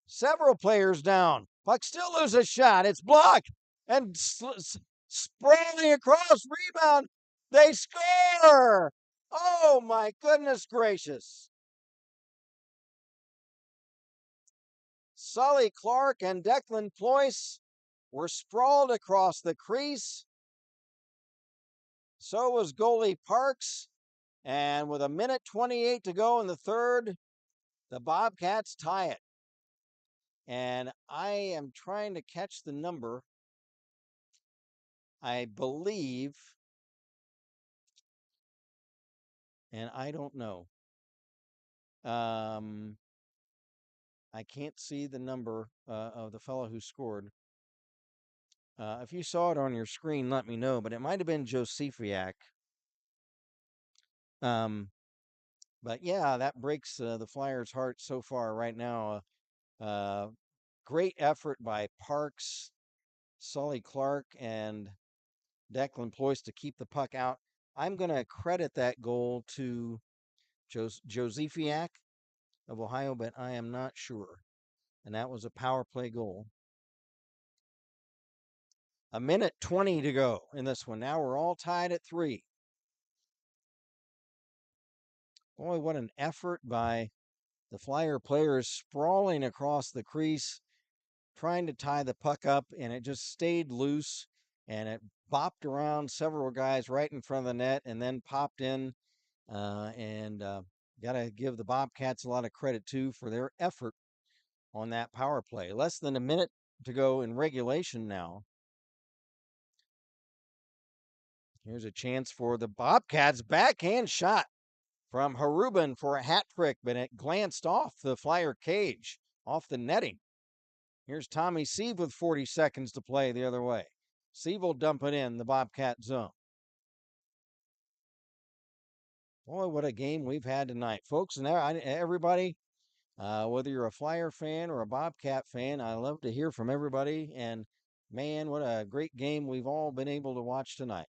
Several players down. Puck still loses shot. It's blocked. And sprawling across, rebound. They score! Oh my goodness gracious. Sully Clark and Declan Ployce were sprawled across the crease. So was goalie Parks. And with 1:28 to go in the third, the Bobcats tie it. And I am trying to catch the number. I believe, and I don't know. I can't see the number of the fellow who scored. If you saw it on your screen, let me know. But it might have been Josephiak. But yeah, that breaks the Flyers' heart so far right now. Great effort by Parks, Sully Clark, and Declan Ployce to keep the puck out. I'm going to credit that goal to Josephiak of Ohio, but I am not sure. And that was a power play goal. 1:20 to go in this one. Now we're all tied at 3. Boy, what an effort by the Flyer players sprawling across the crease, trying to tie the puck up, and it just stayed loose, and it bopped around several guys right in front of the net and then popped in. And got to give the Bobcats a lot of credit, too, for their effort on that power play. Less than a minute to go in regulation now. Here's a chance for the Bobcats. Backhand shot from Harubin for a hat trick, but it glanced off the Flyer cage, off the netting. Here's Tommy Sieve with 40 seconds to play the other way. Sieve will dump it in the Bobcat zone. Boy, what a game we've had tonight, folks. And everybody, whether you're a Flyer fan or a Bobcat fan, I love to hear from everybody. And man, what a great game we've all been able to watch tonight.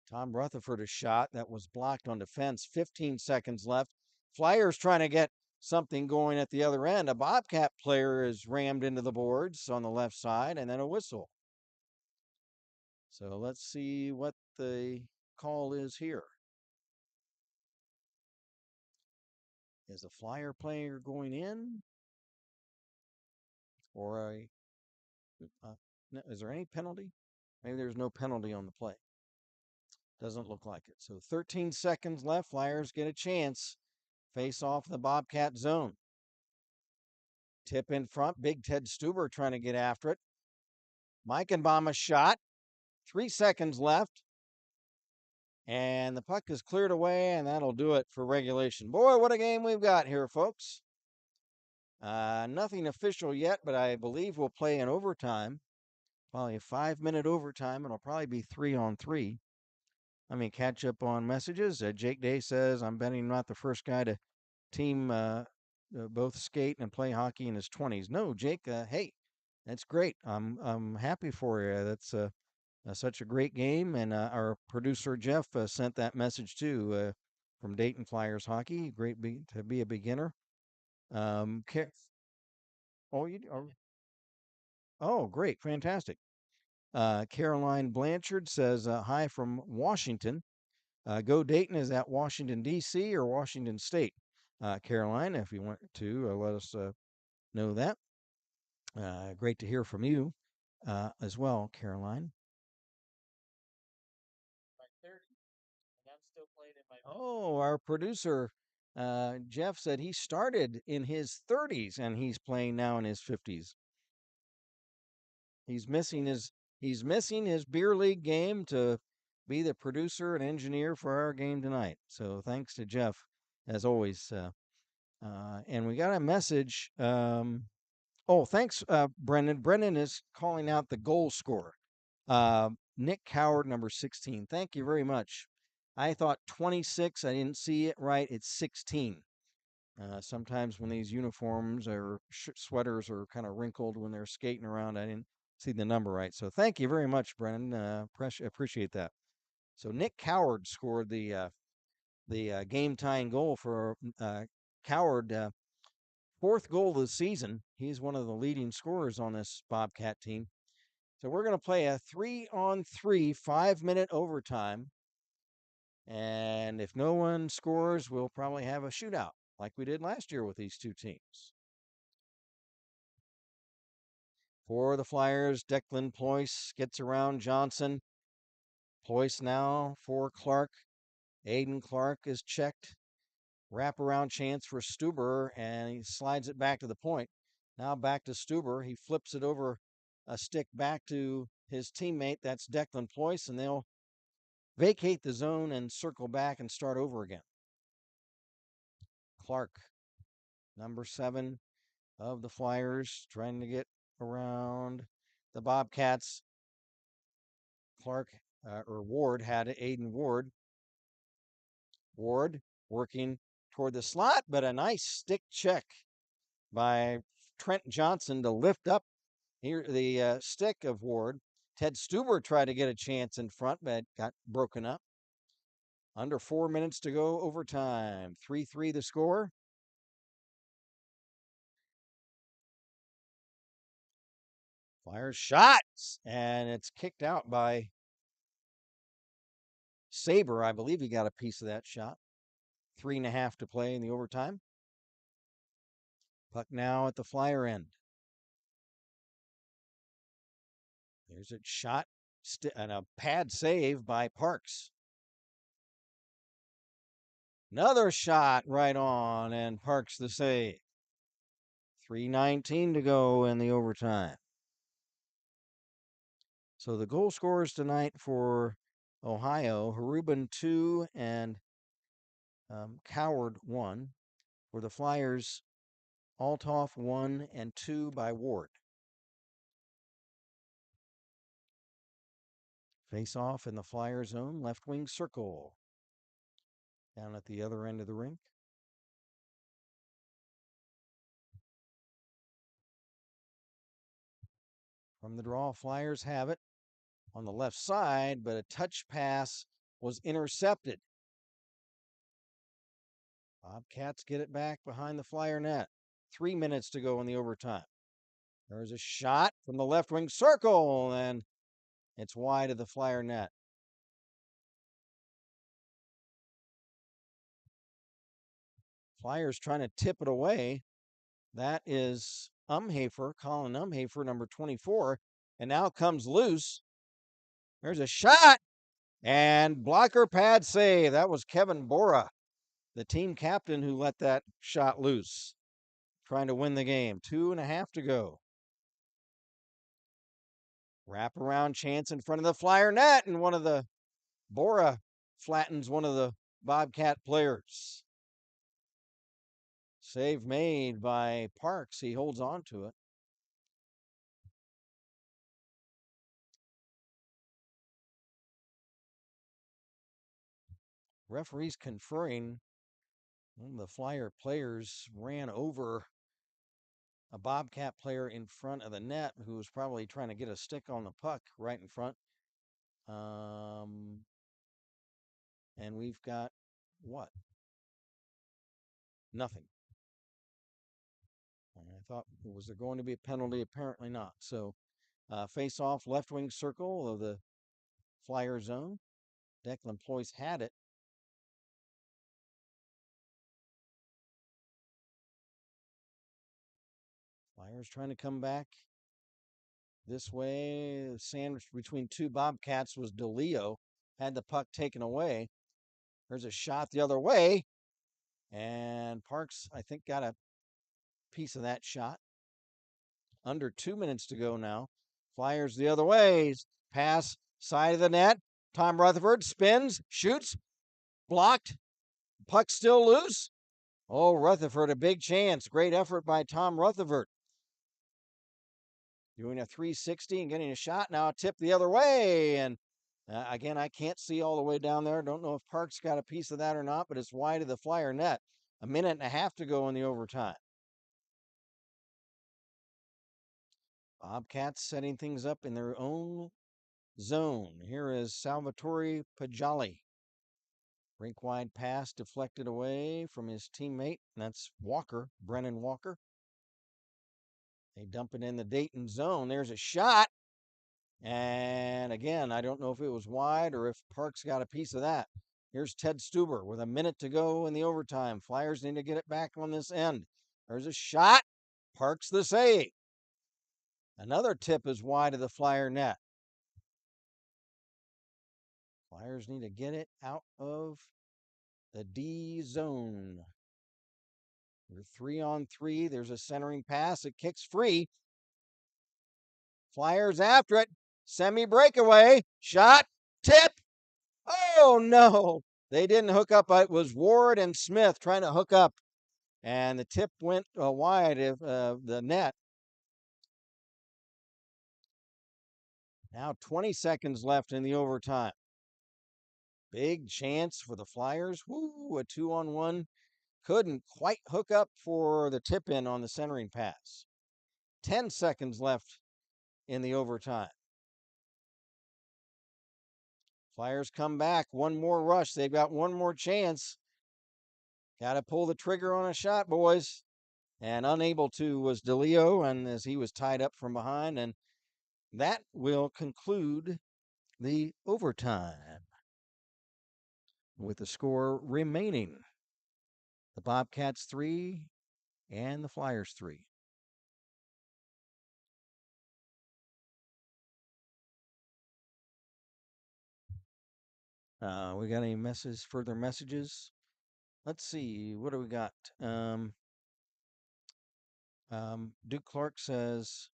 Tom Rutherford a shot that was blocked on defense. 15 seconds left. Flyers trying to get something going at the other end. A Bobcat player is rammed into the boards on the left side, and then a whistle. So let's see what the call is here. Is a Flyer player going in? Or uh, is there any penalty? Maybe there's no penalty on the play. Doesn't look like it. So 13 seconds left. Flyers get a chance. Face off the Bobcat zone. Tip in front. Big Ted Stuber trying to get after it. Meichenbaum a shot. 3 seconds left. And the puck is cleared away, and that'll do it for regulation. Boy, what a game we've got here, folks. Nothing official yet, but I believe we'll play in overtime. Probably a 5-minute overtime. It'll probably be 3-on-3. Let me catch up on messages. Jake Day says, I'm betting not the first guy to team both skate and play hockey in his 20s. No, Jake, hey, that's great. I'm happy for you. That's such a great game. And our producer, Jeff, sent that message too from Dayton Flyers Hockey. Great to be a beginner. Oh, oh, great. Fantastic. Caroline Blanchard says, hi from Washington. Go Dayton is at Washington, D.C. or Washington State. Caroline, if you want to let us know that. Great to hear from you as well, Caroline. Oh, our producer, Jeff, said he started in his 30s and he's playing now in his 50s. He's missing his beer league game to be the producer and engineer for our game tonight. So thanks to Jeff, as always. And we got a message. Oh, thanks, Brendan. Brendan is calling out the goal scorer. Nick Coward, number 16. Thank you very much. I thought 26. I didn't see it right. It's 16. Sometimes when these uniforms or sweaters are kind of wrinkled when they're skating around, I didn't see the number right. So thank you very much, Brendan. Appreciate that. So Nick Coward scored the game tying goal for Coward. Fourth goal of the season. He's one of the leading scorers on this Bobcat team. So we're going to play a 3-on-3 5-minute overtime. And if no one scores, we'll probably have a shootout like we did last year with these two teams. For the Flyers, Declan Ployce gets around Johnson. Ployce now for Clark. Aiden Clark is checked. Wraparound chance for Stuber, and he slides it back to the point. Now back to Stuber. He flips it over a stick back to his teammate. That's Declan Ployce, and they'll vacate the zone and circle back and start over again. Clark, number 7 of the Flyers, trying to get around the Bobcats. Clark, or Ward, had Aiden Ward. Ward working toward the slot, but a nice stick check by Trent Johnson to lift up here the stick of Ward. Ted Stuber tried to get a chance in front, but got broken up. Under 4 minutes to go, overtime. 3-3 the score. Flyers shots, and it's kicked out by Saber. I believe he got a piece of that shot. 3.5 to play in the overtime. Puck now at the Flyer end. There's a shot and a pad save by Parks. Another shot right on, and Parks the save. 3:19 to go in the overtime. So the goal scorers tonight for Ohio, Harubin 2 and Coward 1. For the Flyers, Altoff 1 and 2 by Ward. Face off in the Flyer zone, left wing circle. Down at the other end of the rink. From the draw, Flyers have it on the left side, but a touch pass was intercepted Bobcats get it back behind the Flyer net. 3 minutes to go in the overtime. There's a shot from the left wing circle, and it's wide of the Flyer net. Flyers trying to tip it away. That is Colin Umhafer, number 24. And now comes loose. There's a shot, and blocker pad save. That was Kevin Bora, the team captain, who let that shot loose, trying to win the game. 2.5 to go. Wraparound chance in front of the Flyer net, and one of the Bora flattens one of the Bobcat players. Save made by Parks. He holds on to it. Referees conferring. One of the Flyer players ran over a Bobcat player in front of the net who was probably trying to get a stick on the puck right in front. And we've got what? Nothing. I thought, was there going to be a penalty? Apparently not. So, face off left wing circle of the Flyer zone. Declan Ployce had it. Flyers trying to come back this way. Sandwiched between two Bobcats was DeLeo. Had the puck taken away. There's a shot the other way. And Parks, I think, got a piece of that shot. Under 2 minutes to go now. Flyers the other way. Pass, side of the net. Tom Rutherford spins, shoots, blocked. Puck still loose. Oh, Rutherford, a big chance. Great effort by Tom Rutherford. Doing a 360 and getting a shot. Now a tip the other way. And again, I can't see all the way down there. Don't know if Parks got a piece of that or not, but it's wide of the Flyer net. 1.5 minutes to go in the overtime. Bobcats setting things up in their own zone. Here is Salvatore Pajali. Rink wide pass deflected away from his teammate. That's Walker, Brennan Walker. They dump it in the Dayton zone. There's a shot. And again, I don't know if it was wide or if Parks got a piece of that. Here's Ted Stuber with 1 minute to go in the overtime. Flyers need to get it back on this end. There's a shot. Parks the save. Another tip is wide of the Flyer net. Flyers need to get it out of the D zone. They're 3-on-3. There's a centering pass. It kicks free. Flyers after it. Semi breakaway. Shot. Tip. Oh, no. They didn't hook up. It was Ward and Smith trying to hook up. And the tip went wide of the net. Now 20 seconds left in the overtime. Big chance for the Flyers. Woo, a 2-on-1. Couldn't quite hook up for the tip in on the centering pass. 10 seconds left in the overtime. Flyers come back. One more rush. They've got one more chance. Got to pull the trigger on a shot, boys. And unable to was DeLeo, and as he was tied up from behind. And that will conclude the overtime with the score remaining. The Bobcats 3 and the Flyers 3. We got any further messages? Let's see. What do we got? Duke Clark says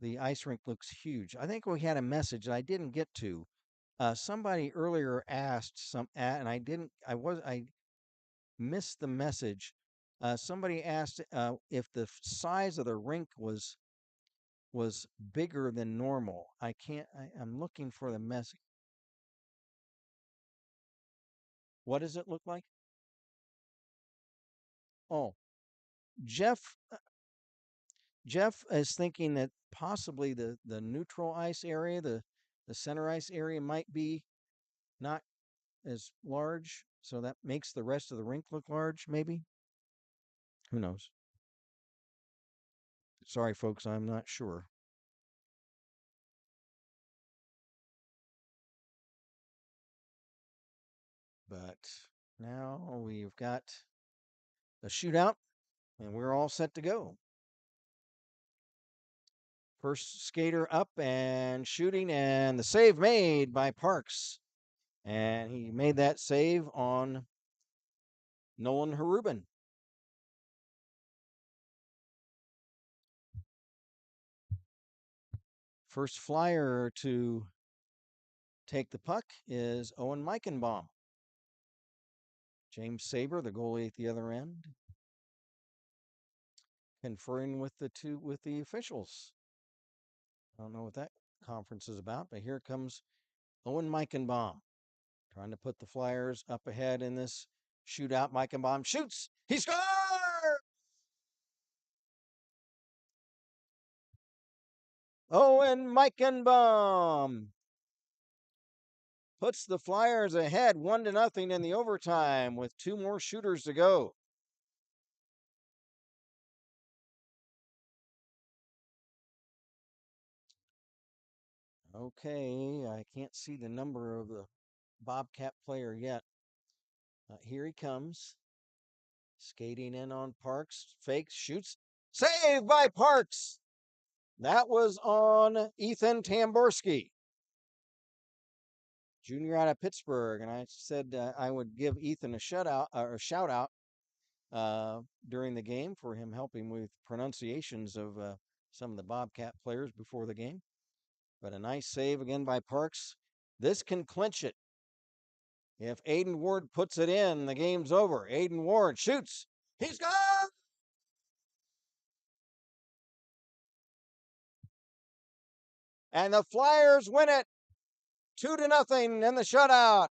the ice rink looks huge. I think we had a message that I didn't get to. Somebody earlier asked and I missed the message. Somebody asked if the size of the rink was bigger than normal. I'm looking for the message. What does it look like? Oh, Jeff Jeff is thinking that possibly the neutral ice area, the center ice area might be not as large, so that makes the rest of the rink look large, maybe? Who knows? Sorry, folks, I'm not sure. But now we've got a shootout, and we're all set to go. First skater up and shooting, and the save made by Parks. And he made that save on Nolan Harubin. First flyer to take the puck is Owen Meichenbaum. James Saber, the goalie at the other end, conferring with the officials. I don't know what that conference is about, but here comes Owen Meichenbaum trying to put the Flyers up ahead in this shootout. Meichenbaum shoots. He scores! Owen Meichenbaum puts the Flyers ahead 1-0 in the overtime with 2 more shooters to go. Okay, I can't see the number of the Bobcat player yet. Here he comes. Skating in on Parks. Fakes, shoots. Saved by Parks. That was on Ethan Tamborski, junior out of Pittsburgh. And I said I would give Ethan a shutout or a shout out during the game for him helping with pronunciations of some of the Bobcat players before the game. But a nice save again by Parks. This can clinch it. If Aiden Ward puts it in, the game's over. Aiden Ward shoots. He's gone! And the Flyers win it 2-0 in the shutout.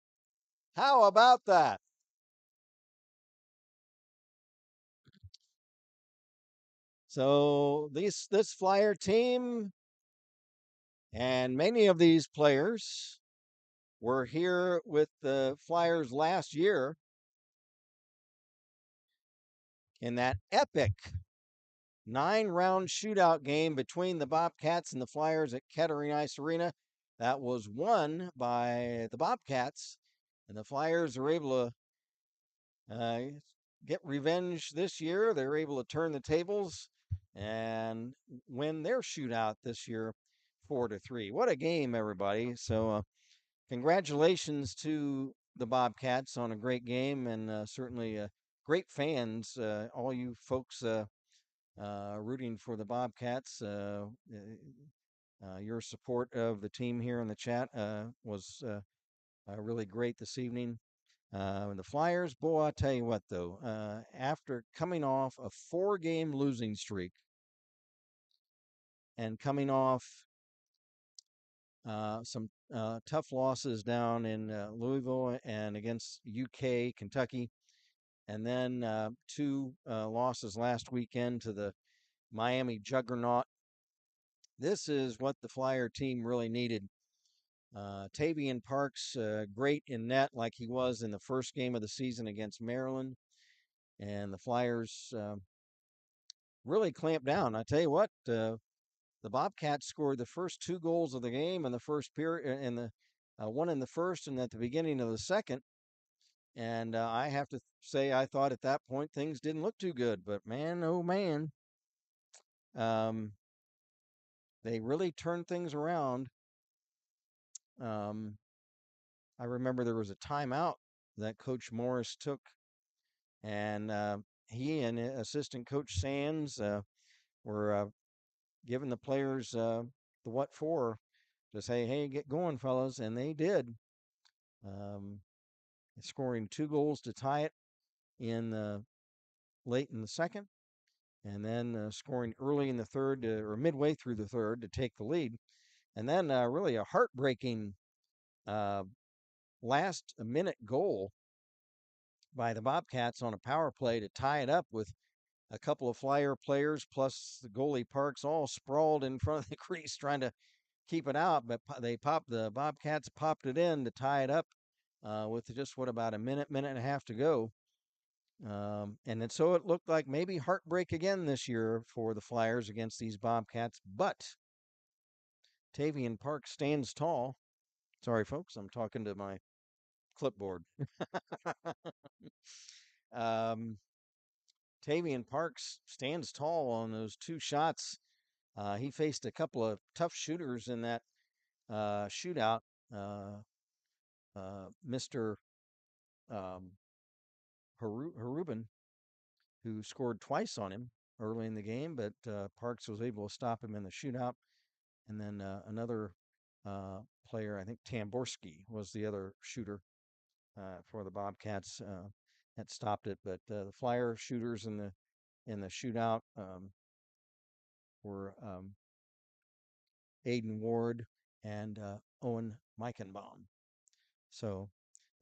How about that? So this Flyer team and many of these players were here with the Flyers last year in that epic 9-round shootout game between the Bobcats and the Flyers at Kettering Ice Arena. That was won by the Bobcats, and the Flyers are able to get revenge this year. They're able to turn the tables and win their shootout this year 4-3. What a game, everybody. So congratulations to the Bobcats on a great game, and certainly great fans, all you folks rooting for the Bobcats. Your support of the team here in the chat was really great this evening. The Flyers, boy, I tell you what, though, after coming off a 4-game losing streak and coming off some tough losses down in Louisville and against UK, Kentucky, and then 2 losses last weekend to the Miami Juggernaut. This is what the Flyer team really needed. Tavian Parks, great in net like he was in the first game of the season against Maryland. And the Flyers really clamped down. I tell you what, the Bobcats scored the first 2 goals of the game in the first period, in the one in the first and at the beginning of the second. And I have to say, I thought at that point things didn't look too good. But man, oh man, um, they really turned things around. Um, I remember there was a timeout that Coach Morris took, and he and assistant coach Sands were giving the players the what for to say, hey, get going, fellas. And they did, um, scoring 2 goals to tie it in late in the second, and then scoring early in the third or midway through the third to take the lead. And then really a heartbreaking last minute goal by the Bobcats on a power play to tie it up with a couple of Flyer players plus the goalie Parks all sprawled in front of the crease trying to keep it out. But the Bobcats popped it in to tie it up with just about a minute and a half to go. So it looked like maybe heartbreak again this year for the Flyers against these Bobcats, but Tavian Park stands tall. Sorry, folks, I'm talking to my clipboard. um, Tavian Parks stands tall on those two shots. He faced a couple of tough shooters in that shootout. Mr. Um, Harubin, who scored twice on him early in the game, but Parks was able to stop him in the shootout. And then another player, I think Tamborski was the other shooter for the Bobcats that stopped it. But the Flyer shooters in the shootout were Aiden Ward and Owen Meichenbaum. So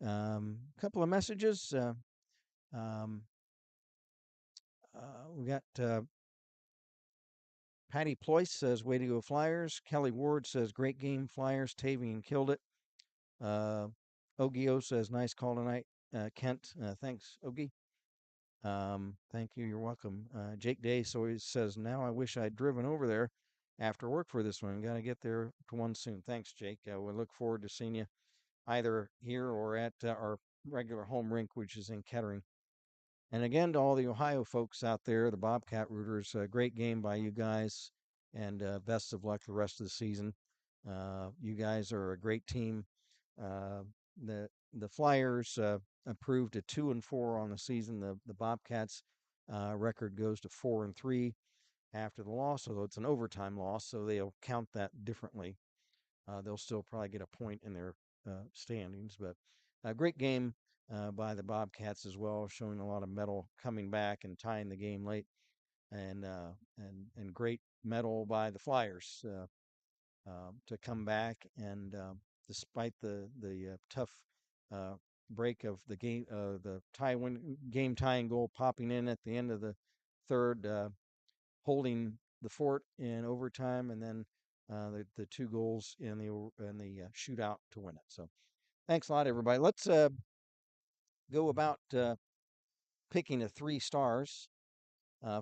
a couple of messages. Um, we got Patty Ployce says, way to go Flyers. Kelly Ward says, great game, Flyers. Tavian killed it. Ogio says, nice call tonight. Kent, thanks, Ogie. Thank you. You're welcome. Jake Day says, now I wish I'd driven over there after work for this one. Got to get there to one soon. Thanks, Jake. We look forward to seeing you either here or at our regular home rink, which is in Kettering. And again, to all the Ohio folks out there, the Bobcat rooters, great game by you guys, and best of luck the rest of the season. You guys are a great team. Uh, the Flyers improved to 2-4 on the season. The Bobcats record goes to 4-3 after the loss, although it's an overtime loss, so they'll count that differently. They'll still probably get a point in their standings, but a great game by the Bobcats as well, showing a lot of mettle coming back and tying the game late, and great mettle by the Flyers to come back and despite the tough break of the game, the game tying goal popping in at the end of the third, holding the fort in overtime, and then the two goals in the shootout to win it. So thanks a lot, everybody. Let's go about picking the 3 stars.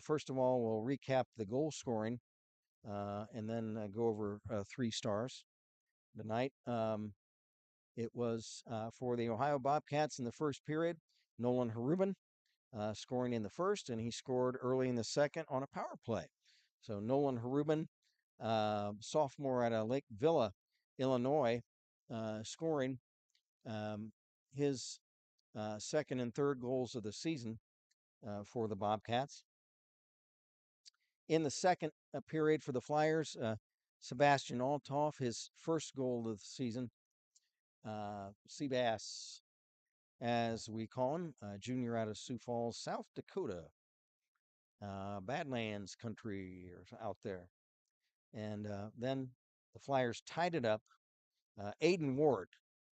First of all, we'll recap the goal scoring and then go over 3 stars tonight. It was for the Ohio Bobcats in the first period, Nolan Harubin scoring in the first, and he scored early in the second on a power play. So Nolan Harubin, sophomore out of Lake Villa, Illinois, scoring his second and third goals of the season for the Bobcats. In the second period for the Flyers, Sebastian Althoff, his first goal of the season. Seabass, as we call him, junior out of Sioux Falls, South Dakota. Badlands country out there. And then the Flyers tied it up. Aiden Ward,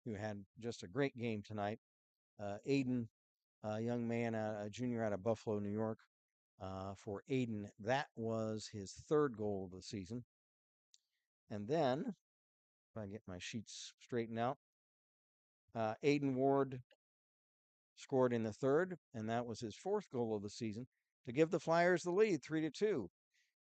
who had just a great game tonight. Aiden, a young man, a junior out of Buffalo, New York. For Aiden, that was his third goal of the season. And then, if I get my sheets straightened out, Aiden Ward scored in the third, and that was his fourth goal of the season to give the Flyers the lead, 3-2.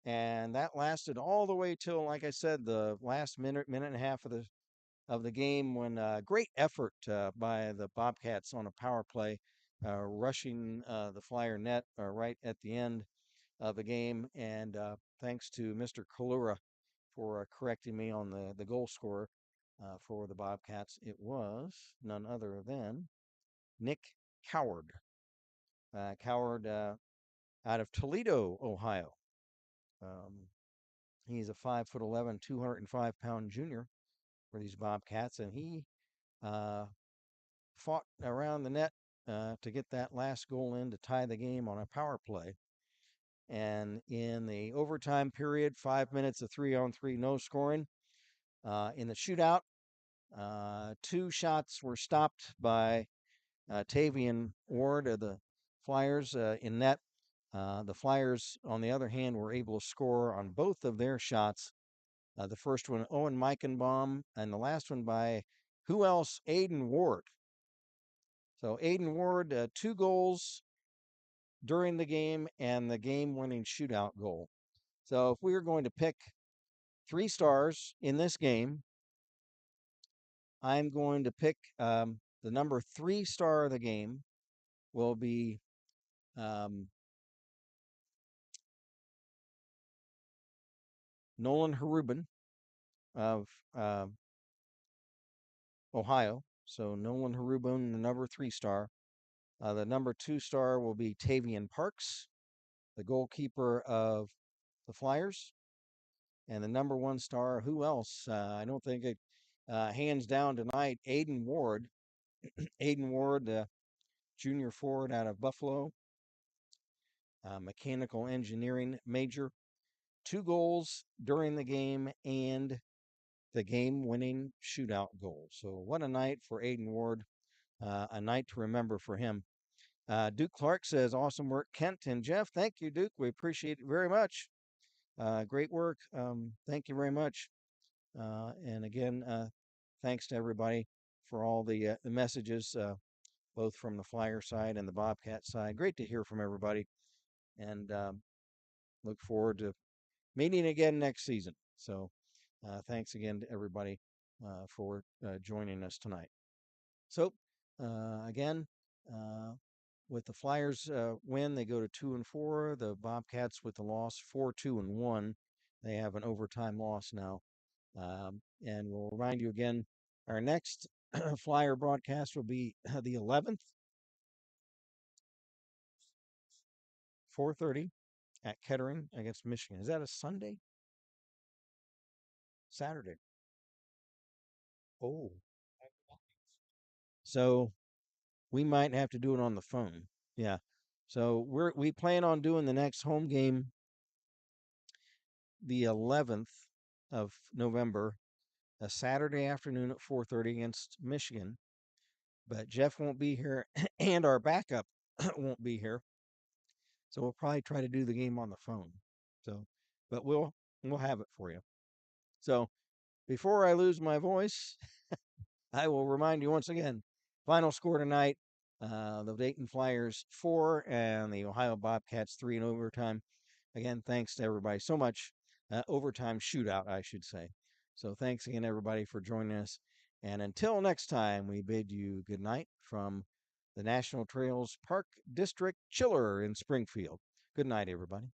And that lasted all the way till, like I said, the last minute and a half of the game, when great effort by the Bobcats on a power play, rushing the Flyer net right at the end of the game. And thanks to Mr. Kalura for correcting me on the goal scorer for the Bobcats. It was none other than Nick Coward. Coward out of Toledo, Ohio. He's a 5'11", 205-pound junior for these Bobcats, and he fought around the net to get that last goal in to tie the game on a power play. And in the overtime period, 5 minutes of 3-on-3, no scoring. In the shootout, 2 shots were stopped by Tavian Ward of the Flyers in net. The Flyers, on the other hand, were able to score on both of their shots. The first one, Owen Meichenbaum, and the last one by who else? Aiden Ward. So Aiden Ward, 2 goals during the game and the game-winning shootout goal. So if we were going to pick 3 stars in this game, I'm going to pick the number 3 star of the game will be um, Nolan Harubin of uh, Ohio. So Nolan Harubin, the number 3 star. The number 2 star will be Tavian Parks, the goalkeeper of the Flyers. And the number 1 star, who else? I don't think it, hands down tonight, Aiden Ward. Aiden Ward, junior forward out of Buffalo, mechanical engineering major. 2 goals during the game and the game-winning shootout goal. So what a night for Aiden Ward, a night to remember for him. Duke Clark says, awesome work, Kent and Jeff. Thank you, Duke. We appreciate it very much. Great work. Thank you very much. And again, thanks to everybody for all the messages, both from the Flyer side and the Bobcat side. Great to hear from everybody. And look forward to meeting again next season. So thanks again to everybody for joining us tonight. So again, uh, with the Flyers win, they go to 2-4. The Bobcats with the loss 4-2-1. They have an overtime loss now. And we'll remind you again, our next Flyer broadcast will be the 11th, 4:30 at Kettering against Michigan. Is that a Sunday? Saturday? Oh, so we might have to do it on the phone. Yeah. So we plan on doing the next home game the 11th of November, a Saturday afternoon at 4:30 against Michigan. But Jeff won't be here and our backup won't be here. So we'll probably try to do the game on the phone. So, but we'll have it for you. So, before I lose my voice, I will remind you once again, final score tonight, the Dayton Flyers 4 and the Ohio Bobcats 3 in overtime. Again, thanks to everybody so much. Overtime shootout, I should say. So thanks again, everybody, for joining us. And until next time, we bid you good night from the National Trails Park District Chiller in Springfield. Good night, everybody.